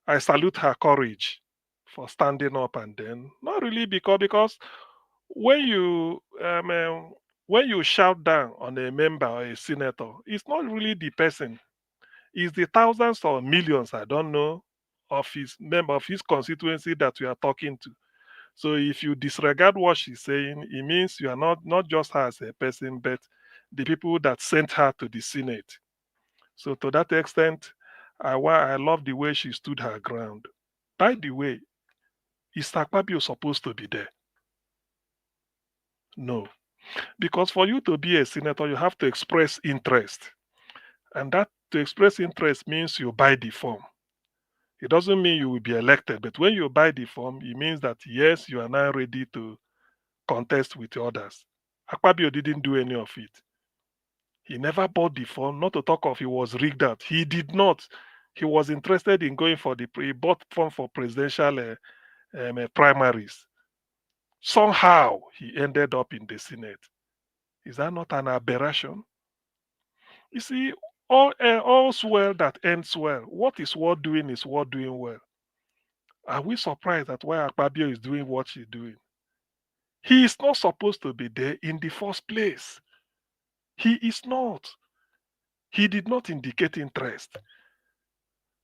I salute her courage for standing up, and then not really because when you shout down on a member or a senator, it's not really the person, it's the thousands or millions, I don't know, of his member of his constituency that we are talking to. So if you disregard what she's saying, it means you are not just her as a person, but the people that sent her to the Senate. So to that extent, I love the way she stood her ground. By the way, is Akpabio supposed to be there? No. Because for you to be a senator, you have to express interest. And that To express interest means you buy the form. It doesn't mean you will be elected, but when you buy the form, it means that yes, you are now ready to contest with others. Akpabio didn't do any of it. He never bought the form, not to talk of he was rigged out. He did not. He was interested in going for he bought form for presidential primaries. Somehow he ended up in the Senate. Is that not an aberration? You see, all's well that ends well. What is worth doing is worth doing well. Are we surprised at why Akpabio is doing what she's doing? He is not supposed to be there in the first place. He is not. He did not indicate interest.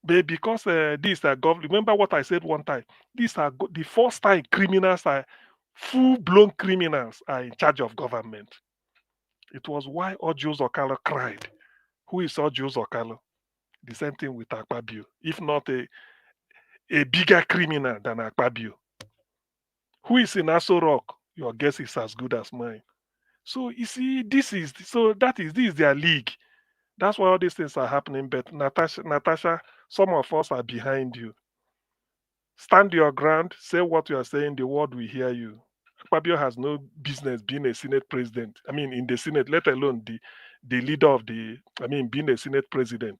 But because these are government, remember what I said one time? These are the first time criminals are full-blown criminals are in charge of government. It was why Ojus Okalo cried. Who is Ojus Okalo? The same thing with Akpabio. If not a bigger criminal than Akpabio. Who is in Aso Rock? Your guess is as good as mine. So you see, this is their league. That's why all these things are happening. But Natasha, some of us are behind you. Stand your ground, say what you are saying, the world will hear you. Akpabio has no business being a Senate president. I mean, in the Senate, let alone the leader of being a Senate president.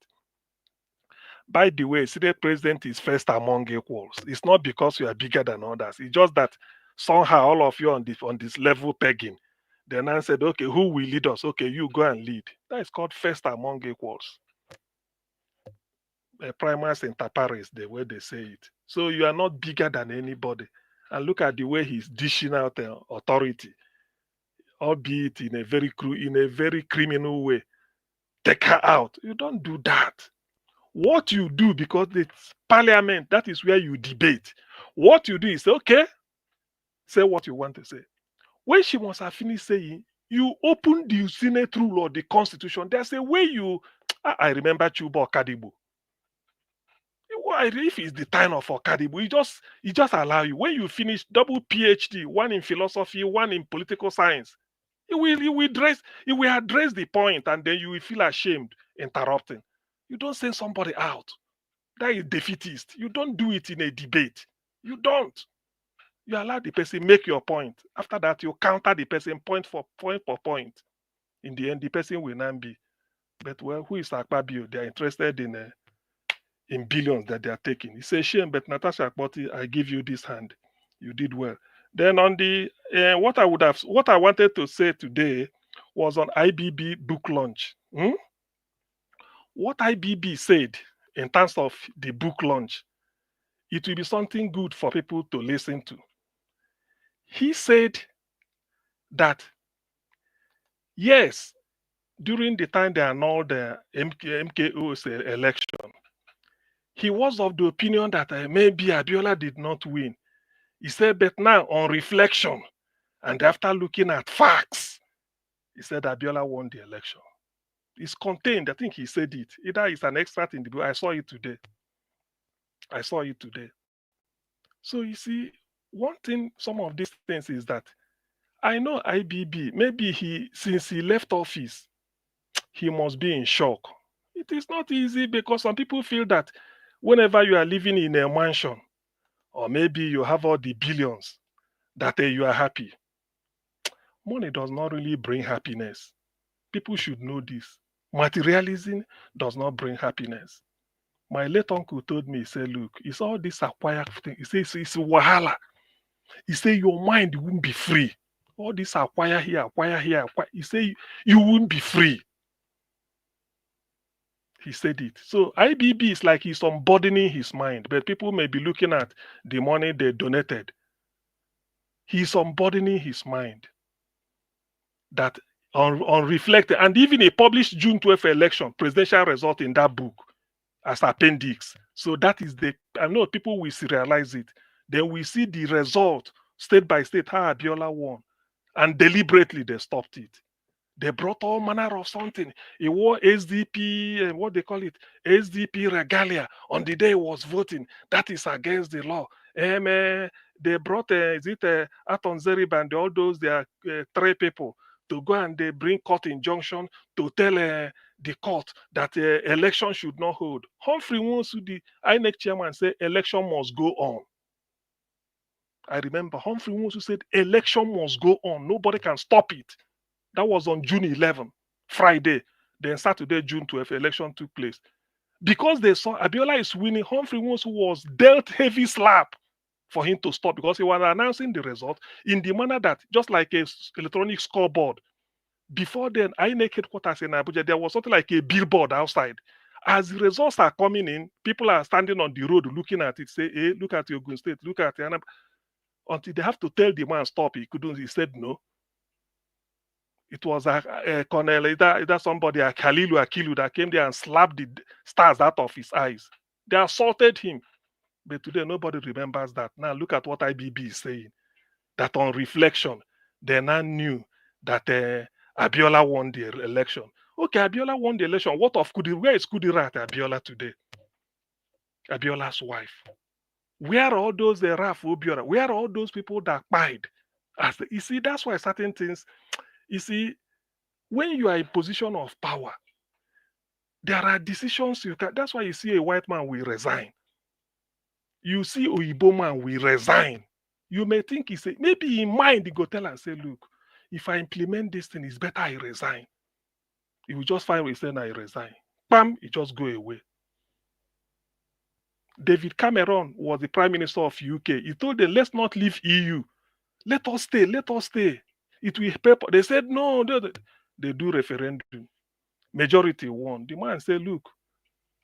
By the way, Senate president is first among equals. It's not because you are bigger than others. It's just that somehow all of you on this level pegging. Then I said, okay, who will lead us? Okay, you go and lead. That is called first among equals. Primus inter pares, the way they say it. So you are not bigger than anybody. And look at the way he's dishing out authority, albeit in a very criminal way. Take her out. You don't do that. What you do, because it's parliament, that is where you debate. What you do is, okay, say what you want to say. When she must have finished saying, you open the Senate rule or the Constitution, there's a way you... I remember Chuba Okadibo. If it's the time of Okadibo, he just allow you. When you finish double PhD, one in philosophy, one in political science, he will address the point, and then you will feel ashamed interrupting. You don't send somebody out. That is defeatist. You don't do it in a debate. You don't. You allow the person make your point. After that, you counter the person point for point. In the end, the person will not be. But well, who is Akpabio? They are interested in billions that they are taking. It's a shame, but Natasha Akpoti, I give you this hand. You did well. Then on the what I wanted to say today was on IBB book launch. What IBB said in terms of the book launch, it will be something good for people to listen to. He said that yes, during the time they annulled the MKO's election, he was of the opinion that maybe Abiola did not win. He said, but now on reflection and after looking at facts, he said Abiola won the election. It's contained. I think he said it. Either it's an extract in the book. I saw it today. So you see, one thing, some of these things is that I know IBB, maybe since he left office, he must be in shock. It is not easy because some people feel that whenever you are living in a mansion, or maybe you have all the billions, that you are happy. Money does not really bring happiness. People should know this. Materialism does not bring happiness. My late uncle told me, he said, look, it's all this acquired thing. He says it's wahala. He said your mind won't be free. All this acquire here, acquire. He said you won't be free. He said it. So IBB is like he's unburdening his mind, but people may be looking at the money they donated. He's unburdening his mind. That on reflecting, and even a published June 12th election presidential result in that book as appendix. So that is I know people will serialize it. Then we see the result state by state how Abiola won, and deliberately they stopped it. They brought all manner of something. He wore SDP, what they call it, SDP regalia on the day he was voting. That is against the law. They brought, Aton Zerib and all those, they are 3 people to go and they bring court injunction to tell the court that election should not hold. Humphrey Nwosu, the INEC chairman, said election must go on. I remember Humphrey Nwosu said election must go on. Nobody can stop it. That was on June 11, Friday. Then Saturday, June 12, election took place. Because they saw Abiola is winning, Humphrey Nwosu was dealt heavy slap for him to stop because he was announcing the result in the manner that, just like a electronic scoreboard, before then, INEC headquarters in Abuja, there was something like a billboard outside. As the results are coming in, people are standing on the road looking at it, say, hey, look at your Ogun State, look at Anambra. Until they have to tell the man, stop. He couldn't. He said no. It was a Colonel, either somebody, a Khalilu Akilu, that came there and slapped the stars out of his eyes. They assaulted him. But today, nobody remembers that. Now, look at what IBB is saying. That on reflection, they now knew that Abiola won the election. Okay, Abiola won the election. What of Kudi? Where is Kudira at Abiola today? Abiola's wife. Where are all those Raf Obiora? Where are all those people that died? You see, that's why certain things, you see, when you are in position of power, there are decisions you can. That's why you see a white man will resign. You see Oyibo man will resign. You may think he say, maybe in mind he go tell and say, look, if I implement this thing, it's better I resign. He will just find way saying I resign. Bam, he just go away. David Cameron was the Prime Minister of UK. He told them, let's not leave EU. Let us stay. Let us stay. It will paper. They said, no. They do referendum. Majority won. The man said, look,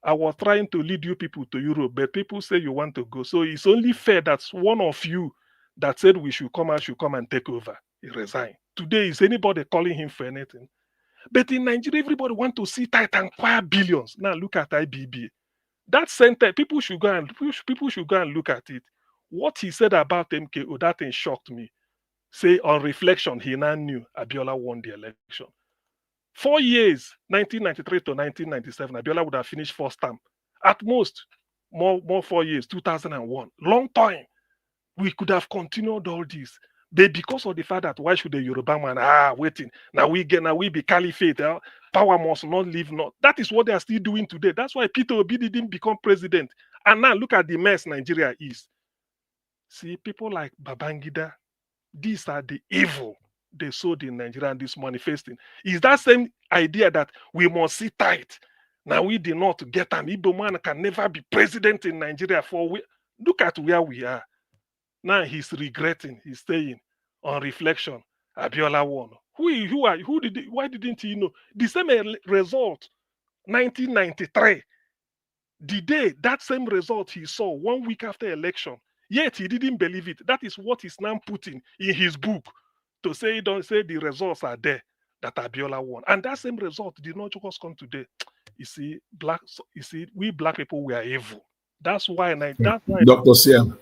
I was trying to lead you people to Europe, but people say you want to go. So it's only fair that one of you that said we should come out should come and take over. He resigned. Today, is anybody calling him for anything? But in Nigeria, everybody want to see tight and acquire billions. Now look at IBB. That sentence, people should go and look at it. What he said about MKO, that thing shocked me. Say on reflection, he now knew Abiola won the election. 4 years, 1993 to 1997, Abiola would have finished first term. At most, more 4 years, 2001. Long time. We could have continued all this. But because of the fact that why should the Yoruba man waiting? Now we be caliphate. Power must not leave. Not. That is what they are still doing today. That's why Peter Obi didn't become president. And now look at the mess Nigeria is. See, people like Babangida, these are the evil they sowed in Nigeria and this manifesting. Is that same idea that we must sit tight? Now we did not get an Igbo man can never be president in Nigeria. Look at where we are. Now he's regretting. He's saying, on reflection, Abiola won. Why didn't he know? The same result, 1993. The day, that same result he saw 1 week after election, yet he didn't believe it. That is what he's now putting in his book to say, don't say the results are there, that Abiola won. And that same result did not just come today. You see, we black people, we are evil. That's why. Dr. Siam.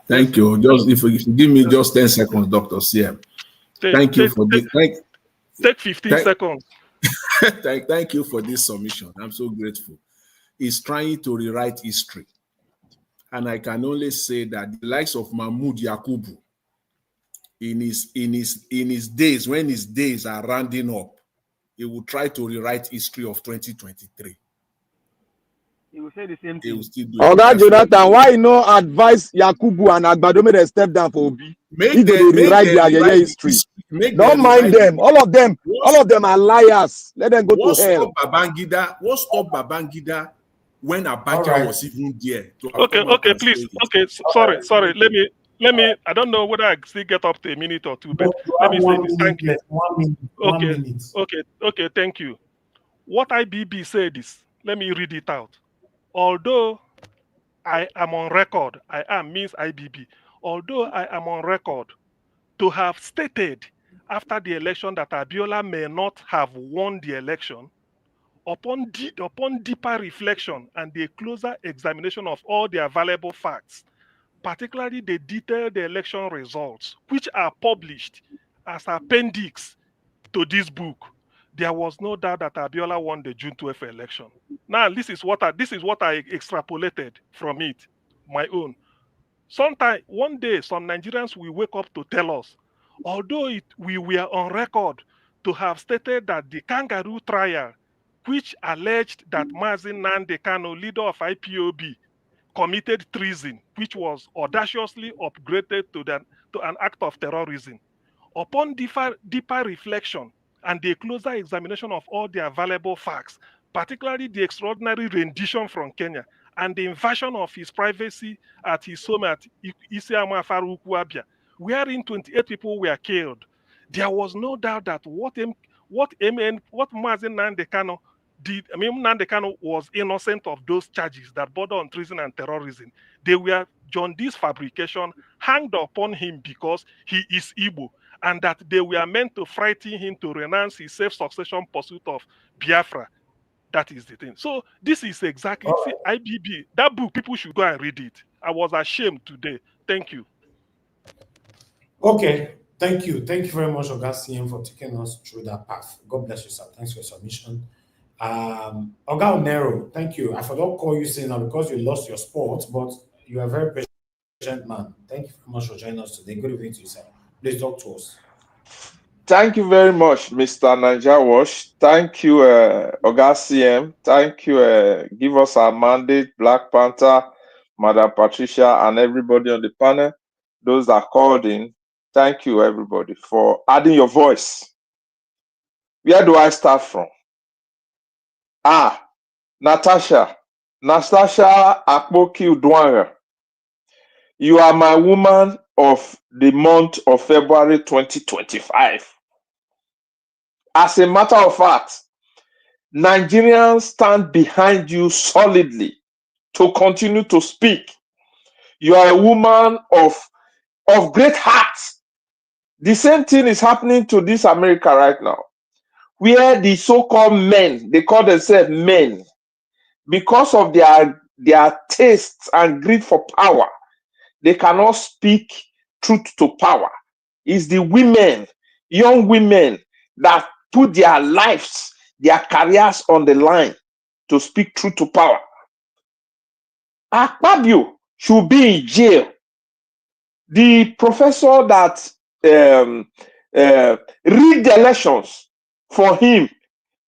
Thank you. Just if you give me just 10 seconds, Dr. CM. Thank you for this. Take 15 seconds. Thank you for this submission. I'm so grateful. He's trying to rewrite history. And I can only say that the likes of Mahmoud Yakubu, in his days, when his days are rounding up, he will try to rewrite history of 2023. He will say the same thing. Oga Jonathan, why no advise Yakubu and Agbado make them step down for Obi? If they rewrite their history. Don't mind them. All of them are liars. Let them go to hell. What stopped Babangida when Abacha was even there? Okay, please. Okay, sorry. Let me. I don't know whether I still get up to a minute or two, but let me say this. Thank you. 1 minute. Okay. Thank you. What IBB said is, let me read it out. Although I am on record, means IBB. Although I am on record to have stated after the election that Abiola may not have won the election, upon deeper reflection and the closer examination of all the available facts, particularly the detailed election results, which are published as appendix to this book, there was no doubt that Abiola won the June 12th election. Now, this is what I extrapolated from it, my own. Sometime, one day, some Nigerians will wake up to tell us, although we were on record to have stated that the kangaroo trial, which alleged that Mazi Nnamdi Kanu, leader of IPOB, committed treason, which was audaciously upgraded to an act of terrorism. Upon deeper reflection and the closer examination of all the available facts, particularly the extraordinary rendition from Kenya and the invasion of his privacy at his home at Isiama Faruku Abia, wherein 28 people were killed, there was no doubt that what Mazi Nnamdi Kanu did. I mean, Nnamdi Kanu was innocent of those charges that border on treason and terrorism. They were John Dee's fabrication hanged upon him because he is Igbo, and that they were meant to frighten him to renounce his self-succession pursuit of Biafra. That is the thing. So this is exactly IBB. That book, people should go and read it. I was ashamed today. Thank you. Okay, thank you. Thank you very much, Oga for taking us through that path. God bless you, sir. Thanks for your submission. Oga Nero, thank you. I forgot to call you saying now because you lost your sport, but you are a very patient man. Thank you very much for joining us today. Good evening to you, sir. Please talk to us. Thank you very much, Mr. Naija Wash. Thank you, Oga CM. Thank you, Give Us Our Mandate, Black Panther, Madam Patricia, and everybody on the panel. Those that called in, thank you, everybody, for adding your voice. Where do I start from? Natasha Akpoti Udwanga. You are my woman of the month of February 2025. As a matter of fact, Nigerians stand behind you solidly to continue to speak. You are a woman of great heart. The same thing is happening to this America right now, where the so-called men, they call themselves men, because of their tastes and greed for power, they cannot speak truth to power. It's the women, young women, that put their lives, their careers on the line to speak truth to power. Akpabio should be in jail. The professor that read the elections for him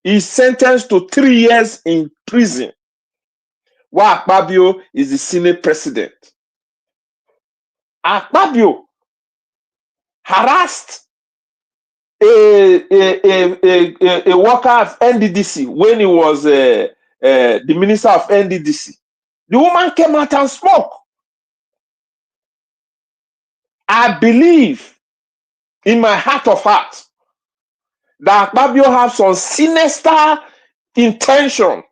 is sentenced to 3 years in prison, while Akpabio is the Senate president. Akpabio harassed a worker of NDDC when he was the minister of NDDC. The woman came out and spoke. I believe in my heart of hearts that Akpabio has some sinister intention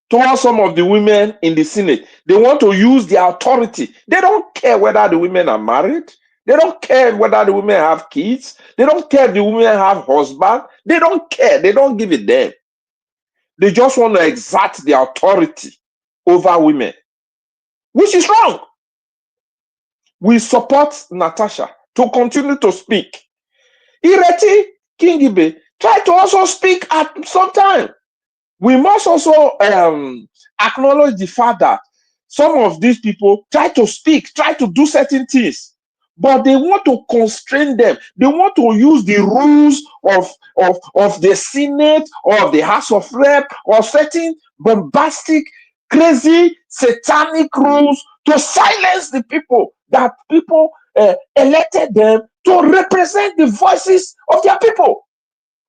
towards some of the women in the Senate. They want to use their authority. They don't care whether the women are married. They don't care whether the women have kids. They don't care if the women have husbands. They don't care. They don't give a damn. They just want to exert their authority over women, which is wrong. We support Natasha to continue to speak. Ireti Kingibe, try to also speak at some time. We must also acknowledge the fact that some of these people try to speak, try to do certain things, but they want to constrain them. They want to use the rules of the Senate or the House of Rep or certain bombastic, crazy, satanic rules to silence the people that people elected them to represent the voices of their people.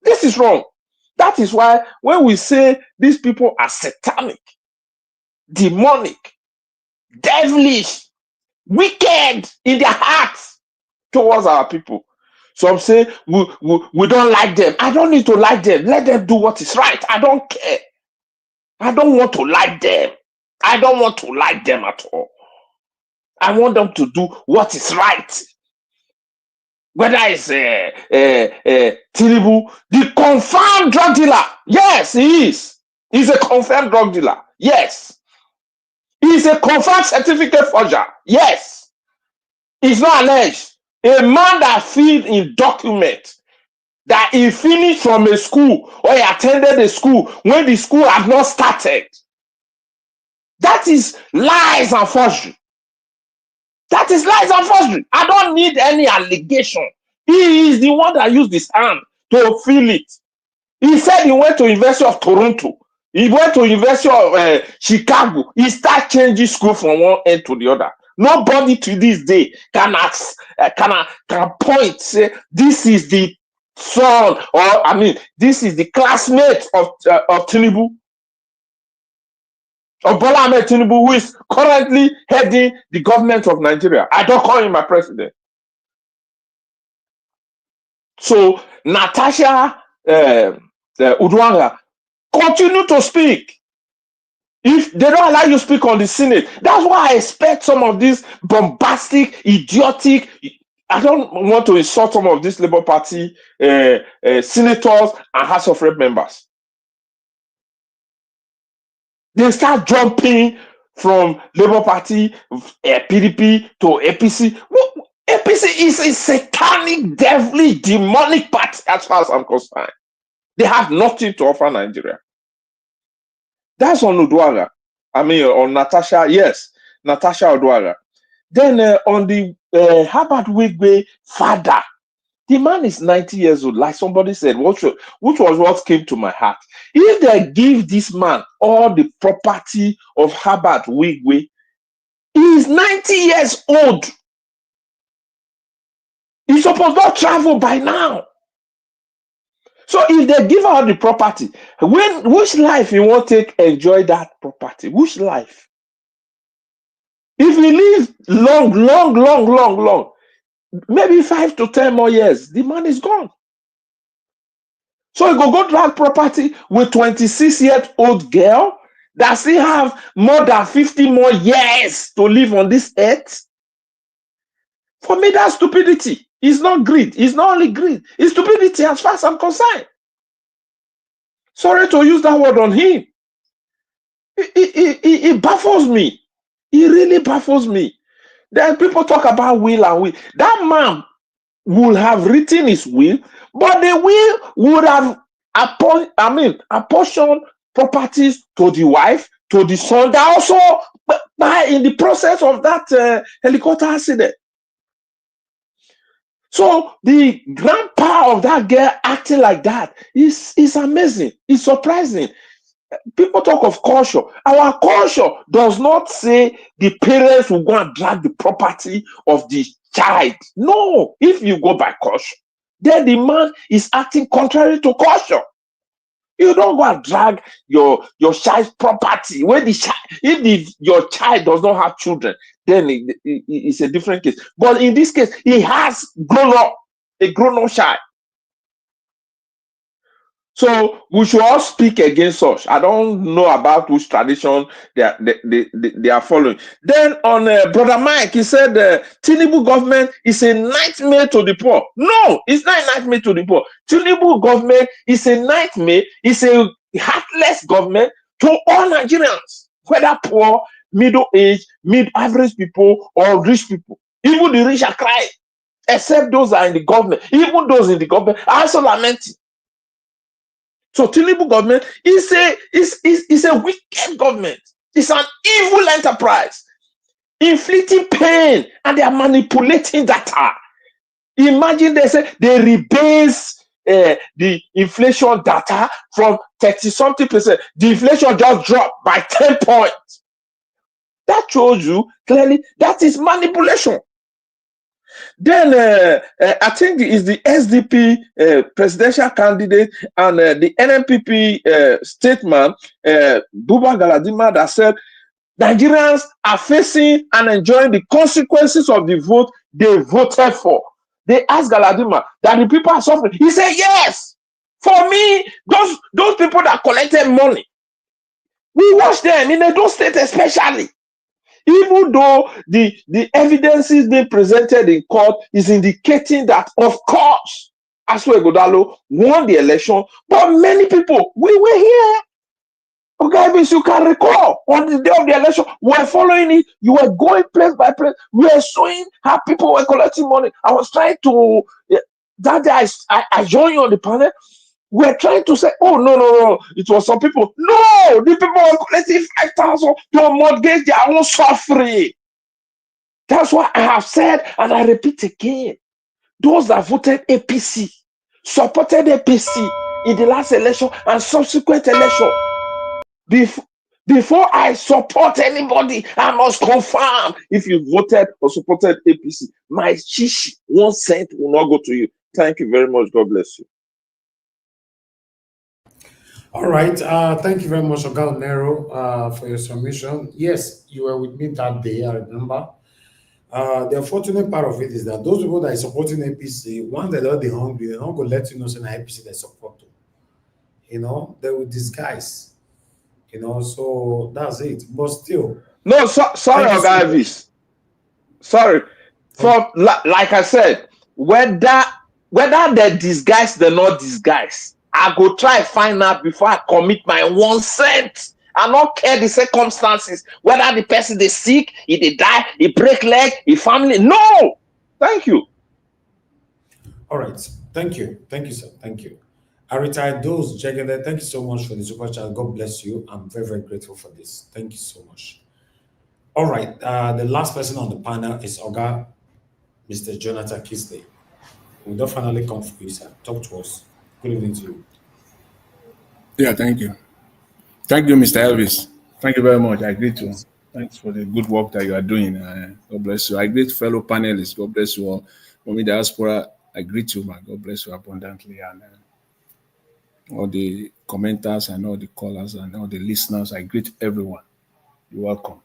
This is wrong. That is why when we say these people are satanic, demonic, devilish, wicked in their hearts towards our people, some say we don't like them. I don't need to like them. Let them do what is right. I don't care. I don't want to like them. I don't want to like them at all. I want them to do what is right. Whether it's Tinubu, the confirmed drug dealer. Yes, he is. He's a confirmed drug dealer. Yes. He's a confirmed certificate forger. Yes. He's not alleged. A man that filled in document that he finished from a school or he attended a school when the school had not started. That is lies and forgery. That is lies and forgery. I don't need any allegation. He is the one that used his hand to fill it. He said he went to University of Toronto He went to University of Chicago. He started changing school from one end to the other. Nobody to this day can point say this is the son, or I mean, this is the classmate of Tinubu, of Bola Ahmed Tinubu, who is currently heading the government of Nigeria. I don't call him my president. So Natasha Udwanga, continue to speak. If they don't allow you to speak on the Senate, that's why I expect some of these bombastic, idiotic, I don't want to insult some of these Labour Party senators and House of Rep members. They start jumping from Labour Party, PDP to APC. Well, APC is a satanic, devilish, demonic party as far as I'm concerned. They have nothing to offer Nigeria. That's on Udwaga. I mean, on Natasha, yes, Natasha Udwaga. Then on the Herbert Wigwe father, the man is 90 years old, like somebody said, which was what came to my heart. If they give this man all the property of Herbert Wigwe, he is 90 years old. He's supposed not travel by now. So if they give out the property, which life you want to enjoy that property? Which life? If we live long, maybe 5 to 10 more years, the man is gone. So you go drag property with 26-year-old girl that still have more than 50 more years to live on this earth. For me, that's stupidity. It's not greed. It's not only greed. It's stupidity as far as I'm concerned. Sorry to use that word on him. It baffles me. It really baffles me. Then people talk about will and will. That man would have written his will, but the will would have apportioned properties to the wife, to the son, that also in the process of that helicopter accident. So the grandpa of that girl acting like that is amazing. It's surprising. People talk of culture. Our culture does not say the parents will go and drag the property of the child. No, if you go by culture, then the man is acting contrary to culture. You don't go and drag your child's property. When the child, if your child does not have children, then it's a different case. But in this case, he has grown up, a grown-up child. So we should all speak against such. I don't know about which tradition they are following. Then on Brother Mike, he said Tinubu government is a nightmare to the poor. No, it's not a nightmare to the poor. Tinubu government is a nightmare. It's a heartless government to all Nigerians, whether poor, middle-aged, mid-average people, or rich people. Even the rich are crying, except those are in the government. Even those in the government are also lamenting. So Tinubu government is a wicked government. It's an evil enterprise, inflicting pain, and they are manipulating data. Imagine they say they rebase the inflation data from 30-something%. The inflation just dropped by 10 points. That shows you clearly that is manipulation. Then I think it's the SDP presidential candidate and the NNPP statesman, Buba Galadima, that said Nigerians are facing and enjoying the consequences of the vote they voted for. They asked Galadima that the people are suffering. He said, yes. For me, those people that collected money, we watch them in those states especially. Even though the evidences being presented in court is indicating that, of course, Asue Godalo won the election, but many people, we were here. Okay, if you can recall, on the day of the election, we were following it. You were going place by place. We were showing how people were collecting money. I was trying to, that day I joined you on the panel. We're trying to say, oh, no. It was some people. No, the people were collecting 5,000 to mortgage their own suffering. That's why I have said, and I repeat again, those that voted APC, supported APC in the last election and subsequent election, Before I support anybody, I must confirm if you voted or supported APC. My shishi, 1 cent will not go to you. Thank you very much. God bless you. All right. Thank you very much, Ogal Nero, for your submission. Yes, you were with me that day, I remember. The unfortunate part of it is that those people that are supporting APC, once they're already hungry, they're not going to let you know saying APC they support. You know, they will disguise. You know, so that's it. But still. No, sorry, Oga Elvis. Sorry. Like I said, whether they disguise, they not disguise. I go try find out before I commit my 1 cent. I don't care the circumstances, whether the person is sick, if they die, he break leg, he family. No, thank you. All right, thank you, sir. Thank you. I retired those Jagger. Thank you so much for the super chat. God bless you. I'm very, very grateful for this. Thank you so much. All right, the last person on the panel is Oga, Mr. Jonathan Kisley. We'll finally come for you, sir. Talk to us. Good evening to you. Yeah, thank you. Thank you, Mr. Elvis. Thank you very much. I agree to. Thanks for the good work that you are doing. God bless you. I greet fellow panelists. God bless you all. Mommy Diaspora, I greet you, man. God bless you abundantly. And all the commenters and all the callers and all the listeners, I greet everyone. You're welcome.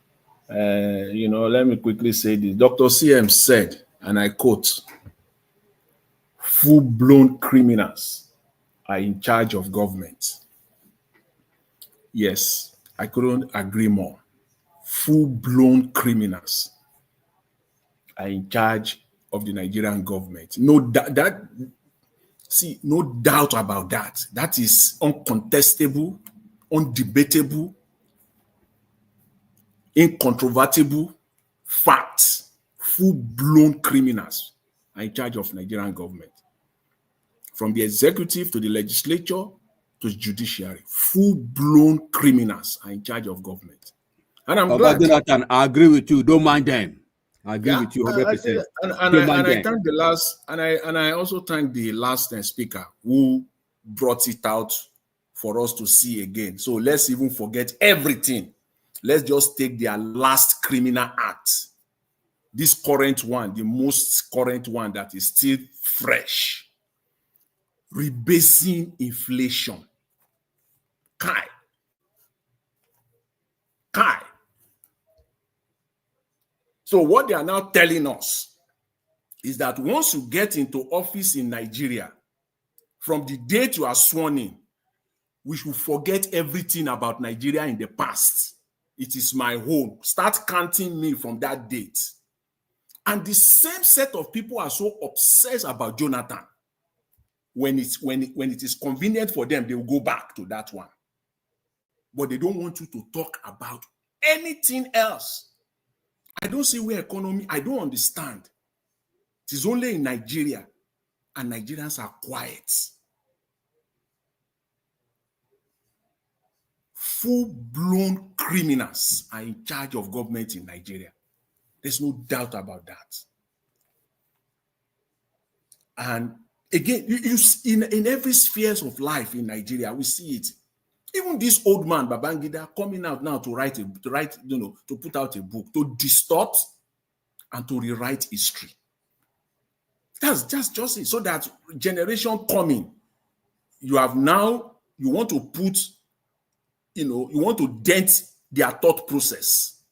Let me quickly say this. Dr. CM said, and I quote, full-blown criminals are in charge of government. Yes, I couldn't agree more. Full-blown criminals are in charge of the Nigerian government. No doubt about that. That is uncontestable, undebatable, incontrovertible facts. Full-blown criminals are in charge of Nigerian government. From the executive to the legislature to the judiciary, full-blown criminals are in charge of government. And I'm glad. Jonathan, I agree with you. Don't mind them. I agree with you 100%. And I also thank the last speaker who brought it out for us to see again. So let's even forget everything. Let's just take their last criminal act. This current one, the most current one that is still fresh. Rebasing inflation. Kai. So what they are now telling us is that once you get into office in Nigeria, from the date you are sworn in, we should forget everything about Nigeria in the past. It is my home. Start counting me from that date. And the same set of people are so obsessed about Jonathan. When it is convenient for them, they will go back to that one. But they don't want you to talk about anything else. I don't see where economy, I don't understand. It is only in Nigeria, and Nigerians are quiet. Full-blown criminals are in charge of government in Nigeria. There's no doubt about that. And again, in every sphere of life in Nigeria, we see it. Even this old man, Babangida, coming out now to put out a book, to distort and to rewrite history. That's just it. So that generation coming, you want to put, you want to dent their thought process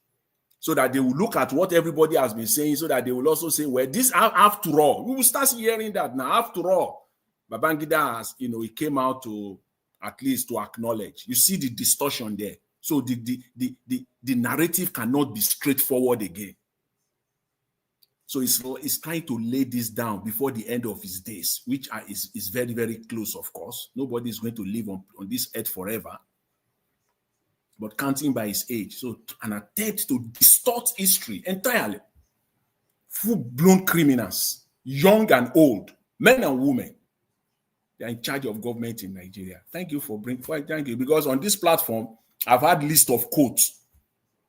so that they will look at what everybody has been saying, so that they will also say, well, this, after all, we will start hearing that now. After all, Babangida has, he came out to at least to acknowledge. You see the distortion there. So the narrative cannot be straightforward again. So it's trying to lay this down before the end of his days, which is very, very close, of course. Nobody is going to live on this earth forever. But counting by his age. So an attempt to distort history entirely. Full-blown criminals, young and old, men and women, they are in charge of government in Nigeria. Thank you thank you. Because on this platform, I've had list of quotes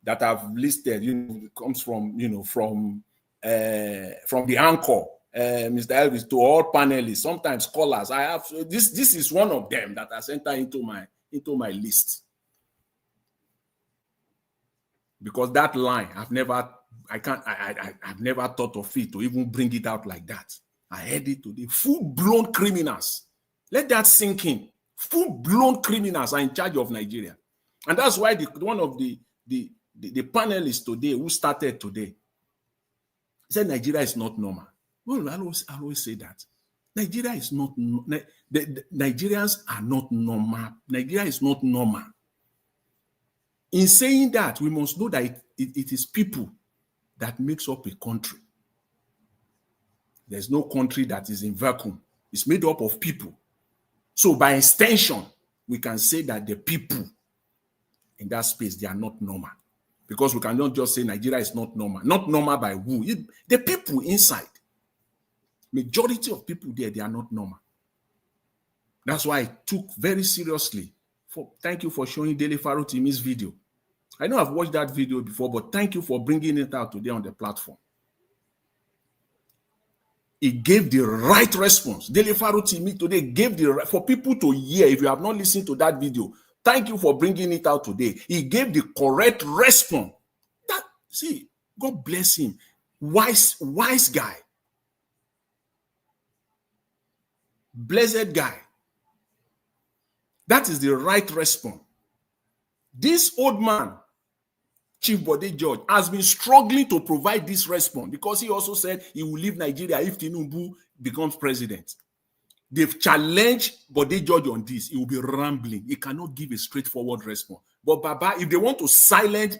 that I've listed, it comes from, from the anchor, Mr. Elvis, to all panelists, sometimes callers. I have this is one of them that has entered into my list. Because that line, I've never thought of it to even bring it out like that. I heard it today. Full-blown criminals. Let that sink in. Full-blown criminals are in charge of Nigeria. And that's why one of the panelists today who started today said Nigeria is not normal. Well, I always say that. Nigeria is not, Nigerians are not normal. Nigeria is not normal. In saying that, we must know that it is people that makes up a country. There's no country that is in vacuum. It's made up of people. So by extension, we can say that the people in that space, they are not normal. Because we cannot just say Nigeria is not normal. Not normal by who? The people inside. Majority of people there, they are not normal. That's why I took very seriously. Thank you for showing Dele Farotimi's video. I know I've watched that video before, but thank you for bringing it out today on the platform. It gave the right response. Dele Farotimi today gave for people to hear. If you have not listened to that video, thank you for bringing it out today. He gave the correct response. See, God bless him. Wise guy. Blessed guy. That is the right response. This old man, Chief Bode George, has been struggling to provide this response because he also said he will leave Nigeria if Tinubu becomes president. They've challenged Bode George on this. He will be rambling. He cannot give a straightforward response. But Baba, if they want to silence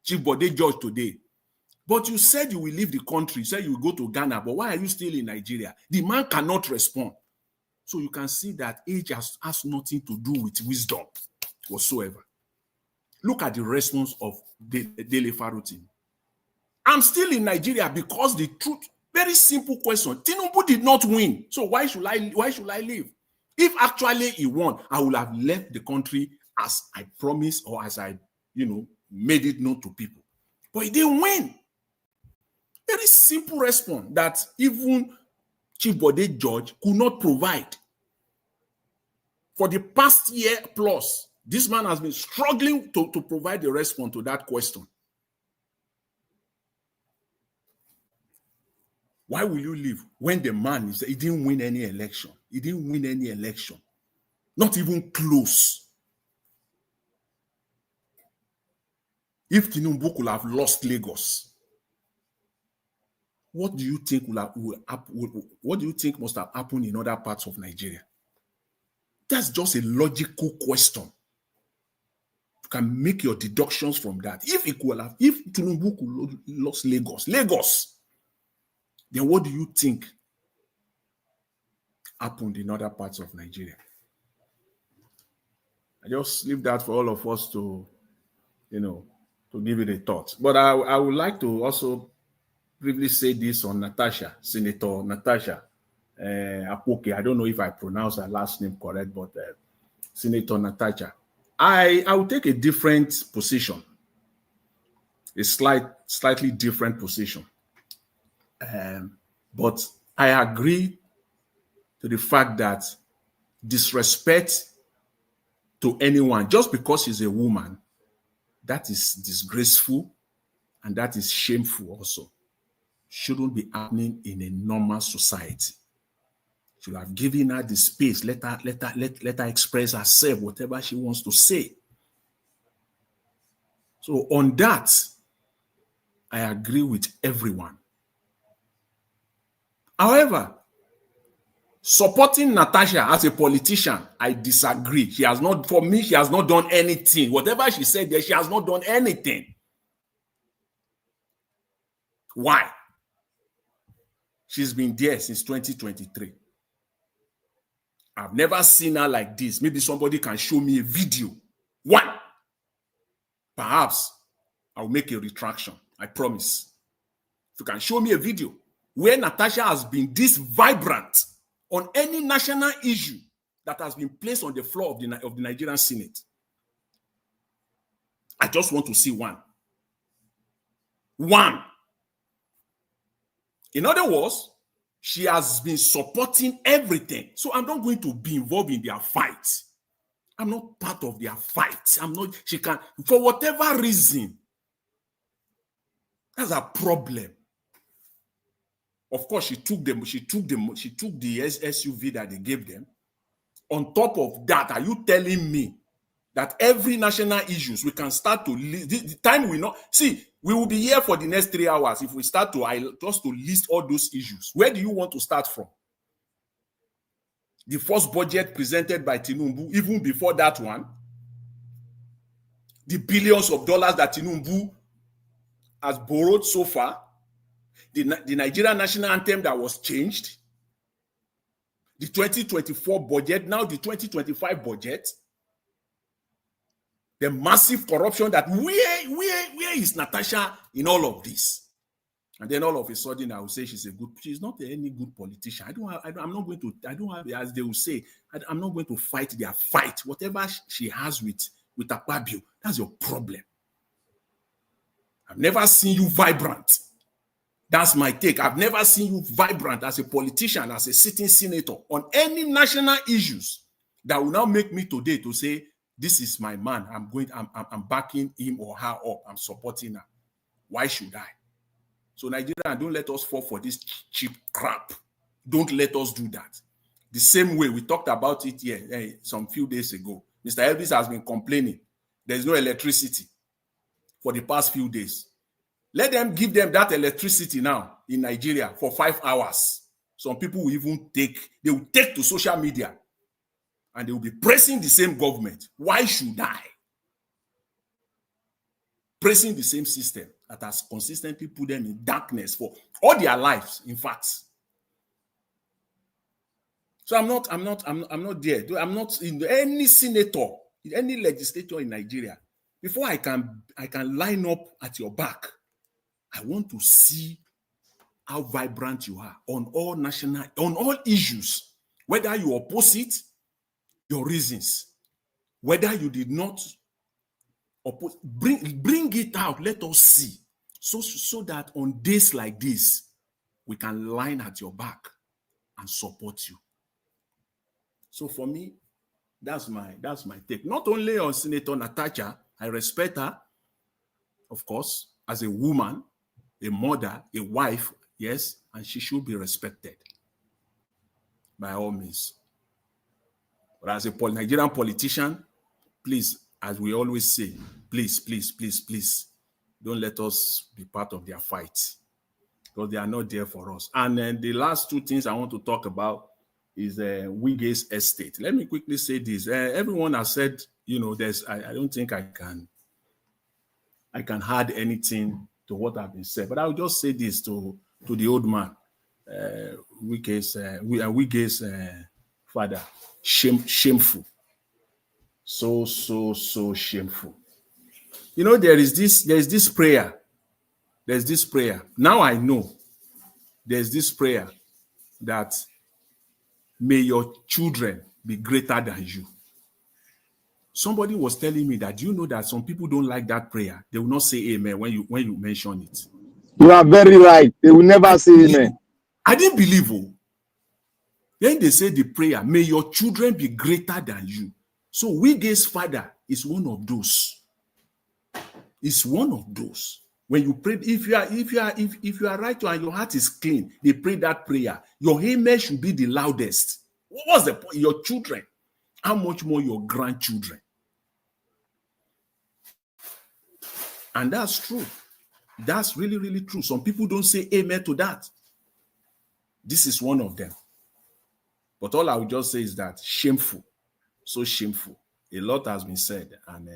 Chief Bode George today, but you said you will leave the country, you said you will go to Ghana, but why are you still in Nigeria? The man cannot respond. So you can see that age has nothing to do with wisdom whatsoever. Look at the response of Dele Farotimi. I'm still in Nigeria because the truth, very simple question. Tinubu did not win. So why should I leave? If actually he won, I would have left the country as I promised or as I, made it known to people. But he didn't win. Very simple response that even Chief Bode George could not provide. For the past year plus, this man has been struggling to provide a response to that question. Why will you leave when the man he didn't win any election? He didn't win any election. Not even close. If Tinubu could have lost Lagos, what do you think what do you think must have happened in other parts of Nigeria? That's just a logical question. You can make your deductions from that. If Tinubu could have lost Lagos, then what do you think happened in other parts of Nigeria? I just leave that for all of us to, to give it a thought. But I would like to also briefly say this on Natasha, Senator Natasha Akpoti. I don't know if I pronounce her last name correct, but Senator Natasha. I will take a different position, a slightly different position. But I agree to the fact that disrespect to anyone just because she's a woman, that is disgraceful and that is shameful also. Shouldn't be happening in a normal society. Should have given her the space, let her express herself, whatever she wants to say. So on that, I agree with everyone. However, supporting Natasha as a politician, I disagree. For me, she has not done anything. Whatever she said there, she has not done anything. Why? She's been there since 2023. I've never seen her like this. Maybe somebody can show me a video. One. Perhaps I'll make a retraction. I promise. If you can show me a video where Natasha has been this vibrant on any national issue that has been placed on the floor of the Nigerian Senate. I just want to see one. One. In other words, she has been supporting everything. So I'm not going to be involved in their fights. I'm not part of their fights. She can, for whatever reason, That's a problem. Of course, she took the SUV that they gave them. On top of that, are you telling me that every national issues we can start to list? The time we know, see, we will be here for the next 3 hours if we start to just to list all those issues. Where do you want to start from? The first budget presented by Tinubu, even before that one, the billions of dollars that Tinubu has borrowed so far, the Nigerian national anthem that was changed, the 2024 budget, now the 2025 budget, the massive corruption that where is Natasha in all of this? And then all of a sudden I will say she's not any good politician. I'm not going to, as they will say, I'm not going to fight their fight. Whatever she has with Akpabio, that's your problem. I've never seen you vibrant. That's my take. I've never seen you vibrant as a politician, as a sitting senator on any national issues that will now make me today to say, this is my man. I'm backing him or her up. I'm supporting her. Why should I? So Nigeria, don't let us fall for this cheap crap. Don't let us do that. The same way we talked about it here some few days ago. Mr. Elvis has been complaining. There's no electricity for the past few days. Let them give them that electricity now in Nigeria for 5 hours. Some people will even take to social media and they will be pressing the same government. Why should I? Pressing the same system that has consistently put them in darkness for all their lives, in fact. So I'm not there. I'm not in any senator, any legislator in Nigeria. Before I can line up at your back, I want to see how vibrant you are on all issues, whether you oppose it, your reasons, whether you did not oppose, bring it out. Let us see, so that on days like this, we can line at your back and support you. So for me, that's my take. Not only on Senator Natasha, I respect her, of course, as a woman, a mother, a wife, yes, and she should be respected by all means. But as a Nigerian politician, please, as we always say, please, please, please, please, don't let us be part of their fight, because they are not there for us. And then the last two things I want to talk about is Wigwe's estate. Let me quickly say this. Everyone has said, I don't think I can add anything to what I've been said, but I'll just say this to the old man, Wigwe's father. Shameful. So shameful. There's this prayer. Now I know there's this prayer that may your children be greater than you. Somebody was telling me that, you know that some people don't like that prayer. They will not say amen when you mention it. You are very right. They will never say amen. I didn't believe. Then they say the prayer, may your children be greater than you. So Wigwe's father is one of those. It's one of those. When you pray, if you are right and your heart is clean, they pray that prayer. Your amen should be the loudest. What's the point? Your children. How much more your grandchildren? And that's true. That's really, really true. Some people don't say amen to that. This is one of them. But all I would just say is that shameful. So shameful. A lot has been said, and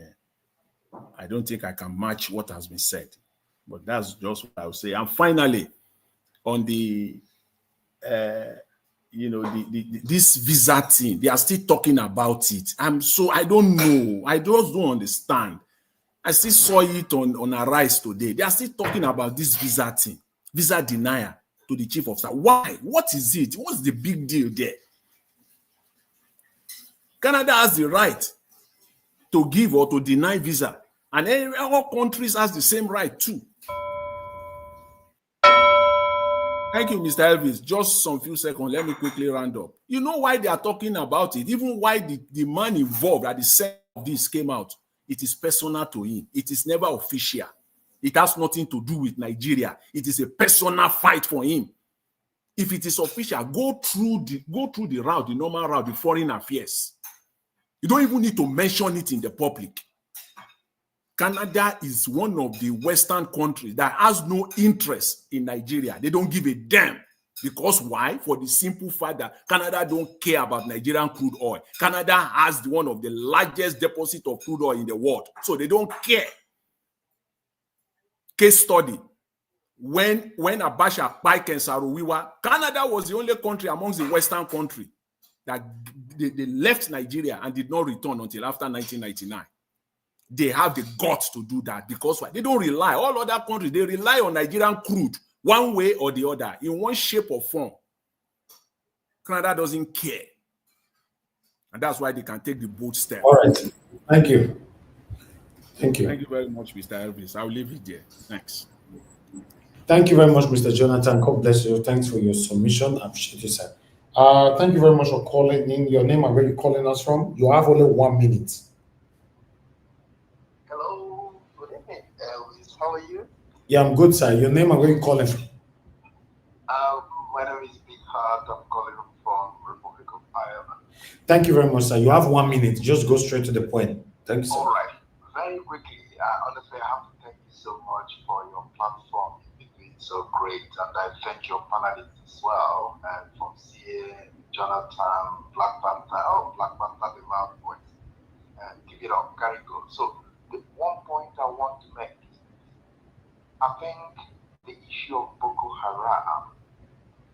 I don't think I can match what has been said. But that's just what I would say. And finally, on the this visa thing, they are still talking about it. I don't know. I just don't understand. I still saw it on Arise today. They are still talking about this visa thing, visa denial to the chief of staff. Why? What is it? What's the big deal there? Canada has the right to give or to deny visa, and all countries has the same right too. Thank you, Mr. Elvis. Just some few seconds. Let me quickly round up. You know why they are talking about it? Even why the man involved at the set of this came out. It is personal to him. It is never official. It has nothing to do with Nigeria. It is a personal fight for him. If it is official, go through the route, the normal route, the foreign affairs. You don't even need to mention it in the public. Canada is one of the Western countries that has no interest in Nigeria. They don't give a damn. Because why? For the simple fact that Canada don't care about Nigerian crude oil. Canada has one of the largest deposits of crude oil in the world. So they don't care. Case study. When Abacha Pike and Saruwiwa, Canada was the only country amongst the Western countries that they left Nigeria and did not return until after 1999. They have the guts to do that because why? They don't rely. All other countries, they rely on Nigerian crude one way or the other, in one shape or form. Canada doesn't care. And that's why they can take the bold step. All right. Thank you. Thank you. Thank you very much, Mr. Elvis. I'll leave it there. Thanks. Thank you very much, Mr. Jonathan. God bless you. Thanks for your submission. I appreciate you, sir. Thank you very much for calling in. Your name and where you're calling us from. You have only 1 minute. Hello. Good evening, Elvis. How are you? Yeah, I'm good, sir. Your name and where you're calling from. My name is Big Heart. I'm calling from Republic of Ireland. Thank you very much, sir. You have 1 minute. Just go straight to the point. Thank you, sir. All right. Very quickly, honestly, I have to thank you so much for your platform. You've been doing so great. And I thank your panelists as well. And from CA, Jonathan, Black Panther, the loud voice. And keep it up. Carry go. So, the one point I want to make is I think the issue of Boko Haram,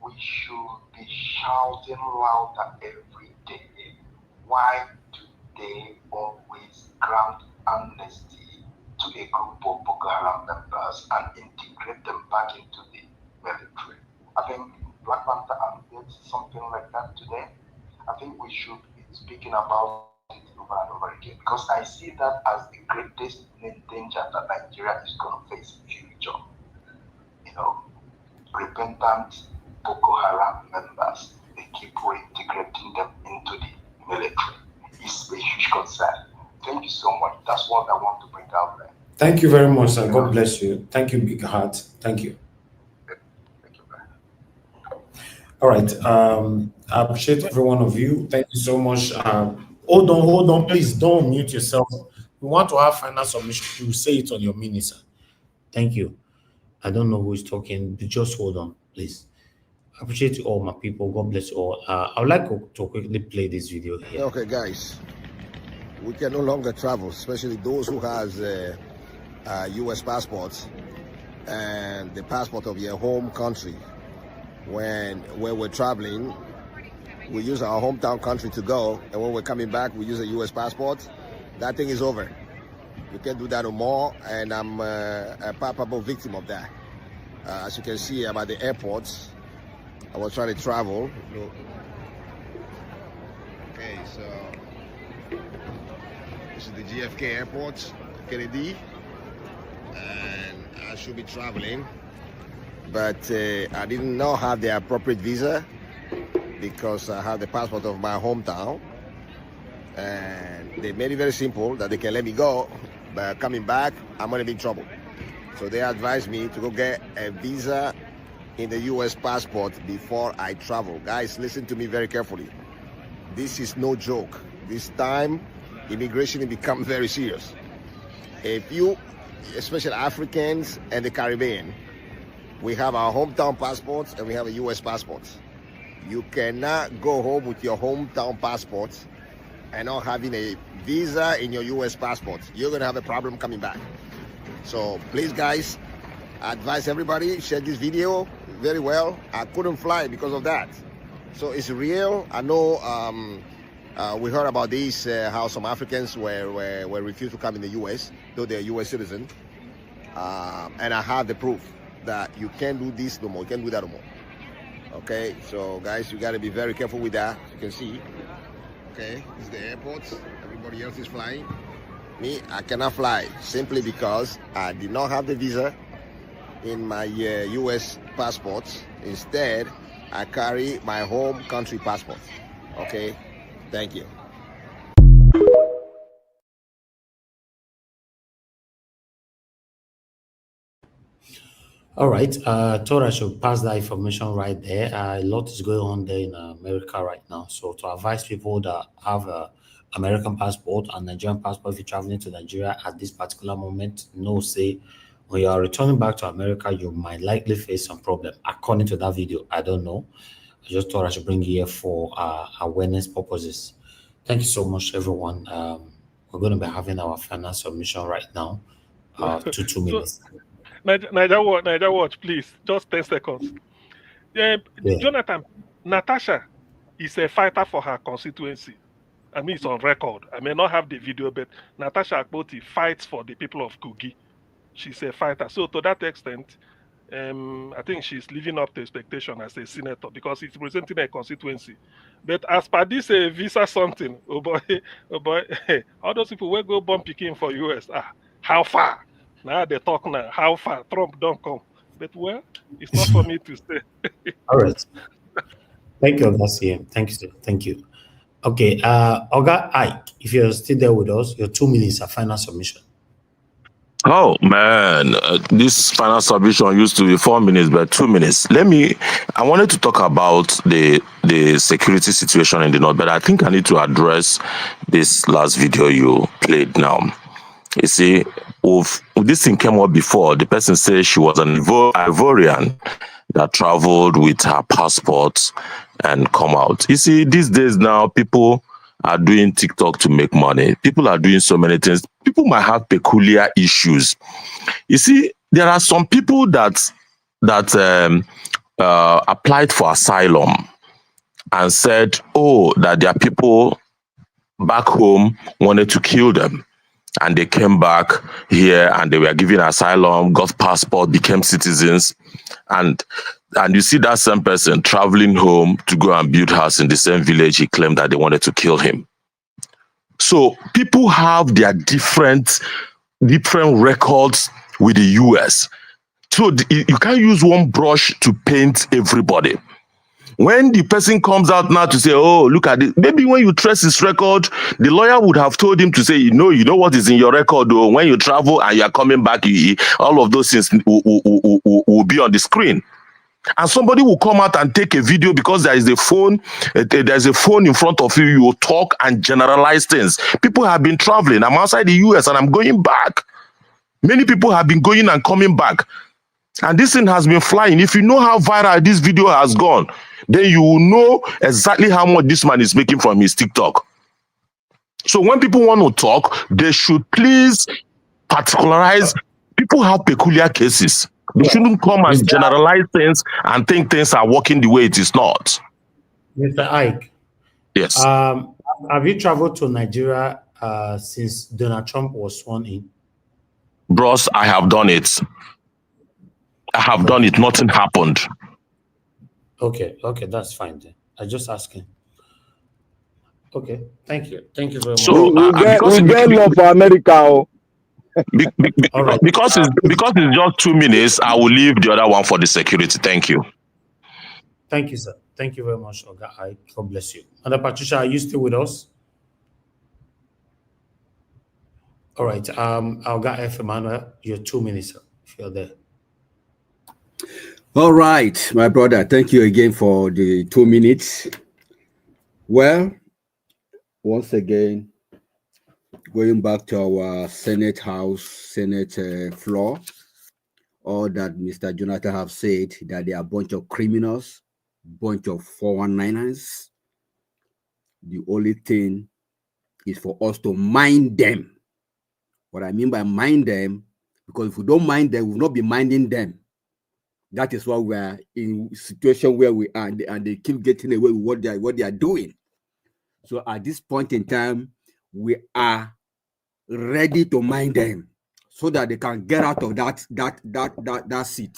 we should be shouting louder every day. Why do they always grant amnesty to a group of Boko Haram members and integrate them back into the military? I think Black Panther did something like that today. I think we should be speaking about it over and over again because I see that as the greatest danger that Nigeria is going to face in the future. You know, repentant Boko Haram members, they keep reintegrating them into the military. It's a huge concern. Thank you so much. That's what I want to bring out there. Thank you very much, sir. God bless you. Thank you, Big Heart. Thank you. Thank you, man. All right. I appreciate every one of you. Thank you so much. Hold on, please. Don't mute yourself. We want to have final submission. You say it on your mini, sir. Thank you. I don't know who is talking. Just hold on, please. I appreciate you all, my people. God bless you all. I would like to quickly play this video here. Okay, guys. We can no longer travel, especially those who has U.S. passports and the passport of your home country. When we're traveling, we use our hometown country to go, and when we're coming back, we use a U.S. passport. That thing is over. You can't do that no more, and I'm a palpable victim of that. As you can see, I'm at the airports. I was trying to travel. Okay, so this is the JFK airport, Kennedy, and I should be traveling, but I did not have the appropriate visa because I have the passport of my hometown, and they made it very simple that they can let me go, but coming back, I'm gonna be in trouble. So they advised me to go get a visa in the U.S. passport before I travel. Guys, listen to me very carefully. This is no joke. This time, immigration has become very serious. If you, especially Africans and the Caribbean, we have our hometown passports and we have a U.S. passport. You cannot go home with your hometown passport and not having a visa in your U.S. passport. You're gonna have a problem coming back. So please, guys, I advise everybody, share this video very well. I couldn't fly because of that. So it's real. I know we heard about this, how some Africans were refused to come in the U.S., though they're U.S. citizens. And I have the proof that you can't do this no more. You can't do that no more. Okay, so guys, you got to be very careful with that. You can see. Okay, this is the airport. Everybody else is flying. Me, I cannot fly simply because I did not have the visa in my U.S. passport. Instead, I carry my home country passport. Okay, thank you. All right. Thought I should pass that information right there. A lot is going on there in America right now. So to advise people that have a American passport and Nigerian passport, if you're traveling to Nigeria at this particular moment, no say when you are returning back to America, you might likely face some problem. According to that video, I don't know. I just thought I should bring it here for awareness purposes. Thank you so much, everyone. We're going to be having our final submission right now. 2 So, minutes. Niger Watch, please, just 10 seconds. Yeah. Jonathan, Natasha is a fighter for her constituency. I mean, it's on record. I may not have the video, but Natasha Akpoti fights for the people of Kogi. She's a fighter. So to that extent, I think she's living up to expectation as a senator because it's representing a constituency. But as per this visa something, oh boy, all those people will go bomb picking for US. How far? Now they talk now. How far? Trump don't come. But well, it's not for me to say. All right. Thank you, Oga. Thank you, sir. Thank you. Okay, Oga Ike, if you're still there with us, your 2 minutes are final submission. Oh man, this final submission used to be 4 minutes, but 2 minutes. I wanted to talk about the security situation in the north, but I think I need to address this last video you played now. You see, this thing came up before. The person said she was an Ivorian that traveled with her passport and come out. You see, these days now, people are doing TikTok to make money. People are doing so many things. People might have peculiar issues. You see, there are some people that applied for asylum and said, oh, that their people back home wanted to kill them. And they came back here and they were given asylum, got passport, became citizens. And you see that same person traveling home to go and build house in the same village. He claimed that they wanted to kill him. So people have their different records with the US. So you can't use one brush to paint everybody. When the person comes out now to say, oh, look at it, maybe when you trace his record, the lawyer would have told him to say, you know what is in your record, though. When you travel and you are coming back, all of those things will be on the screen. And somebody will come out and take a video because there is a phone in front of you. You will talk and generalize things. People have been traveling. I'm outside the US and I'm going back. Many people have been going and coming back. And this thing has been flying. If you know how viral this video has gone, then you will know exactly how much this man is making from his TikTok. So when people want to talk, they should please particularize. People have peculiar cases. They shouldn't come and generalize things and think things are working the way it is not. Mr. Ike. Yes. Have you traveled to Nigeria since Donald Trump was sworn in? Bros, I have done it. I have done it. Nothing happened. Okay, that's fine then. I just asking. Okay, thank you very much. So we get love for America. Because it's just 2 minutes, I will leave the other one for the security. Thank you. Thank you, sir. Thank you very much, Oga. God bless you. And Patricia, are you still with us? All right. Oga F. Emmanuel, your 2 minutes, sir, if you're there. All right, my brother. Thank you again for the 2 minutes. Well, once again, going back to our Senate floor, all that Mr. Jonathan have said, that they are a bunch of criminals, bunch of 419ers. The only thing is for us to mind them. What I mean by mind them, because if we don't mind them, we will not be minding them. That is why we are in a situation where we are, and they keep getting away with what they are doing. So at this point in time, we are ready to mind them so that they can get out of that seat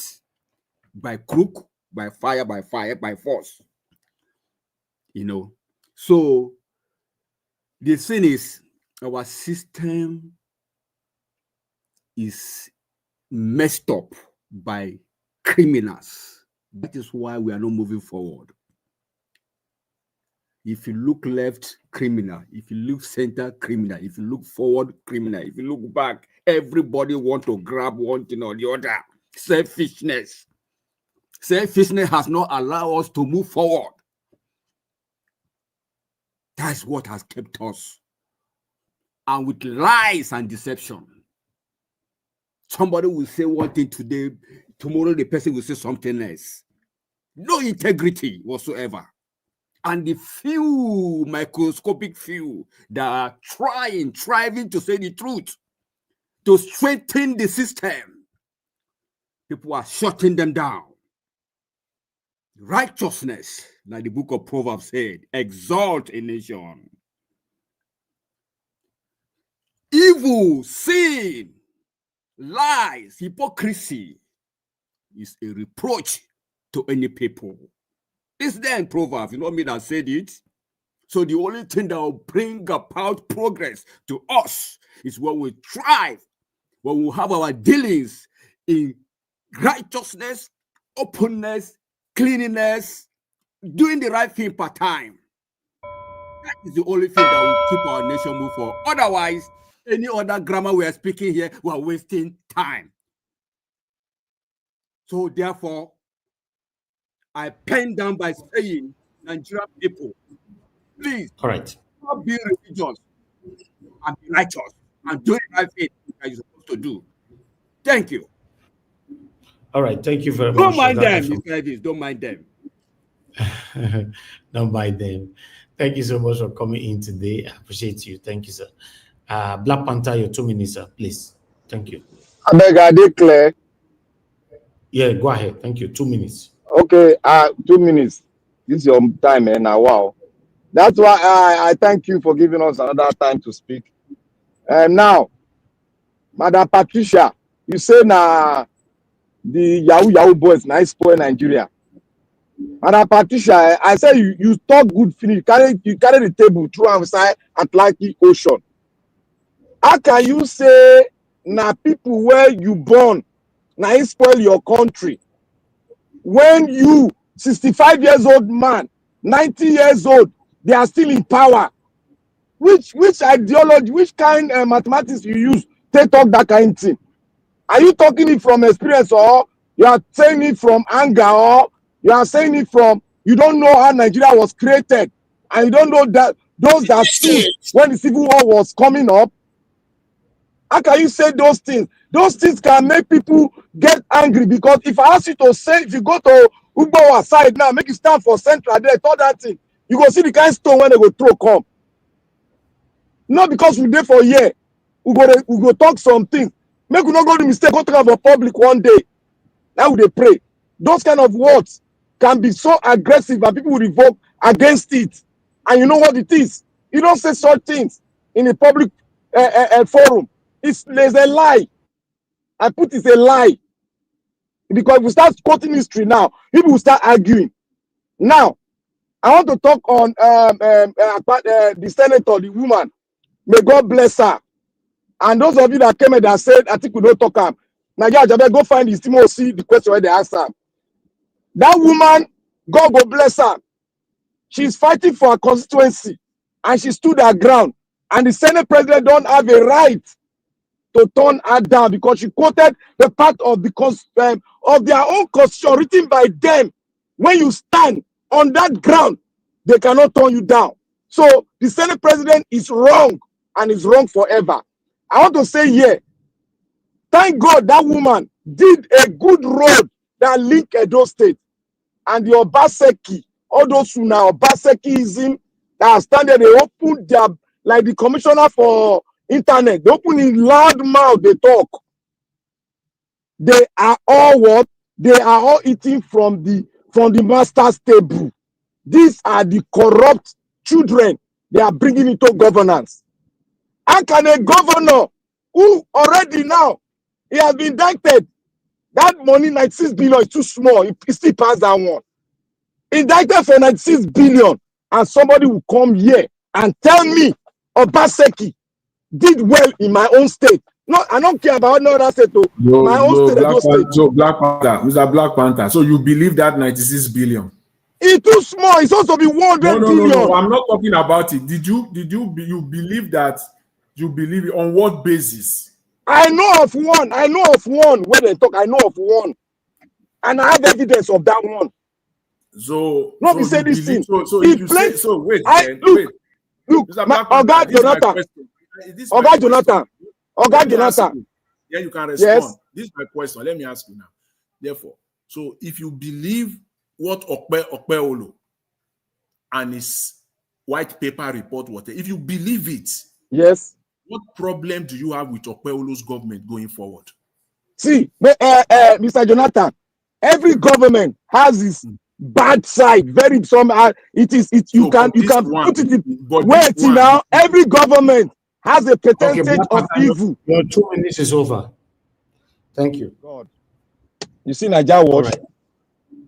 by crook, by fire, by force. So the thing is, our system is messed up by criminals. That is why we are not moving forward. If you look left, criminal. If you look center, criminal. If you look forward, criminal. If you look back, everybody want to grab one thing or the other. Selfishness. Selfishness has not allowed us to move forward. That's what has kept us. And with lies and deception, somebody will say one thing today, tomorrow the person will say something else. No integrity whatsoever. And the few, microscopic few, that are striving to say the truth, to strengthen the system, people are shutting them down. Righteousness, like the book of Proverbs said, exalt a nation. Evil, sin, lies, hypocrisy is a reproach to any people. It's there in Proverbs, you know me that said it. So the only thing that will bring about progress to us is when we thrive, when we have our dealings in righteousness, openness, cleanliness, doing the right thing per time. That is the only thing that will keep our nation move forward. Otherwise, any other grammar we are speaking here, we are wasting time. So therefore, I pen down by saying, Nigerian people, please, all right, not be religious and be righteous and do the right thing that you're supposed to do. Thank you. All right, thank you very much. Don't mind them, Mr. Davis. Don't mind them. Don't mind them. Thank you so much for coming in today. I appreciate you. Thank you, sir. Black Panther, your 2 minutes, sir, please. Thank you. I beg, I declare. Yeah, go ahead. Thank you. 2 minutes. Okay, 2 minutes. This is your time, man. Now, wow. That's why I thank you for giving us another time to speak. And now, Madam Patricia, you say now the Yahoo boys now spoil Nigeria. Madam Patricia, I say you talk good finish. You carry the table through outside Atlantic Ocean. How can you say now people where you born now spoil your country when you 65 years old man, 90 years old, they are still in power? Which ideology, which kind of mathematics you use to talk that kind of thing? Are you talking it from experience, or you are saying it from anger, or you are saying it from you don't know how Nigeria was created, and you don't know that those that stood when the Civil War was coming up? How can you say those things? Those things can make people get angry, because if I ask you to say, if you go to Ugbawa side now, make you stand for Central there, thought that thing, you go see the kind of stone when they go throw come. Not because we there for a year, we go talk something. Make we not go to mistake, go talk about public one day. Now we they pray. Those kind of words can be so aggressive and people will revolt against it. And you know what it is? You don't say such things in a public forum. There's a lie. I put it's a lie. Because if we start quoting history now, people will start arguing. Now, I want to talk on the senator, the woman. May God bless her. And those of you that came and that said, I think we don't talk her. Now, yeah, go find this Timo, see the question where they ask her. That woman, God will bless her. She's fighting for her constituency. And she stood her ground. And the Senate president don't have a right to turn her down, because she quoted the part of of their own constitution written by them. When you stand on that ground, they cannot turn you down. So the Senate president is wrong, and is wrong forever. I want to say here, thank God that woman did a good road that linked Edo State and the Obaseki. All those who now Obasekiism that are standing, they open their, like the commissioner for internet, they open in loud mouth, they talk. They are all what? They are all eating from the master's table. These are the corrupt children they are bringing into governance. How can a governor who already now, he has been indicted, that money, 96 billion, is too small, he still passed that one. Indicted for 96 billion, and somebody will come here and tell me Obaseki did well in my own state. No, I don't care about no other state. My own state, Edo State. So Black Panther, Mr. Black Panther. So you believe that 96 billion? It's too small. It's supposed to be 100 billion. No. I'm not talking about it. Did you believe that? You believe it on what basis? I know of one where they talk. I know of one, and I have evidence of that one. So, Not so be say you this believe? thing. So He if you say played. so, wait, I then look, wait, Mr. my Black Panther. Oga This is my Jonathan, question. This is my Oga question. Jonathan, Let Oga me ask Jonathan. you. Yeah, you can Yes. respond. This is my question. Let me ask you now. Therefore, so if you believe what Okpeolo and his white paper report, whatever, if you believe it, Yes. what problem do you have with Okpeolo's government going forward? See, Mr. Jonathan, every government has its bad side. Very some. It is. It you So, can but this one, put it in. but this Wait one, now. Every government has a Okay, percentage Black of Panther, evil. your 2 minutes is over. Thank you. God, you see, Nigeria All watch. right.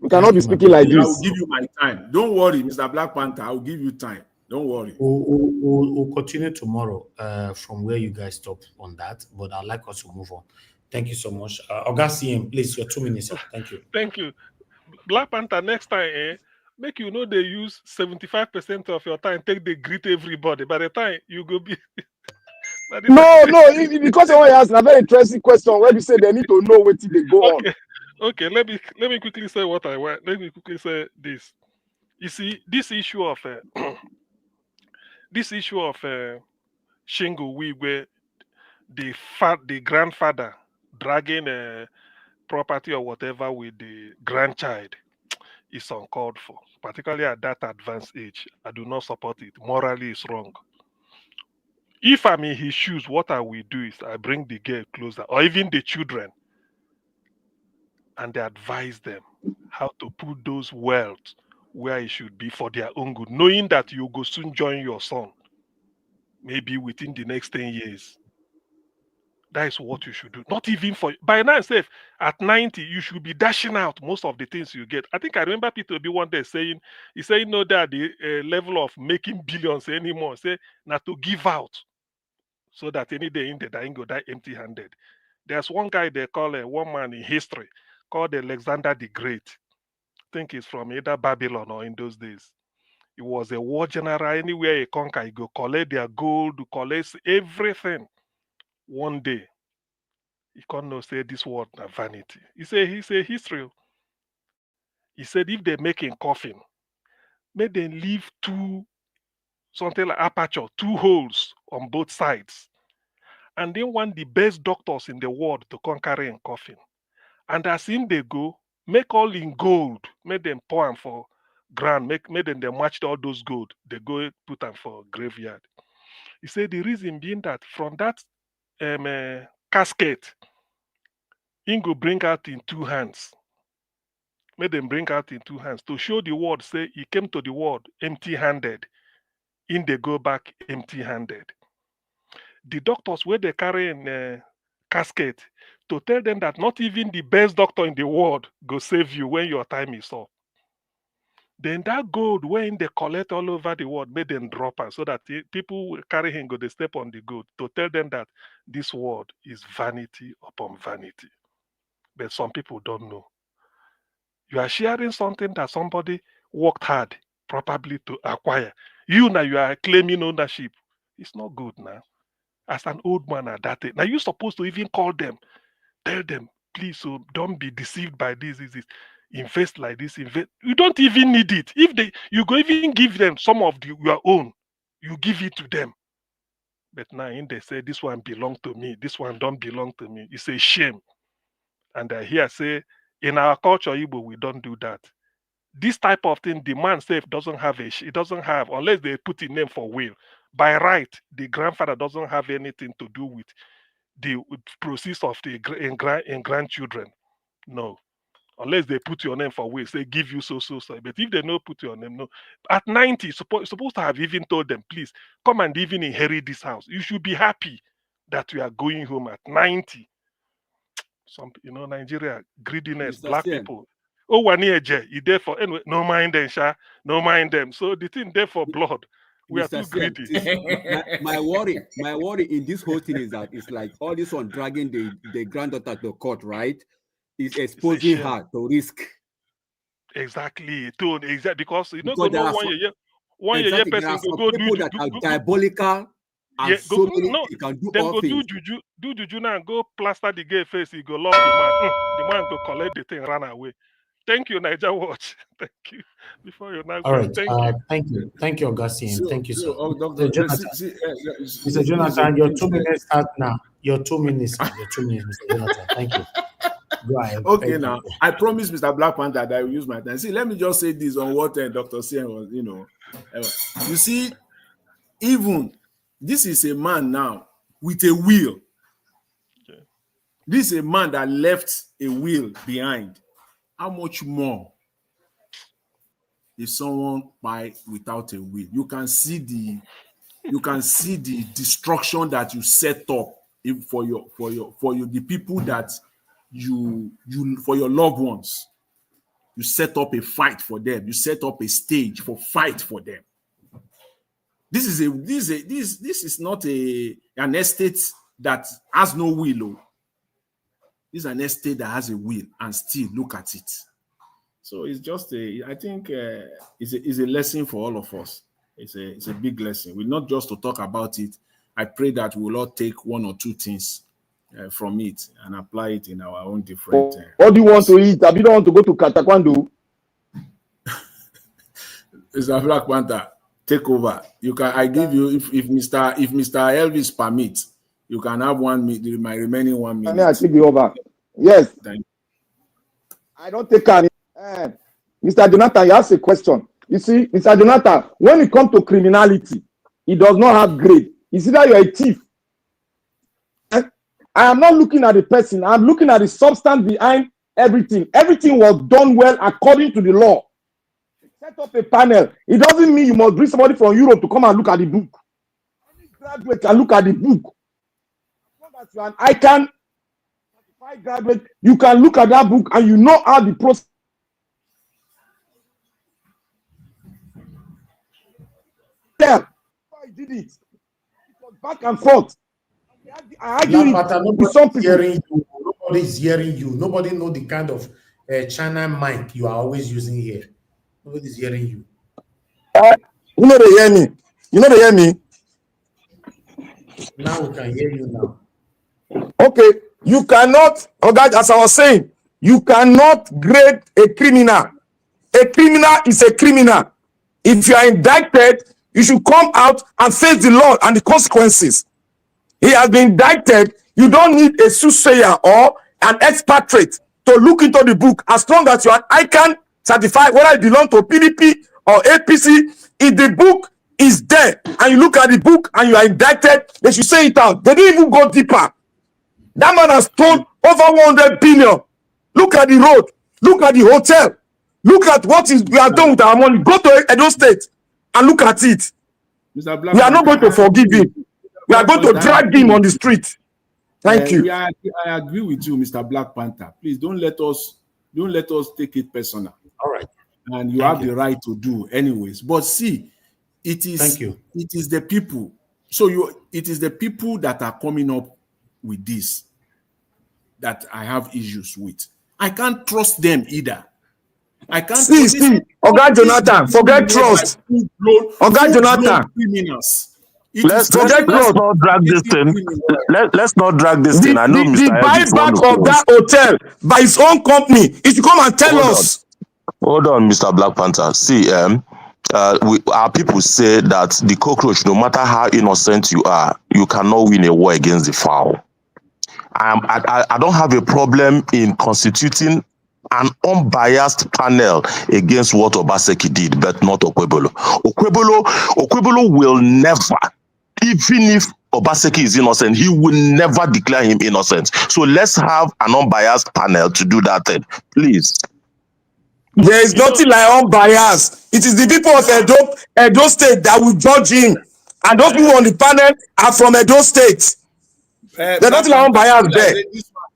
We cannot be Thank you, my speaking like I will this. give you my time. Don't worry, Mr. Black Panther. I will give you time. Don't worry. We'll continue tomorrow from where you guys stop on that, but I'd like us to move on. Thank you so much. Oga CM, please, your 2 minutes, sir. Thank you. Thank you. Black Panther, next time, make you know they use 75% of your time, take the greet everybody. By the time you go be No, because someone asked a very interesting question where we say they need to know what they go on. Okay, let me quickly say what I want. Let me quickly say this. You see, this issue of Shingo Wigwe, the grandfather dragging property or whatever with the grandchild is uncalled for, particularly at that advanced age. I do not support it. Morally, it's wrong. If I'm in his shoes, what I will do is I bring the girl closer, or even the children, and they advise them how to put those wealth where it should be for their own good, knowing that you go soon join your son, maybe within the next 10 years. That is what you should do. Not even for by now, safe at 90, you should be dashing out most of the things you get. I think I remember Peter be one day saying, he said, no, that the level of making billions anymore. Say, not to give out so that any day in the dying go die empty-handed. There's one guy they call one man in history called Alexander the Great. I think he's from either Babylon or in those days. He was a war general. Anywhere he conquer, he go collect their gold, collect everything. One day, he can't know say this word na vanity. He say history. He said if they make a coffin, make them leave something like aperture, 2 holes on both sides. And they want the best doctors in the world to come carry in coffin. And as him they go, make all in gold, make them pour them for ground, make them they match all those gold. They go put them for graveyard. He said the reason being that from that casket, he go bring out in 2 hands. Make them bring out in 2 hands to show the world, say he came to the world empty-handed. In they go back empty-handed. The doctors where they carry in casket to tell them that not even the best doctor in the world go save you when your time is up. Then that gold when they collect all over the world, made them drop her so that people will carry him go they step on the gold to tell them that this world is vanity upon vanity. But some people don't know. You are sharing something that somebody worked hard probably to acquire. You now you are claiming ownership. It's not good now. As an old man at that age. Now you're supposed to even call them, tell them, please, so don't be deceived by this. Invest like this, invest. You don't even need it. If you go even give them some of your own, you give it to them. But now in they say this one belong to me, this one don't belong to me. It's a shame. And I hear say in our culture, Igbo, we don't do that. This type of thing, the man safe doesn't have it doesn't have, unless they put a name for will. By right, the grandfather doesn't have anything to do with the proceeds of the grandchildren. No. Unless they put your name for will, say give you so. But if they don't put your name, no. At 90, supposed to have even told them, please come and even inherit this house. You should be happy that you are going home at 90. Some, Nigeria, greediness, Mr. black Siem. people. Oh, 1 year, you there for anyway. No mind them, Sha. No mind them. So the thing there for blood. We are Mr. too Siem, greedy. my worry in this whole thing is that it's like all this one dragging the granddaughter to court, right? Is exposing her to risk. Exactly. Because you don't Because go know 1 year. 1 year exactly, person there are some go do people that are diabolical Yeah, And so many they can do then all go things. do juju now and go plaster the gay face. He go lock the man. The man go collect the thing, run away. Thank you, Niger Watch. Thank you. Before you now All go, right. thank you. Thank you, Augustine. So, Thank you, sir. Dr. Mr. Jonathan. Mr. Jonathan, your 2 minutes start now. Your 2 minutes, sir. Your 2 minutes, Mr. Jonathan. Thank you. Go ahead. Okay, Thank now you. I promise Mr. Black Panther that I will use my time. See, let me just say this on what Dr. Sien was, you see, even this is a man now with a will. Okay. This is a man that left a will behind. How much more is someone by without a will? You can see the destruction that you set up for the people that you for your loved ones. You set up a fight for them. You set up a stage for fight for them. This is not an estate that has no will. Oh. This is an estate that has a will, and still look at it. So it's just I think it's a lesson for all of us. It's a big lesson. We're not just to talk about it. I pray that we'll all take one or two things from it and apply it in our own different. What do you want to eat? Have you don't want to go to Katakwando? Mr. Black Panther, take over. You can. I give you if Mr. Elvis permits, you can have 1 minute. My remaining 1 minute. I take the over. Yes. Thank you. I don't take any. Mr. Jonathan, you ask a question. You see, Mr. Jonathan, when it comes to criminality, it does not have grade. It's either you're a thief. I am not looking at the person. I'm looking at the substance behind everything. Everything was done well according to the law. Set up a panel. It doesn't mean you must bring somebody from Europe to come and look at the book. Any graduate can look at the book. As long as you're an icon, certified graduate, you can look at that book and you know how the process. I did it. It was back and forth. I argue with some people. Nobody's hearing you. Nobody know the kind of channel mic you are always using here. Nobody's hearing you. You know they hear me. You know they hear me. Now we can hear you now. Okay, you cannot, as I was saying, you cannot grade a criminal. A criminal is a criminal. If you are indicted, you should come out and face the law and the consequences. He has been indicted. You don't need a soothsayer or an expatriate to look into the book. As long as you are ICANN certified, whether it belongs to PDP or APC, if the book is there and you look at the book and you are indicted, they should say it out. They didn't even go deeper. That man has stolen over 100 billion. Look at the road. Look at the hotel. Look at what we are done with our money. Go to Edo State and look at it. We are not going to forgive him. We are going to drag him on the street. Thank you. I agree with you, Mr. Black Panther. Please don't let us take it personal. All right. And you have the right to do anyways. But see, it is the people. So it is the people that are coming up with this that I have issues with. I can't trust them either. I can't see. Oga Jonathan, forget trust. Oga Jonathan. Criminals. Let's not drag this thing. Let's not drag this thing. I know the buyback of that hotel by his own company. He should come and tell us. Hold on, Mr. Black Panther. See, our people say that the cockroach, no matter how innocent you are, you cannot win a war against the fowl. I don't have a problem in constituting an unbiased panel against what Obaseki did, but not Akpabio. Akpabio will never, even if Obaseki is innocent, he will never declare him innocent. So let's have an unbiased panel to do that thing, please. There is nothing like unbiased. It is the people of Edo State that will judge him. And those people on the panel are from Edo State. There's nothing like unbiased there.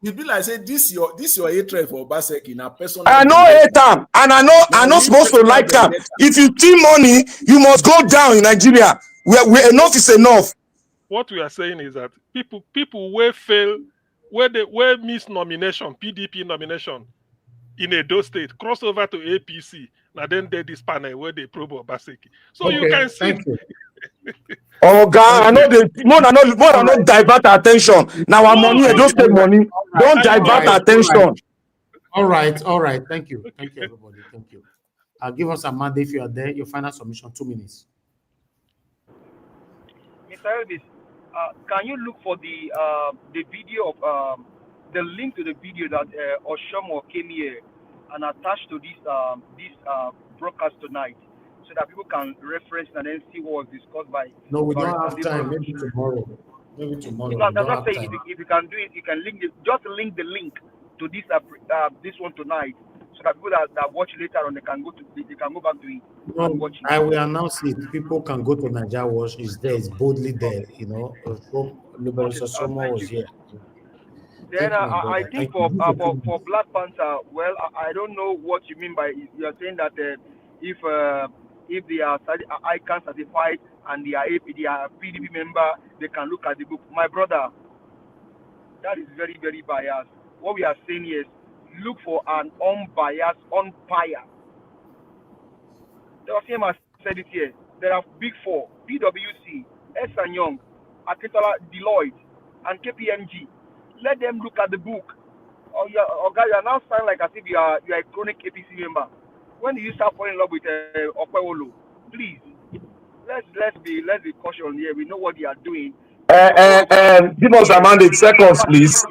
You be like say this your hatred for Obaseki na personal. I know hate him, and I know supposed to like him. If you steal money, you must go down in Nigeria. Where enough is enough. What we are saying is that people will fail, where miss nomination, PDP nomination in Edo State, cross over to APC. Now then they this panel where they probe Obaseki. So you can see Oh God, I know the more I not divert attention. Now our money, I don't spend money. Don't divert attention. All right. Thank you, everybody. Thank you. Give us a Monday if you are there. Your final submission, 2 minutes. Mr. Elvis, can you look for the video of the link to the video that Oshomo came here and attached to this broadcast tonight, so that people can reference and then see what was discussed by. No, we don't have time. Maybe tomorrow. No, I'm not saying if you can do it, you can link it. Just link the link to this one tonight, so that people that watch later on they can go back to it and watch it. I will announce it. People can go to Nigeria Watch. It's there. It's boldly there. You know, Somo was here. Then I think for Black Panther, well, I don't know what you mean by you're saying that if they are ICANN certified and they are PDP member, they can look at the book. My brother, that is very, very biased. What we are saying is look for an unbiased umpire. The same as said it here. There are big four: PwC, S& Young, Akitola, Deloitte, and KPMG. Let them look at the book. Guys, you are now sounding like as if you are a chronic APC member. When do you start falling in love with Okpewolo? Please, let's be cautious here. We know what they are doing. Give us a mandate seconds, please.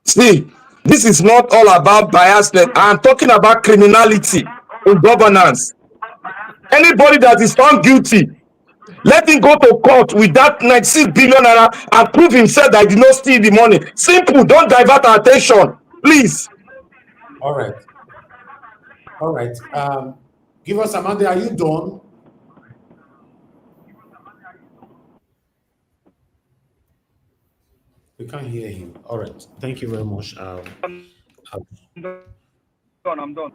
See, this is not all about biasness. I'm talking about criminality in governance. Anybody that is found guilty, let him go to court with that 96 billion naira and prove himself that he did not steal the money. Simple. Don't divert our attention, please. All right. Give us a Monday. Are you done? We can't hear him. All right. Thank you very much. I'm done.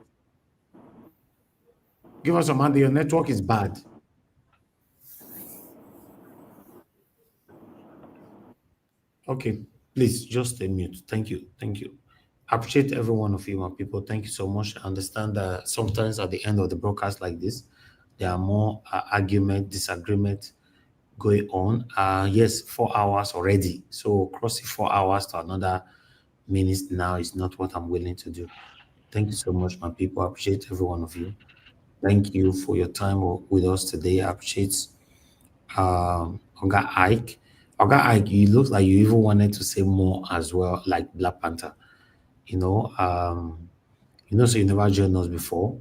Give us a Monday. Your network is bad. Okay, please just mute. Thank you. I appreciate every one of you, my people. Thank you so much. I understand that sometimes at the end of the broadcast like this, there are more argument, disagreement going on. Yes, 4 hours already. So crossing 4 hours to another minute now is not what I'm willing to do. Thank you so much, my people. I appreciate every one of you. Thank you for your time with us today. I appreciate Oga Ike. Oga Ike, you look like you even wanted to say more as well, like Black Panther. So you never joined us before.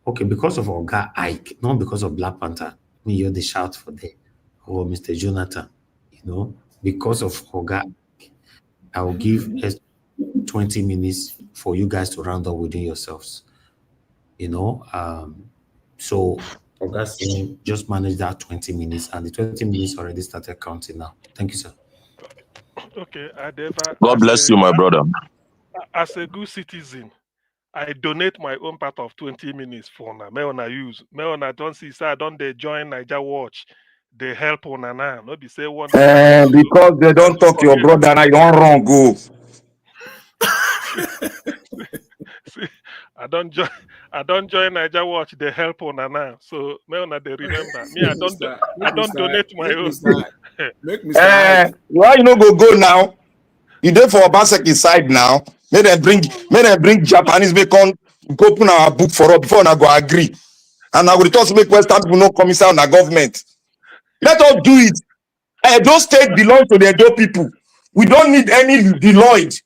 Okay, because of Oga Ike, not because of Black Panther. You're the shout for there. Or Mr. Jonathan, because of Oga Ike, I will give 20 minutes for you guys to round up within yourselves. So Oga saying just manage that 20 minutes, and the 20 minutes already started counting now. Thank you, sir. Okay, God bless you, my brother. As a good citizen, I donate my own part of 20 minutes for now. May I don't see, sir, don't they join Niger Watch? They help on and on. Not be say one. Because they don't talk your brother and I don't wrong go. See, I don't join Niger Watch. They help on and on. So may they remember me. I don't donate my own. Why you no go now? You there for Obaseki side now? May they bring Japanese bacon go open our book for us before I go agree. And I will talk to make Western people no come inside the government. Let us do it. Those states belong to the Edo people. We don't need any Deloitte.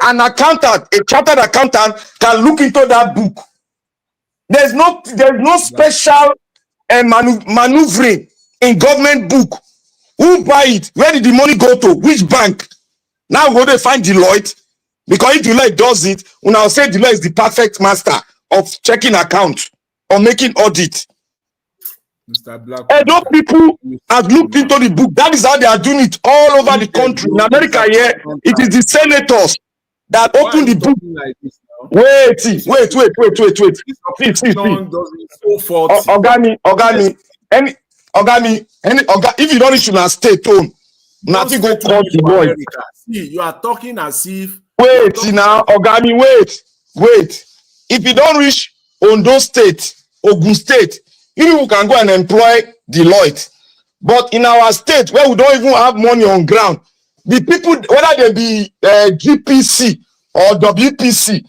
An accountant, a chartered accountant, can look into that book. There's no special maneuvering in government book. Who buy it? Where did the money go to? Which bank? Now go they find Deloitte, because if Deloitte does it, when I'll say Deloitte is the perfect master of checking account or making audit. Mr. Black. Those people have looked into the book. That is how they are doing it all over the country. In America, here, it is the senators that open the book. Like this now? Wait. If you don't issue a state tone, nothing go call the boy. See, you are talking as if. Wait. If you don't reach Ondo State, Ogun State, You can go and employ Deloitte. But in our state, where we don't even have money on ground, the people, whether they be GPC or WPC,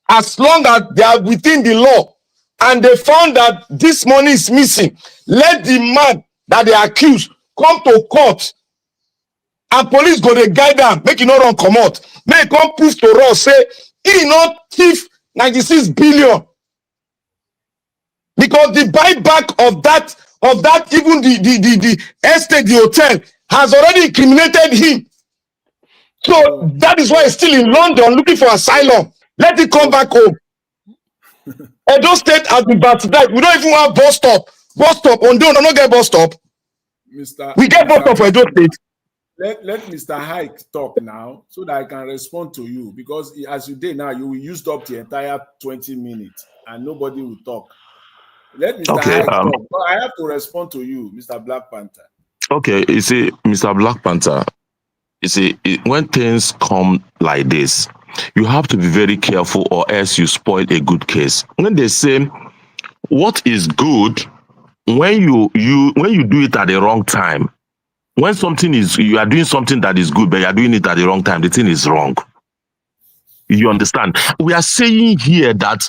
as long as they are within the law and they found that this money is missing, let the man that they accuse come to court and police go to guide them, make it not run come out. Make it come prove to us, say, he not thief 96 billion. Because the buyback of that, even the estate, the hotel, has already incriminated him. So that is why he's still in London looking for asylum. Let it come back home. Edo State has been bastardized. We don't even have bus stop. Bus stop. Ondo, no get bus stop. We get bus stop for Edo State. Let Mr. Hike talk now so that I can respond to you, because as you did now, you will use up the entire 20 minutes and nobody will talk. Let Mr. Hike talk. But I have to respond to you, Mr. Black Panther. Okay, you see, Mr. Black Panther, you see, when things come like this, you have to be very careful or else you spoil a good case. When they say what is good, when you do it at the wrong time, when you are doing something that is good, but you are doing it at the wrong time, the thing is wrong. You understand? We are saying here that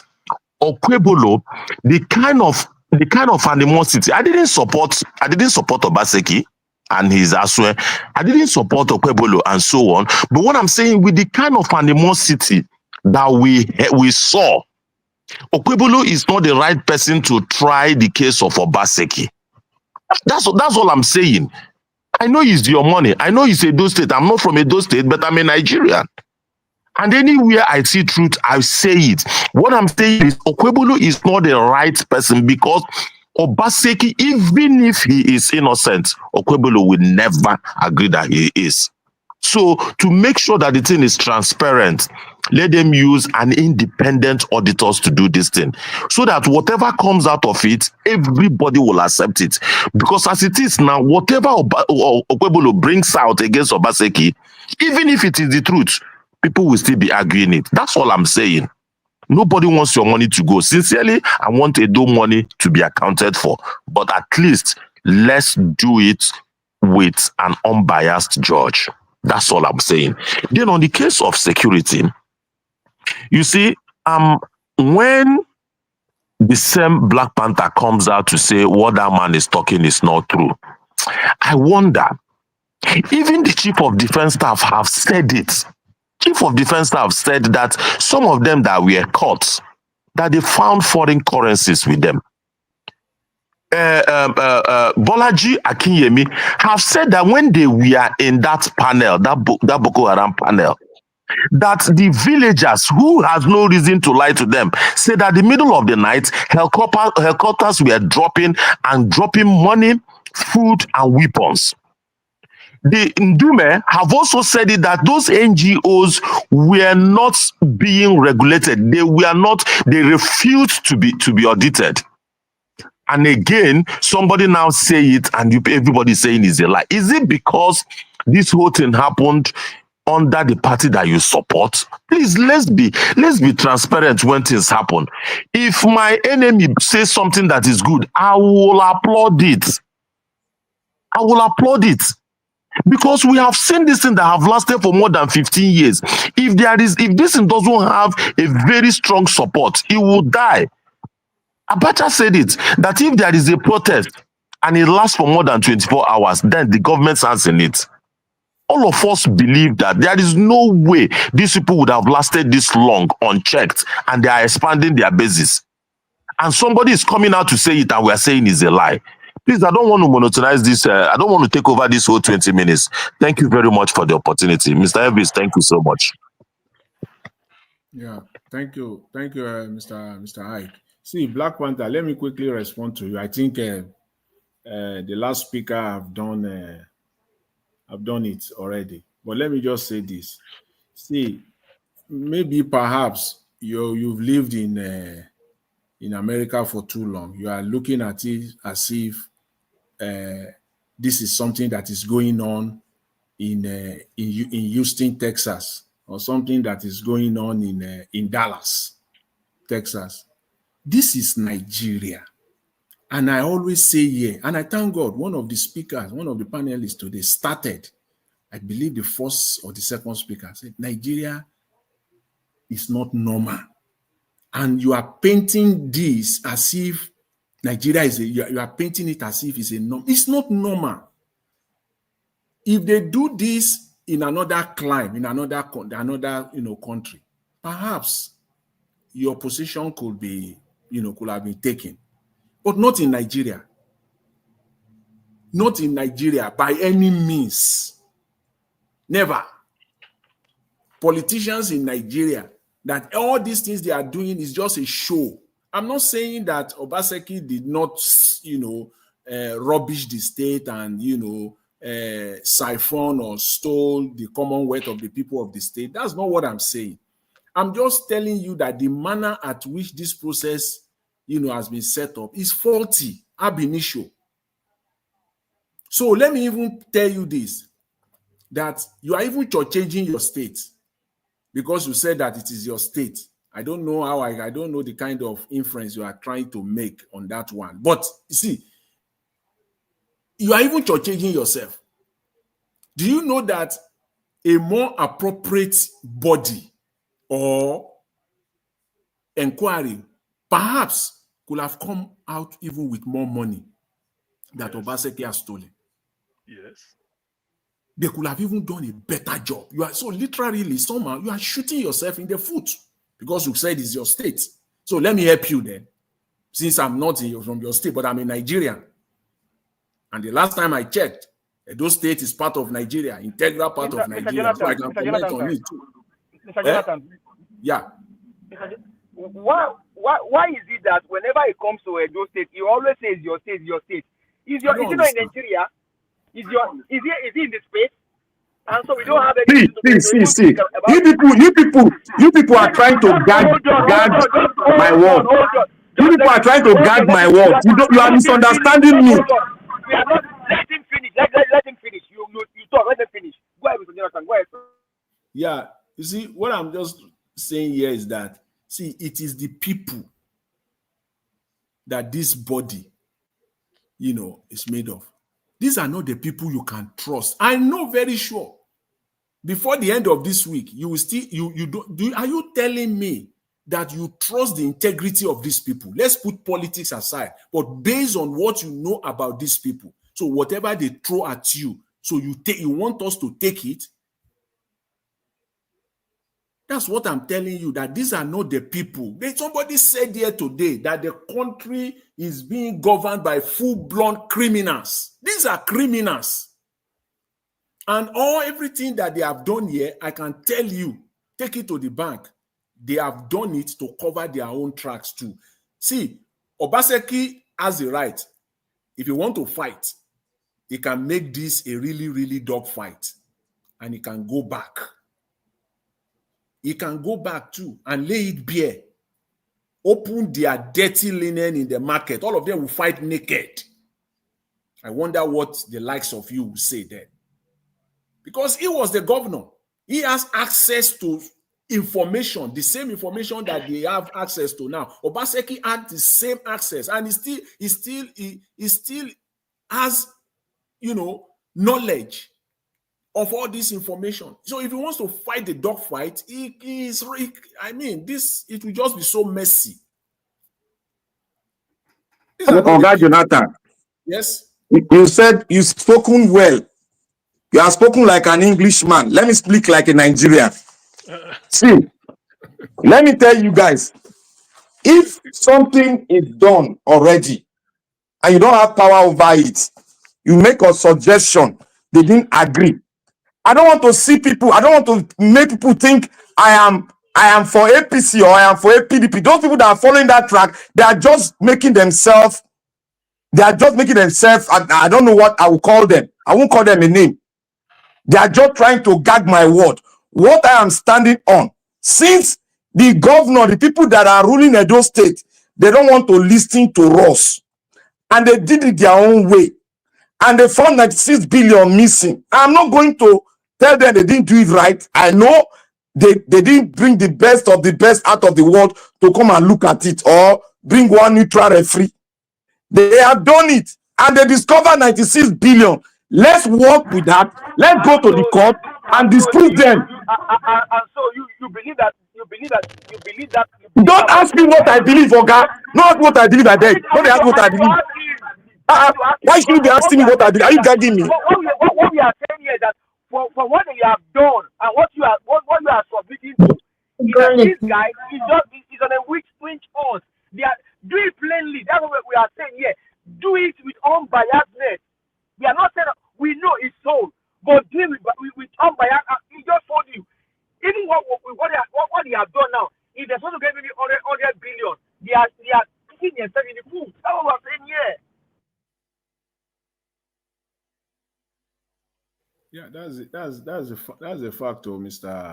Okpebolo, the kind of animosity, I didn't support Obaseki and his Aswe. I didn't support Okpebolo and so on. But what I'm saying, with the kind of animosity that we saw, Okpebolo is not the right person to try the case of Obaseki. That's all I'm saying. I know it's your money. I know it's Edo State. I'm not from Edo State, but I'm a Nigerian. And anywhere I see truth, I say it. What I'm saying is Okpebolo is not the right person, because Obaseki, even if he is innocent, Okpebolo will never agree that he is. So to make sure that the thing is transparent, let them use an independent auditors to do this thing, so that whatever comes out of it, everybody will accept it. Because as it is now, whatever Okpebolo brings out against Obaseki, even if it is the truth, people will still be arguing it. That's all I'm saying. Nobody wants your money to go. Sincerely, I want Edo money to be accounted for. But at least let's do it with an unbiased judge. That's all I'm saying. Then on the case of security, you see, when the same Black Panther comes out to say what that man is talking is not true, I wonder, even the Chief of Defense Staff have said it. Chief of Defense Staff said that some of them that were caught, that they found foreign currencies with them. Bolaji Akinyemi have said that when they were in that panel, that Boko Haram panel, that the villagers, who has no reason to lie to them, said that in the middle of the night, helicopters were dropping money, food, and weapons. The Ndume have also said it that those NGOs were not being regulated. They refused to be audited. And again, somebody now say it and everybody saying is a lie. Is it because this whole thing happened under the party that you support? Please, let's be transparent when things happen. If my enemy says something that is good, I will applaud it. I will applaud it. Because we have seen this thing that have lasted for more than 15 years. If this thing doesn't have a very strong support, it will die. Abacha said it, that if there is a protest and it lasts for more than 24 hours, then the government's hands in it. All of us believe that there is no way these people would have lasted this long unchecked, and they are expanding their bases. And somebody is coming out to say it and we are saying is a lie. Please, I don't want to monotonize this. I don't want to take over this whole 20 minutes. Thank you very much for the opportunity. Mr. Elvis, thank you so much. Yeah, thank you. Thank you, Mr. Ike. See, Black Panther, let me quickly respond to you. I think the last speaker have done it already. But let me just say this. See, maybe perhaps you've lived in America for too long. You are looking at it as if this is something that is going on in Houston, Texas, or something that is going on in Dallas, Texas. This is Nigeria. And I always say here, and I thank God, one of the speakers, one of the panelists today started, I believe the first or the second speaker said, Nigeria is not normal. And you are painting this as if Nigeria is you are painting it as if it's a norm. It's not normal. If they do this in another climate, in another country, perhaps your position could be, could have been taken. But not in Nigeria. Not in Nigeria by any means. Never. Politicians in Nigeria, that all these things they are doing is just a show. I'm not saying that Obaseki did not, rubbish the state and, siphon or stole the commonwealth of the people of the state. That's not what I'm saying. I'm just telling you that the manner at which this process, has been set up is faulty, ab initio. So let me even tell you this, that you are even changing your state because you said that it is your state. I don't know how I don't know the kind of inference you are trying to make on that one. But you see, you are even changing yourself. Do you know that a more appropriate body or inquiry perhaps could have come out even with more money that Obaseki has stolen? Yes. They could have even done a better job. You are so literally somehow you are shooting yourself in the foot because you said it's your state. So let me help you then. Since I'm not from your state, but I'm a Nigerian. And the last time I checked, Edo State is part of Nigeria, integral part of Nigeria. So I can comment on it too. Mr. Jonathan. Yeah. Why is it that whenever it comes to Edo State, you always say it's your state, your state? Is it not in Nigeria? Is it in the space? And so we don't have any. See. You people are trying to gag my word. You people are trying to gag my word. You are misunderstanding me. We are not. Let him finish. Let him finish. You talk. Let him finish. Go ahead, Mr. Jonathan. Go ahead. Yeah. You see, what I'm just saying here is that, see, it is the people that this body, is made of. These are not the people you can trust. I know very sure. Before the end of this week, you will still are you telling me that you trust the integrity of these people? Let's put politics aside, but based on what you know about these people. So whatever they throw at you, so you want us to take it. That's what I'm telling you, that these are not the people. Somebody said here today that the country is being governed by full-blown criminals. These are criminals. And everything that they have done here, I can tell you, take it to the bank. They have done it to cover their own tracks too. See, Obaseki has the right. If you want to fight, he can make this a really, really dog fight. And he can go back. He can go back too and lay it bare. Open their dirty linen in the market. All of them will fight naked. I wonder what the likes of you will say then. Because he was the governor. He has access to information, the same information that they have access to now. Obaseki had the same access, and he still has, knowledge of all this information. So if he wants to fight the dog fight, it will just be so messy. Oga Jonathan. Yes. You said you've spoken well. You have spoken like an Englishman. Let me speak like a Nigerian. See, let me tell you guys, if something is done already and you don't have power over it, you make a suggestion, they didn't agree. I don't want to see people, I don't want to make people think I am for APC or I am for PDP. Those people that are following that track, they are just making themselves, I don't know what I will call them. I won't call them a name. They are just trying to gag my word. What I am standing on, since the governor, the people that are ruling Edo State, they don't want to listen to us. And they did it their own way. And they found 96 billion missing. I'm not going to tell them they didn't do it right. I know they didn't bring the best of the best out of the world to come and look at it, or bring one neutral referee. They have done it, and they discover 96 billion. Let's work with that. Let's go to the court and disprove them. And so you believe that Don't ask me what I believe, Oga. Not what I believe, I beg. Don't ask what I believe. Why should you be asking me what I believe? Are you gagging me? What we are saying here is that for what you have done and what you are submitting to, is that this guy is on a weak swing on. Do it plainly. That's what we are saying here. Do it with unbiasedness. We are not saying we know it's so, but deal with unbiased. He just told you. Even what he has done now, if they're supposed to get maybe 100 billion, they are picking themselves in the food. That's what we're saying here. Yeah, that's a fact, Mr.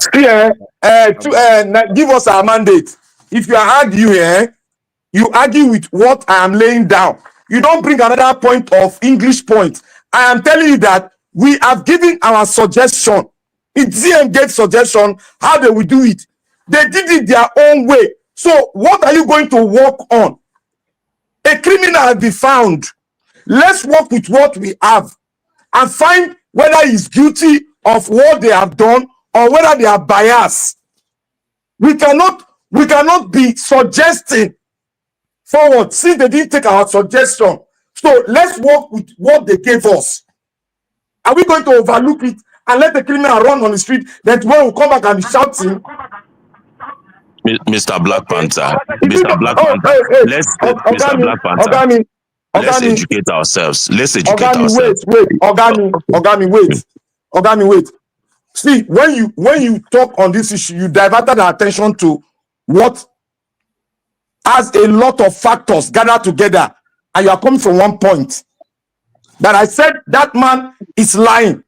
Give us our mandate. If you are arguing, you argue with what I am laying down. You don't bring another point of English point. I am telling you that we have given our suggestion. It's DM gave suggestion how they will do it. They did it their own way. So what are you going to work on? A criminal has been found. Let's work with what we have and find whether he's guilty of what they have done or whether they are biased. We cannot be suggesting forward since they didn't take our suggestion. So let's work with what they gave us. Are we going to overlook it and let the criminal run on the street? Then tomorrow we'll come back and be shouting. Mr. Black Panther, Mr. Black Panther, let's educate ourselves. Let's educate ourselves. Wait. See, when you talk on this issue, you diverted our attention to what has a lot of factors gathered together, and you are coming from one point. That I said that man is lying.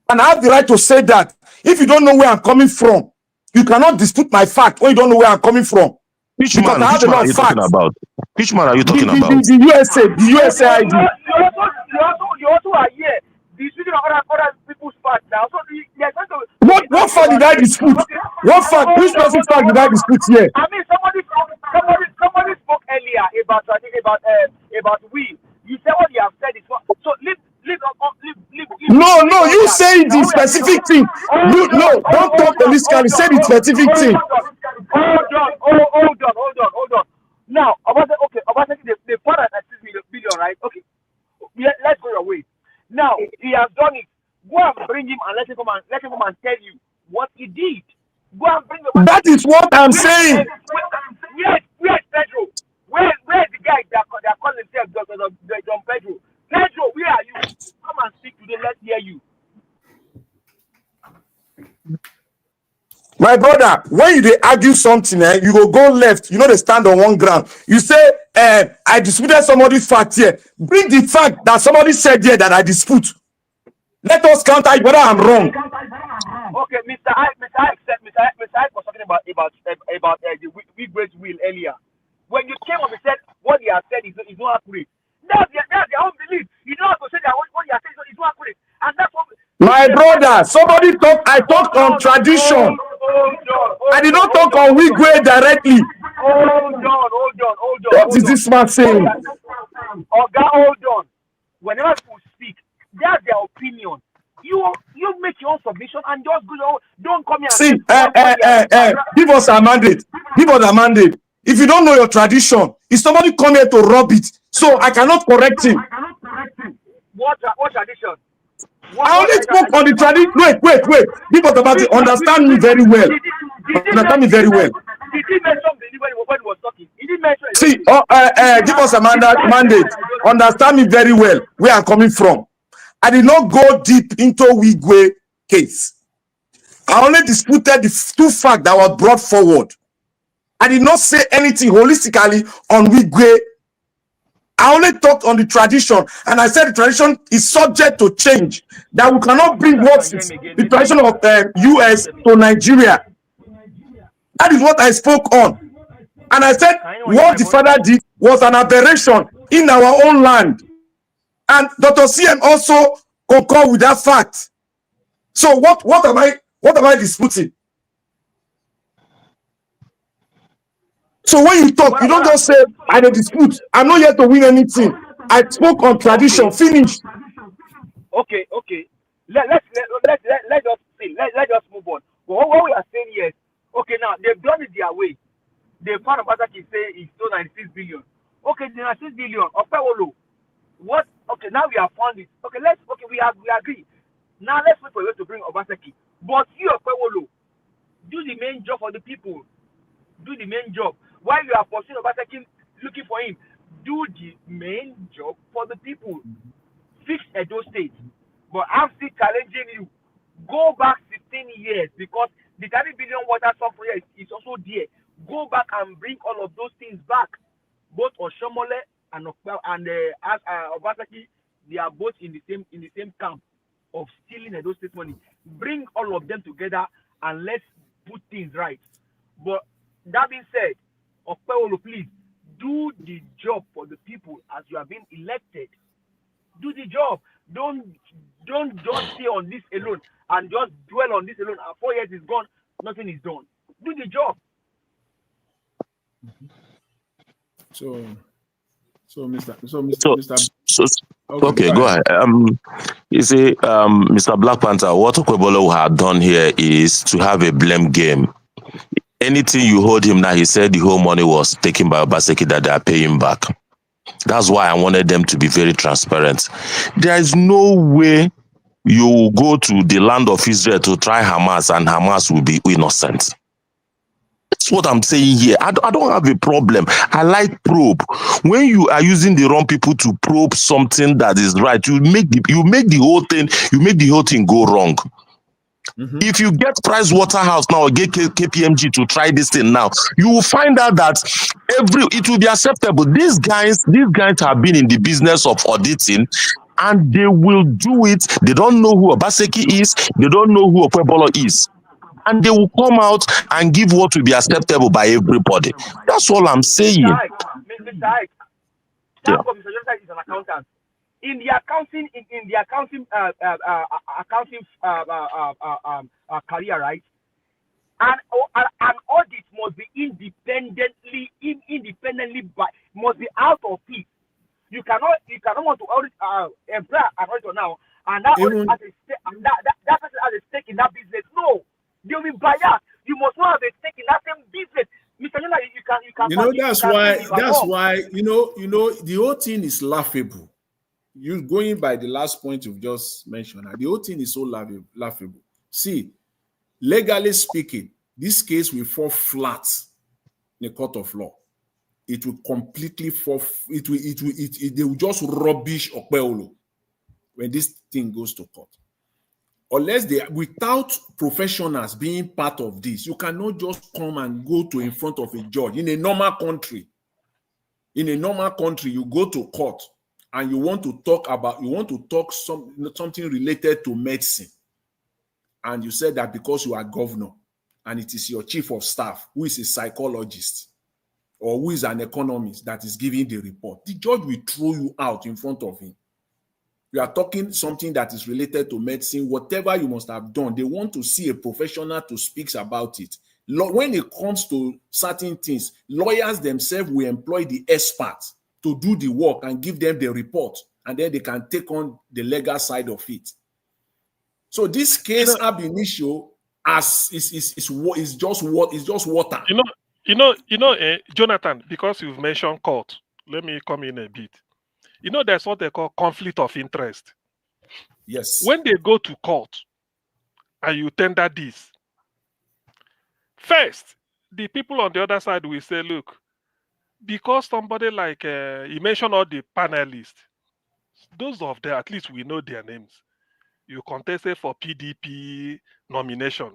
And I have the right to say that. If you don't know where I'm coming from, you cannot dispute my fact when you don't know where I'm coming from. Which man are you talking about? Which man are you talking about? The USA ID. You also are here disputing other people's facts now. So what fact did I dispute? What fact? Which person's fact did I dispute here? I mean, somebody spoke earlier about we. You said what you have said is what. So leave. No, you say the specific thing. No, don't talk holistically. Say the specific thing. Hold on. Now, about the part at 6 billion, right? Okay, let's go your way. Now he has done it. Go and bring him and let him come and tell you what he did. Go and bring him. That is what I'm saying. Where's Pedro? Where's the guy that calls himself John Pedro? Pedro, where are you? Come and speak today. Let's hear you. My brother, when you argue something, you go left. You know they stand on one ground. You say, I disputed somebody's fact here. Bring the fact that somebody said here that I dispute. Let us counter it whether I'm wrong. Okay, Mr. Ike was talking about the Wigwe's will earlier. When you came up and said what he has said is not accurate. That's their own belief. You don't have to say that what he has said is not accurate. And that's what. My brother, I talked on tradition. I did not talk on Wigwe directly. Hold on. What is this man saying? Oga, hold on. Whenever people speak, that's their opinion. You make your own submission and just go. Don't come here. See, give us a mandate. If you don't know your tradition, if somebody come here to rob it, so I cannot correct him. What tradition? I only spoke on the tradition. Wait. Give us about it. Understand me very well. Understand me very well. Did he mention when he was talking? He didn't mention it. See, give us a mandate. Understand me very well where I'm coming from. I did not go deep into Wigwe case. I only disputed the two facts that were brought forward. I did not say anything holistically on Wigwe. I only talked on the tradition, and I said the tradition is subject to change. That we cannot bring what's the tradition of US to Nigeria. That is what I spoke on. And I said what the father did was an aberration in our own land. And Dr. CM also concurred with that fact. So what am I disputing? So when you talk, you don't just say, I dey dispute. I'm not here to win anything. I spoke on tradition. Finish. Okay. Let's just see. Let's just move on. But what we are saying here is, okay, now they've done it their way. They found a person say it's still 96 billion. Okay, the 96 billion. Okpewolo. What? Okay, now we have found it. Okay, we agree. Now let's wait for you to bring Obaseki. But you, Okpewolo, do the main job for the people. Do the main job. While you are pursuing Obaseki, looking for him, do the main job for the people. Fix Edo State. But I'm still challenging you. Go back 16 years because the 30 billion water supply is also there. Go back and bring all of those things back. Both Oshomole and Obaseki, they are both in the same camp of stealing Edo State money. Bring all of them together and let's put things right. But that being said, Okpewolo, please do the job for the people as you have been elected. Do the job. Don't just stay on this alone and just dwell on this alone. And 4 years is gone, nothing is done. Do the job. So Okay, go ahead. You see, Mr. Black Panther, what Okpebolo had done here is to have a blame game. Anything you hold him now, he said the whole money was taken by Obaseki that they are paying back. That's why I wanted them to be very transparent. There is no way you will go to the land of Israel to try Hamas and Hamas will be innocent. That's what I'm saying here. I don't have a problem. I like probe. When you are using the wrong people to probe something that is right, you make the whole thing go wrong. If you get Price Waterhouse now or get KPMG to try this thing now, you will find out that it will be acceptable. These guys have been in the business of auditing and they will do it. They don't know who Obaseki is, they don't know who Okpebolo is. And they will come out and give what will be acceptable by everybody. That's all I'm saying. Mr. Ike, Mr. Jonathan is an accountant. In the accounting career, right? An audit must be independently must be out of it. You cannot want to audit employ an auditor now, and that person has a stake in that business. No, they will be biased. You must not have a stake in that same business. Mr. Nuna, you can. That's why the whole thing is laughable. You going by the last point you've just mentioned, the whole thing is so laughable. See, legally speaking, this case will fall flat in the court of law. It will completely fall. They will just rubbish Okpebolo when this thing goes to court. Unless without professionals being part of this, you cannot just come and go to in front of a judge. In a normal country, you go to court and you want to talk something related to medicine. And you said that because you are governor and it is your chief of staff who is a psychologist or who is an economist that is giving the report, the judge will throw you out in front of him. You are talking something that is related to medicine, whatever you must have done, they want to see a professional to speak about it. When it comes to certain things, lawyers themselves will employ the experts to do the work and give them the report, and then they can take on the legal side of it. So this case ab initio is just water. Jonathan, because you've mentioned court, let me come in a bit. There's what they call conflict of interest. Yes. When they go to court and you tender this, first, the people on the other side will say, look, because somebody like, you mentioned all the panelists, those of them, at least we know their names. You contested for PDP nomination.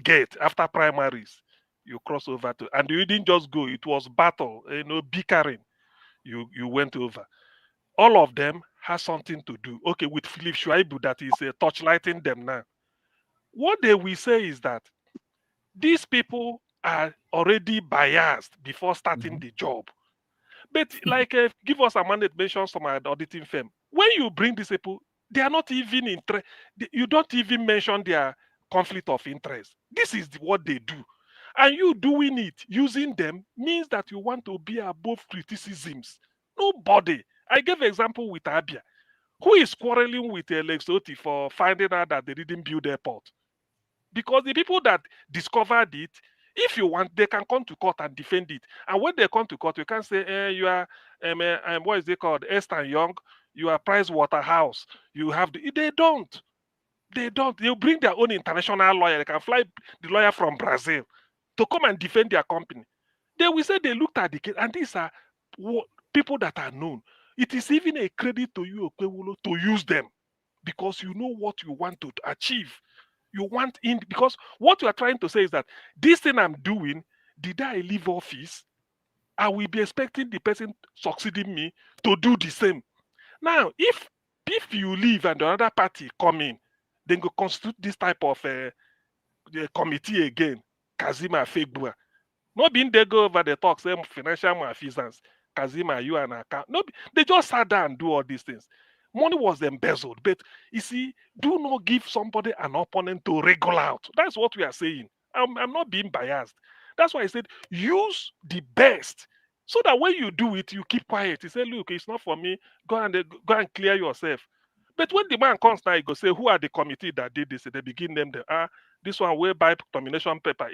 Get after primaries, you cross over to, and you didn't just go, it was battle, bickering. You went over. All of them has something to do. Okay, with Philip Shuaibu that is torchlighting them now. What they will say is that these people are already biased before starting the job. But give us a mandate, mention some auditing firm. When you bring these people, they are not even interested. You don't even mention their conflict of interest. This is what they do. And you doing it, using them, means that you want to be above criticisms. Nobody. I gave an example with Abia, who is quarreling with Lexoti for finding out that they didn't build airport. Because the people that discovered it, if you want, they can come to court and defend it. And when they come to court, you can't say, you are, what is it called, Ernst & Young, you are Price Waterhouse. You have the, they don't. They don't. They'll bring their own international lawyer. They can fly the lawyer from Brazil to come and defend their company. They will say they looked at the case, and these are people that are known. It is even a credit to you, Okwewolo, to use them because you know what you want to achieve. You want in, because what you are trying to say is that this thing I'm doing, did I leave office? I will be expecting the person succeeding me to do the same. Now, if you leave and the other party come in, then go constitute this type of committee again, Kazima Fegbua. Not being they go over the talk, same financial malfeasance, Kazima, you and account. No, they just sat down and do all these things. Money was embezzled, but you see, do not give somebody an opponent to wriggle out. That's what we are saying. I'm not being biased. That's why I said use the best, so that when you do it, you keep quiet. You say, look, it's not for me. Go and clear yourself. But when the man comes now, he go say, who are the committee that did this? They begin them. This one will buy nomination paper.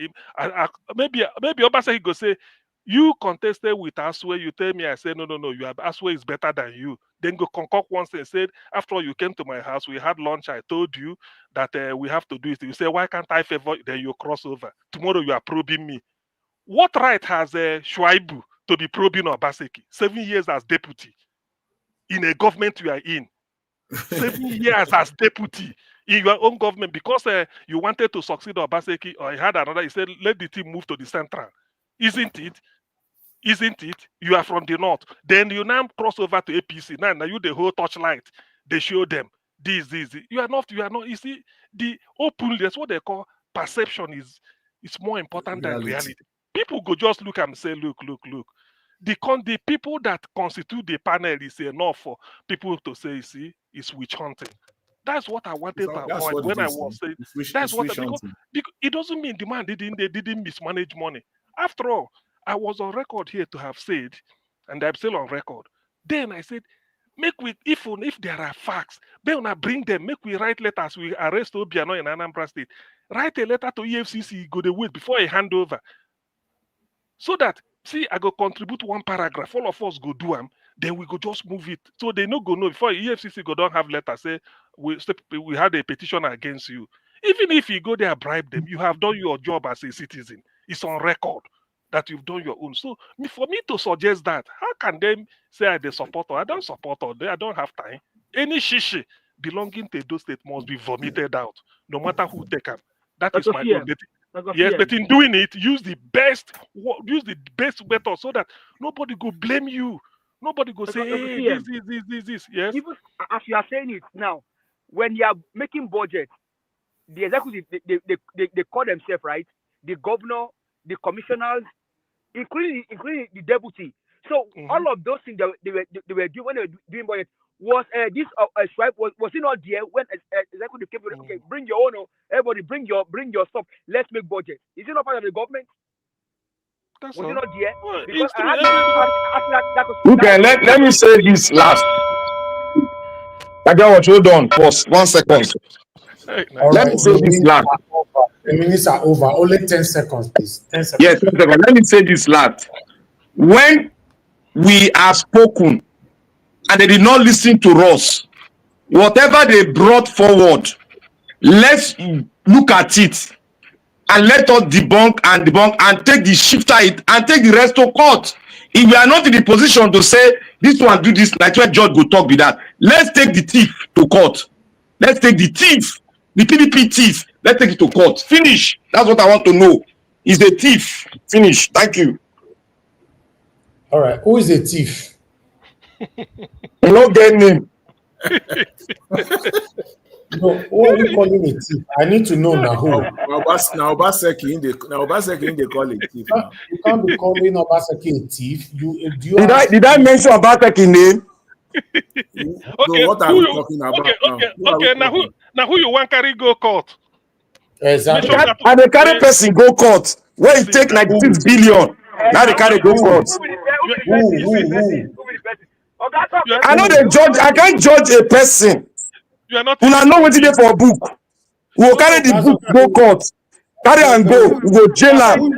Maybe Obasa he go say, you contested with Aswe. You tell me, I say, no. You have Aswe is better than you. Then go concoct once and said, after all, you came to my house. We had lunch. I told you that we have to do it. You say, why can't I favor? Then you cross over. Tomorrow you are probing me. What right has Shuaibu to be probing Obaseki? 7 years as deputy in a government you are in. 7 years as deputy in your own government because you wanted to succeed Obaseki, or he had another. He said, let the team move to the central. Isn't it? You are from the north. Then you now cross over to APC. Now you the whole torchlight. They show them this. You are not. You see, the open, that's what they call perception is more important than reality. People go just look and say, look. The people that constitute the panel is enough for people to say, you see, it's witch hunting. That's what I wanted to avoid when I was saying. That's what because it doesn't mean the man didn't mismanage money. After all, I was on record here to have said, and I'm still on record. Then I said, if there are facts, then bring them. Make we write letters. We arrest Obiano in Anambra State. Write a letter to EFCC. Go the wait before I hand over. So that I go contribute one paragraph. All of us go do them. Then we go just move it. So they no go know before EFCC go don't have letter say we had a petition against you. Even if you go there bribe them, you have done your job as a citizen. It's on record that you've done your own. So for me to suggest that, how can they say they support or I don't support or I don't have time? Any shishi belonging to those states must be vomited out, no matter who take them. That is my own. Yes, but in doing it, use the best method so that nobody go blame you. Nobody go say, hey, this. Yes. Even as you are saying it now, when you are making budget, the executive they call themselves, right? The governor, the commissioners, including the deputy. So all of those things they were doing when they were doing budget was this stripe was it not there when executive came? Okay, bring your own. Everybody bring your stuff. Let's make budget. Is it not part of the government? Was it not there? Okay, let me say this last. I got what hold on. Pause 1 second. Let me say this last. The minutes are over. Only 10 seconds, please. 10 seconds. Yes, 10 seconds. Let me say this last. When we are spoken and they did not listen to us, whatever they brought forward, let's look at it and let us debunk and take the shifter it and take the rest to court. If we are not in the position to say this one do this, like where judge go talk with that, let's take the thief to court. Let's take the thief, the PDP thief. Let's take it to court. Finish. That's what I want to know. Is the thief finish? Thank you. All right. Who is the thief? You don't get name. No, who are you calling a thief? I need to know now who. Now Obaseki in the call it thief. You can't be calling Obaseki a thief. Did I mention Obaseki name? So what are we talking about? Okay. Now who you want carry go court? Exactly. And the carry person go court. Where you take 96 billion, now they carry go court. I know the judge, I can't judge a person. You are not. When I know what they for a book. We will carry the book, go court. Carry and go, we go jail am.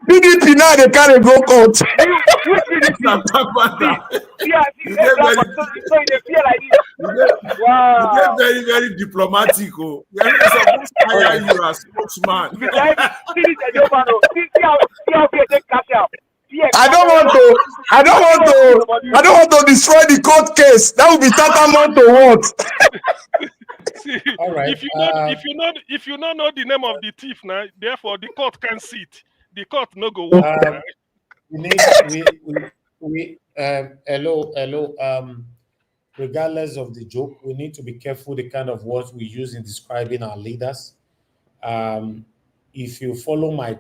PDP now they carry go court. Wow. Very, very diplomatic. Oh. You are supposed to hire you as spokesman. I don't want to destroy the court case. That would be tantamount to what? See, All right. if you don't know the name of the thief now, therefore the court can sit. The court no go work. Right? Hello. Regardless of the joke, we need to be careful the kind of words we use in describing our leaders. If you follow my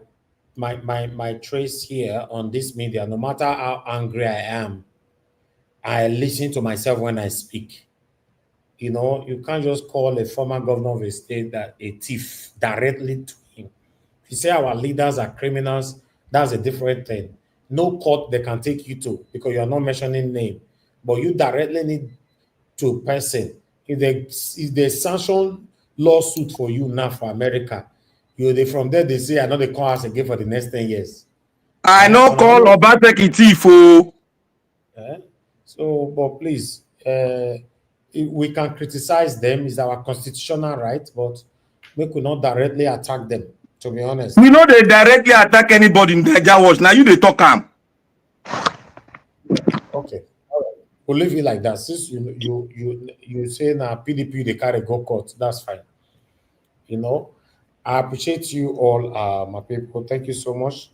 trace here on this media, no matter how angry I am, I listen to myself when I speak. You know, you can't just call a former governor of a state that a thief directly to him. If you say our leaders are criminals, that's a different thing. No court they can take you to because you're not mentioning name, but you directly need to person. If they sanction lawsuit for you now for America, from there they say I know they call us again for the next 10 years. I know call Obaseki thief. So, but please, we can criticize them, it's our constitutional right, but we could not directly attack them, to be honest. We know they directly attack anybody in Niger Watch. Now you they talk am. Okay, all right. We'll leave it like that. Since you say now PDP they carry go court, that's fine. You know, I appreciate you all, my people. Thank you so much.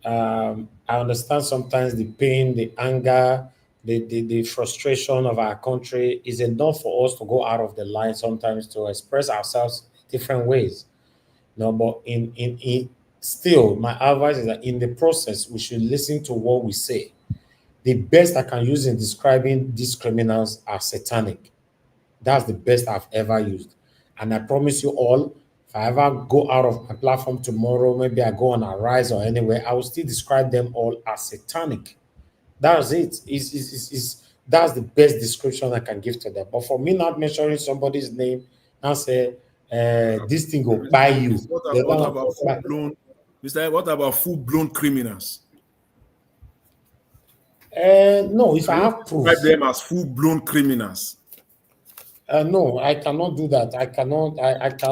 I understand sometimes the pain, the anger, the frustration of our country is enough for us to go out of the line sometimes to express ourselves in different ways. No, but in still, my advice is that in the process, we should listen to what we say. The best I can use in describing these criminals are satanic. That's the best I've ever used. And I promise you all, if I ever go out of my platform tomorrow, maybe I go on a rise or anywhere, I will still describe them all as satanic. That's it. That's the best description I can give to them. But for me not mentioning somebody's name and say, this thing will buy you. What about full-blown criminals? No, if I have proof. Describe them as full-blown criminals. No, I cannot do that. I can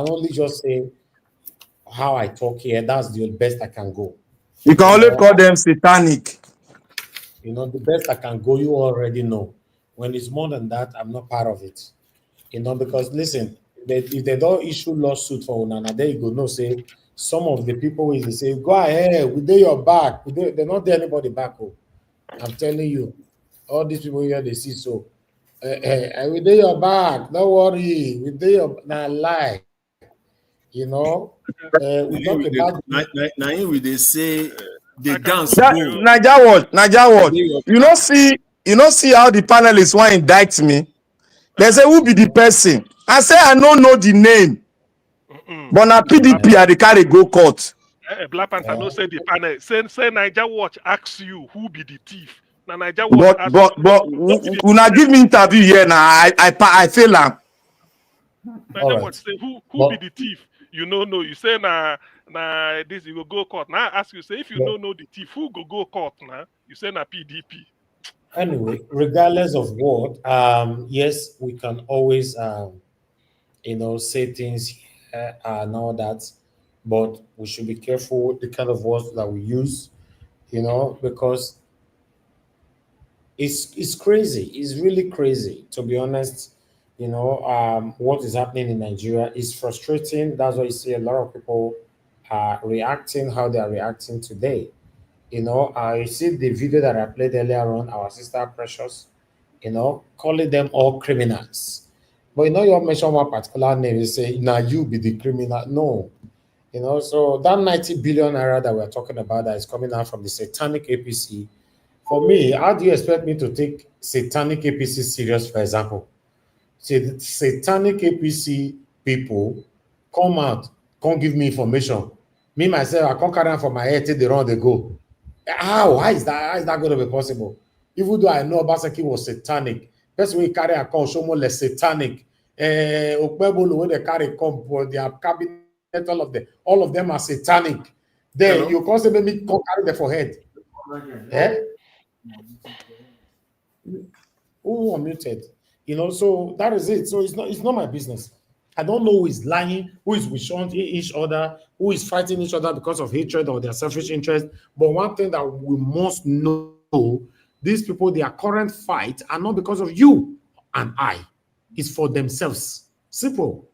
only just say how I talk here. That's the best I can go. You can only call them satanic. You know, the best I can go, you already know. When it's more than that, I'm not part of it. You know, because listen, if they don't issue lawsuit for Unana, there you go. No, say some of the people will say, go ahead, we do your back. They're not there anybody back. Oh. I'm telling you, all these people here, they see so. We do your back. Don't worry. We do your lie. You know, we talk about now they say the dance. Naija Watch. You know see how the panelists want to indict me. They say who be the person. I say I don't know the name. But now PDP are the carry go court. Black Panther don't say the panel. Say Naija Watch asks you who be the thief. Now Naija Watch but when I give me interview here now, I fail am. Naija Watch say who be the thief? You know, you say this you go court. Now I ask you, say if you don't know the thief, who go court now? You say na PDP. Anyway, regardless of what, yes, we can always say things here and all that, but we should be careful with the kind of words that we use, because it's crazy. It's really crazy, to be honest. What is happening in Nigeria is frustrating. That's why you see a lot of people reacting how they are reacting today. You see the video that I played earlier on, our sister Precious, calling them all criminals. But you all mention one particular name, you say, now you be the criminal. No. So that 90 billion naira that we're talking about that is coming out from the satanic APC. For me, how do you expect me to take satanic APC serious, for example? Satanic APC people come out, can't give me information. Me, myself, I can't carry on for my head till they run, they go. How? How is that going to be possible? Even though I know Obaseki was satanic, that's why he carry a call, show more less satanic. Okpebolo, when they carry come, they have cabinet, all of them are satanic. Then you constantly me carry them for head. Eh? Who unmuted? You know, so that is it. So it's not my business. I don't know who is lying, who is wishing each other, who is fighting each other because of hatred or their selfish interest. But one thing that we must know, these people, their current fight are not because of you and I. It's for themselves. Simple.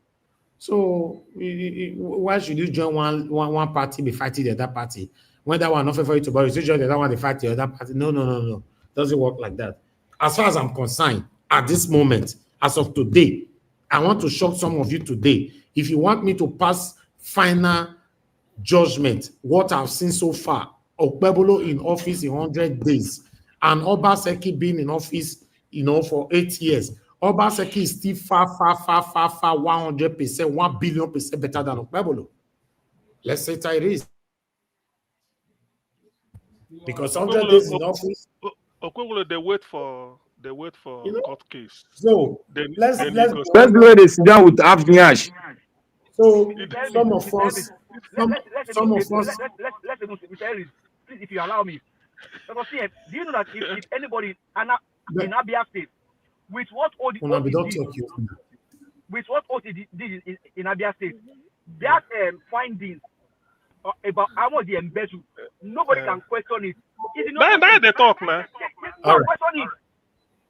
So why should you join one party, be fighting the other party? When that one not for you to borrow, you join the other one, they fight the other party. No. Doesn't work like that. As far as I'm concerned, at this moment, as of today, I want to shock some of you today. If you want me to pass final judgment, what I've seen so far, Okpebolo in office in 100 days, and Obaseki being in office, for 8 years. Obaseki is still far, 100%, 1 billion% better than Okpebolo. Let's say it is. Because 100 days in office. Okpebolo, they wait for court case. So let's do where they sit down with Avniash. So some of us. Please, if you allow me. Because see, do you know that if anybody in Abia State, with what OT did in Abia State, that findings about how much they embezzle, nobody can question it. Now they talk, man. Question it.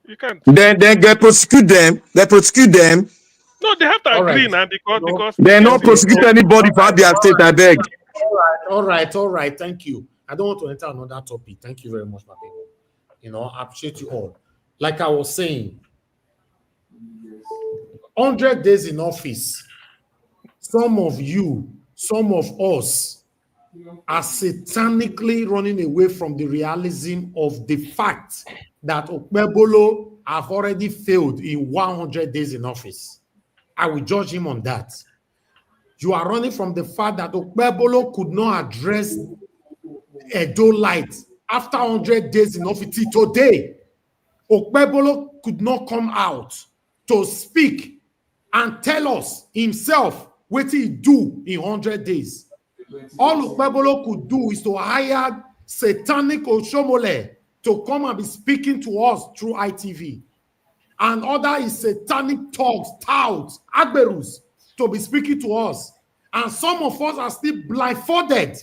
You can't. Then they prosecute them. No, they have to agree now because they not prosecute anybody for Abia State, I beg. All right. Thank you. I don't want to enter another topic. Thank you very much, my people. I appreciate you all. Like I was saying, 100 days in office. Some of you, some of us are satanically running away from the realism of the fact that Okpebolo have already failed in 100 days in office. I will judge him on that. You are running from the fact that Okpebolo could not address Edo Light after 100 days in office. Today, Okpebolo could not come out to speak and tell us himself what he do in 100 days. All Okpebolo could do is to hire satanic Oshomole to come and be speaking to us through ITV. And other is satanic talks, touts, Agberus to be speaking to us. And some of us are still blindfolded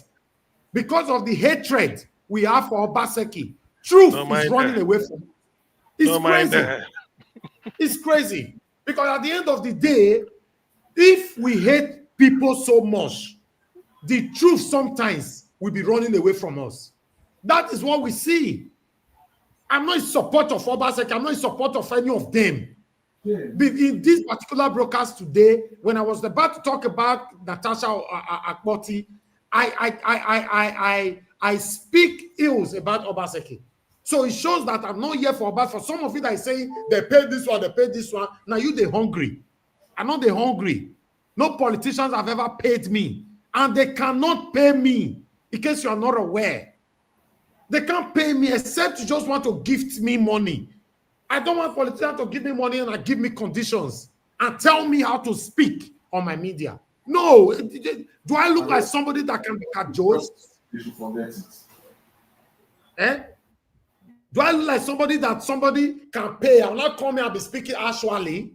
because of the hatred we have for Obaseki. Truth is running away from. It's crazy. It's crazy. Because at the end of the day, if we hate people so much, the truth sometimes will be running away from us. That is what we see. I'm not in support of Obaseki. I'm not in support of any of them. Yeah. In this particular broadcast today, when I was about to talk about Natasha Akpoti, I speak ills about Obaseki. So it shows that I'm not here for Obaseki. For some of you that is saying they paid this one, they paid this one. Now they're hungry. I'm not the hungry. No politicians have ever paid me. And they cannot pay me, in case you are not aware. They can't pay me except you just want to gift me money. I don't want politicians to give me money and give me conditions and tell me how to speak on my media. No. Do I look like somebody that can be cajoled? You should forget it. Do I look like somebody that somebody can pay? I'm not coming and be speaking actually.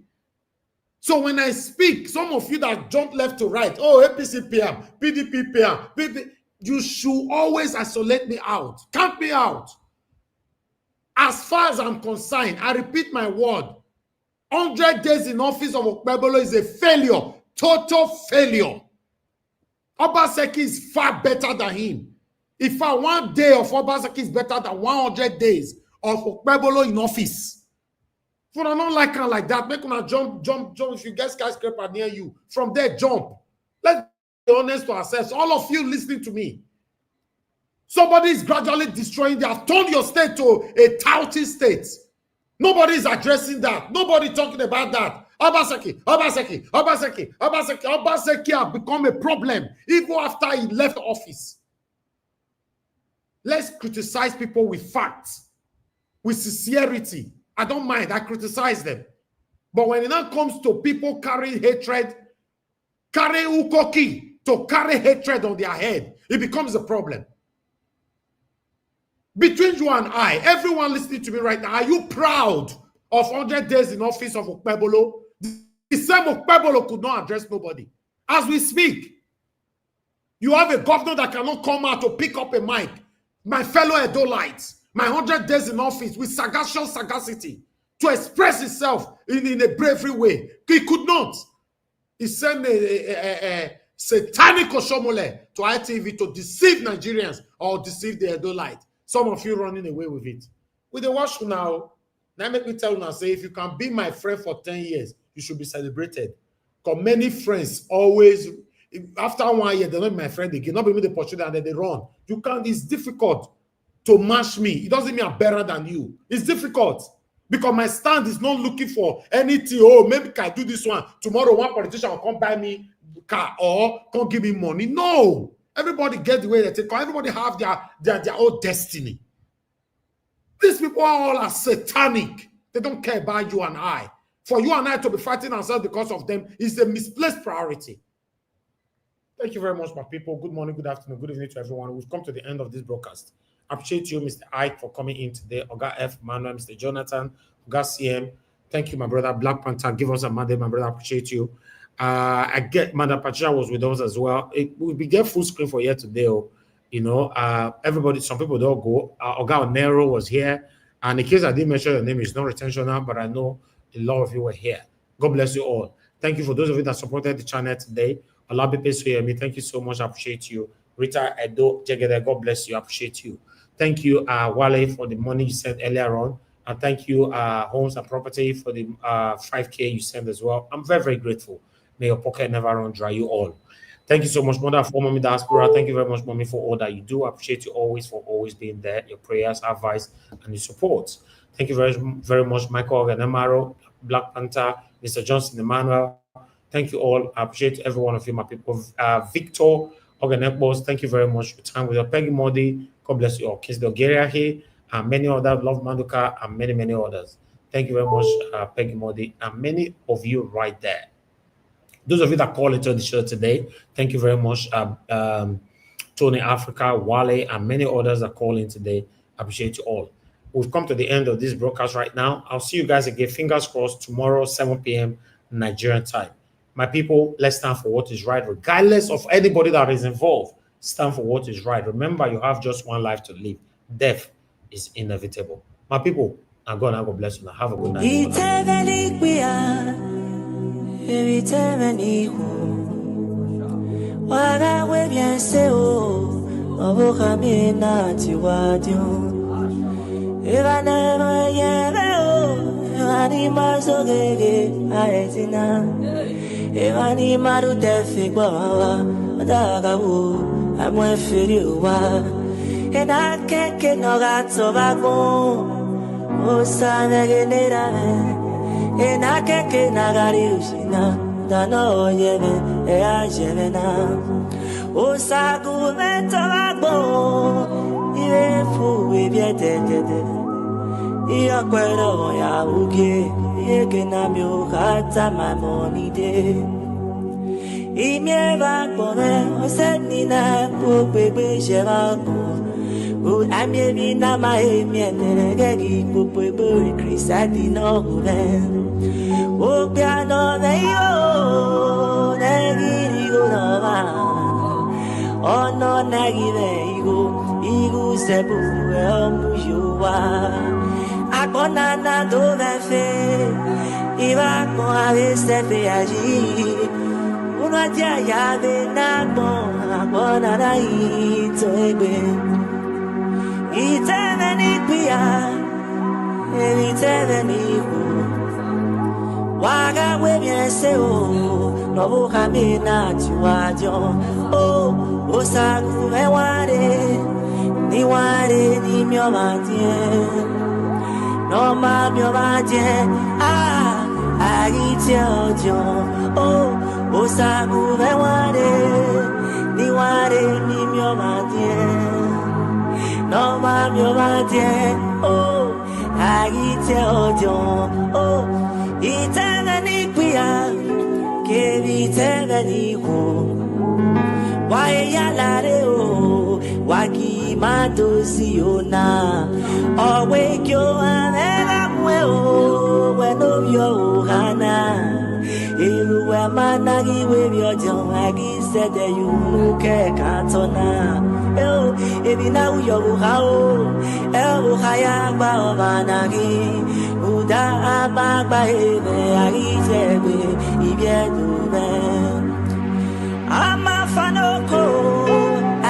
So when I speak, some of you that jump left to right, APC PM, PDP PM, you should always isolate me out. Count me out. As far as I'm concerned, I repeat my word. 100 days in office of Okpebolo is a failure. Total failure. Obaseki is far better than him. If 1 day of Obaseki is better than 100 days of Okpebolo in office. If I don't like that, make una jump. If you get skyscraper near you, from there, jump. Let's be honest to ourselves. All of you listening to me. Somebody is gradually destroying. They have turned your state to a touting state. Nobody is addressing that. Nobody talking about that. Obaseki have become a problem even after he left office. Let's criticize people with facts, with sincerity. I don't mind, I criticize them. But when it now comes to people carrying hatred, carry ukoki to carry hatred on their head, it becomes a problem. Between you and I, everyone listening to me right now, are you proud of 100 days in office of Akpabio? The same Akpabio could not address nobody. As we speak, you have a governor that cannot come out to pick up a mic. My fellow Edolites, my 100 days in office with sagacious sagacity to express itself in a bravery way. He could not. He sent a satanic Oshomole to ITV to deceive Nigerians or deceive the Edolites. Some of you running away with it. With the watch now, make me tell you now, say, if you can be my friend for 10 years, you should be celebrated. Because many friends always, after 1 year, they're not my friend again. Not be with the opportunity and then they run. You can't, it's difficult to match me. It doesn't mean I'm better than you. It's difficult. Because my stand is not looking for anything. Oh, maybe I do this one. Tomorrow, one politician will come buy me car or come give me money. No. Everybody get the way they take. Everybody have their own destiny. These people are satanic. They don't care about you and I. For you and I to be fighting ourselves because of them is a misplaced priority. Thank you very much, my people. Good morning, good afternoon, good evening to everyone. We've come to the end of this broadcast. I appreciate you, Mr. Ike, for coming in today. Oga F, Manuel, Mr. Jonathan, Oga CM. Thank you, my brother. Black Panther, give us a mandate, my brother. I appreciate you. I get Madam Patricia was with us as well. We get full screen for here today. You know, everybody, some people don't go. Oga Nero was here. And in case I didn't mention your name, it's not retentional, but I know a lot of you were here. God bless you all. Thank you for those of you that supported the channel today. Allah be pleased to hear me. Thank you so much. I appreciate you. Rita Edo Jegede, God bless you. I appreciate you. Thank you, Wale, for the money you sent earlier on. And thank you, Homes and Property, for the 5K you sent as well. I'm very, very grateful. May your pocket never run dry, you all. Thank you so much, Mother, for Mommy Diaspora. Thank you very much, Mommy, for all that you do. I appreciate you always for always being there, your prayers, advice, and your support. Thank you very, very much, Michael Ganemaro, Black Panther, Mr. Johnson Emmanuel. Thank you all. I appreciate every one of you, my people. Victor Oganekbos, thank you very much for your time with your Peggy Modi. God bless you all. Kiss the Geriahi, and many others, Love Manduka, and many, many others. Thank you very much, Peggy Modi, and many of you right there. Those of you that call into the show today, thank you very much. Tony Africa, Wale, and many others that call in today. I appreciate you all. We've come to the end of this broadcast right now. I'll see you guys again. Fingers crossed tomorrow, 7 p.m. Nigerian time. My people, let's stand for what is right, regardless of anybody that is involved. Stand for what is right. Remember, you have just one life to live. Death is inevitable. My people, and God bless you. Now have a good night. And I can't get no gato vagon. O sana genera. And I can't get nagari usina. Dano yeme, ea yemena. O sagu mento vagon. Iwe fu viete. Ia quero ya uke. Ie que na mio kata my money day. I mie va come. O se ni na po bebe je va come. I may be not my gaggy, but boy, Chris, I did know then. Oh, piano, they go, Naggy, go, oh, no, Naggy, they go, Ego, Zebu, you are. I can't do that fair. If I can't step agi, una tia, they not born, I'm gonna eat to a win. Eternity pia, eternity who. Waga we bien se o, no boca me na chuadio. Oh, osagu me ware, ni mio matien. No ma mio matien, agitiojo oh osagu beware ni ware ni miomadie no ma miomadie oh agitiojo oh itanga ni pia ke vitanga ni ko wae yalare o waki matosiona owe kyo amega mwe o weno yo hana iruwa managi we biojo agi sede yunuke katona eo ebina uyo hao eo haya ba managi uda abagba ebe agi sebe ibiedume ama fanoko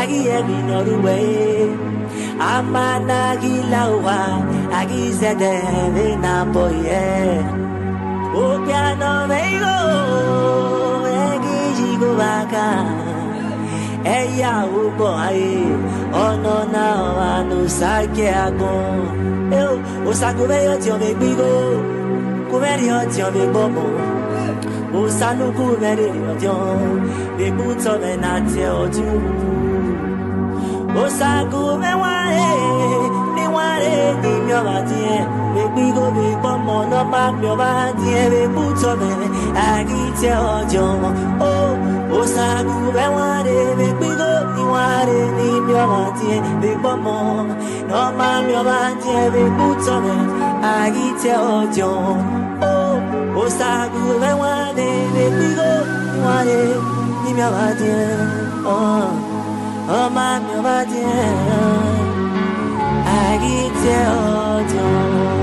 agi ebi noruwe ama nagi lawa agi sede na boye o piano meigo agi jigo baka eya ubo ai ono na anu sake agon eu o sagobe yo ti o me gbigo kumeri yo ti o me bobo o sanu kumeri yo ti o me buto me na ti o ju o sagobe ware ni mi o ba ti e me gbigo me pomo no ma mi o ba ti e me buto me agi ti o jo o sagobe ware me gbigo ni ware ni mi o ba ti e me pomo no ma mi o ba ti e me buto me agi ti o jo o sagobe ware me gbigo ni ware ni mi o ba ti e oh ma mi o ba ti e agi ti o jo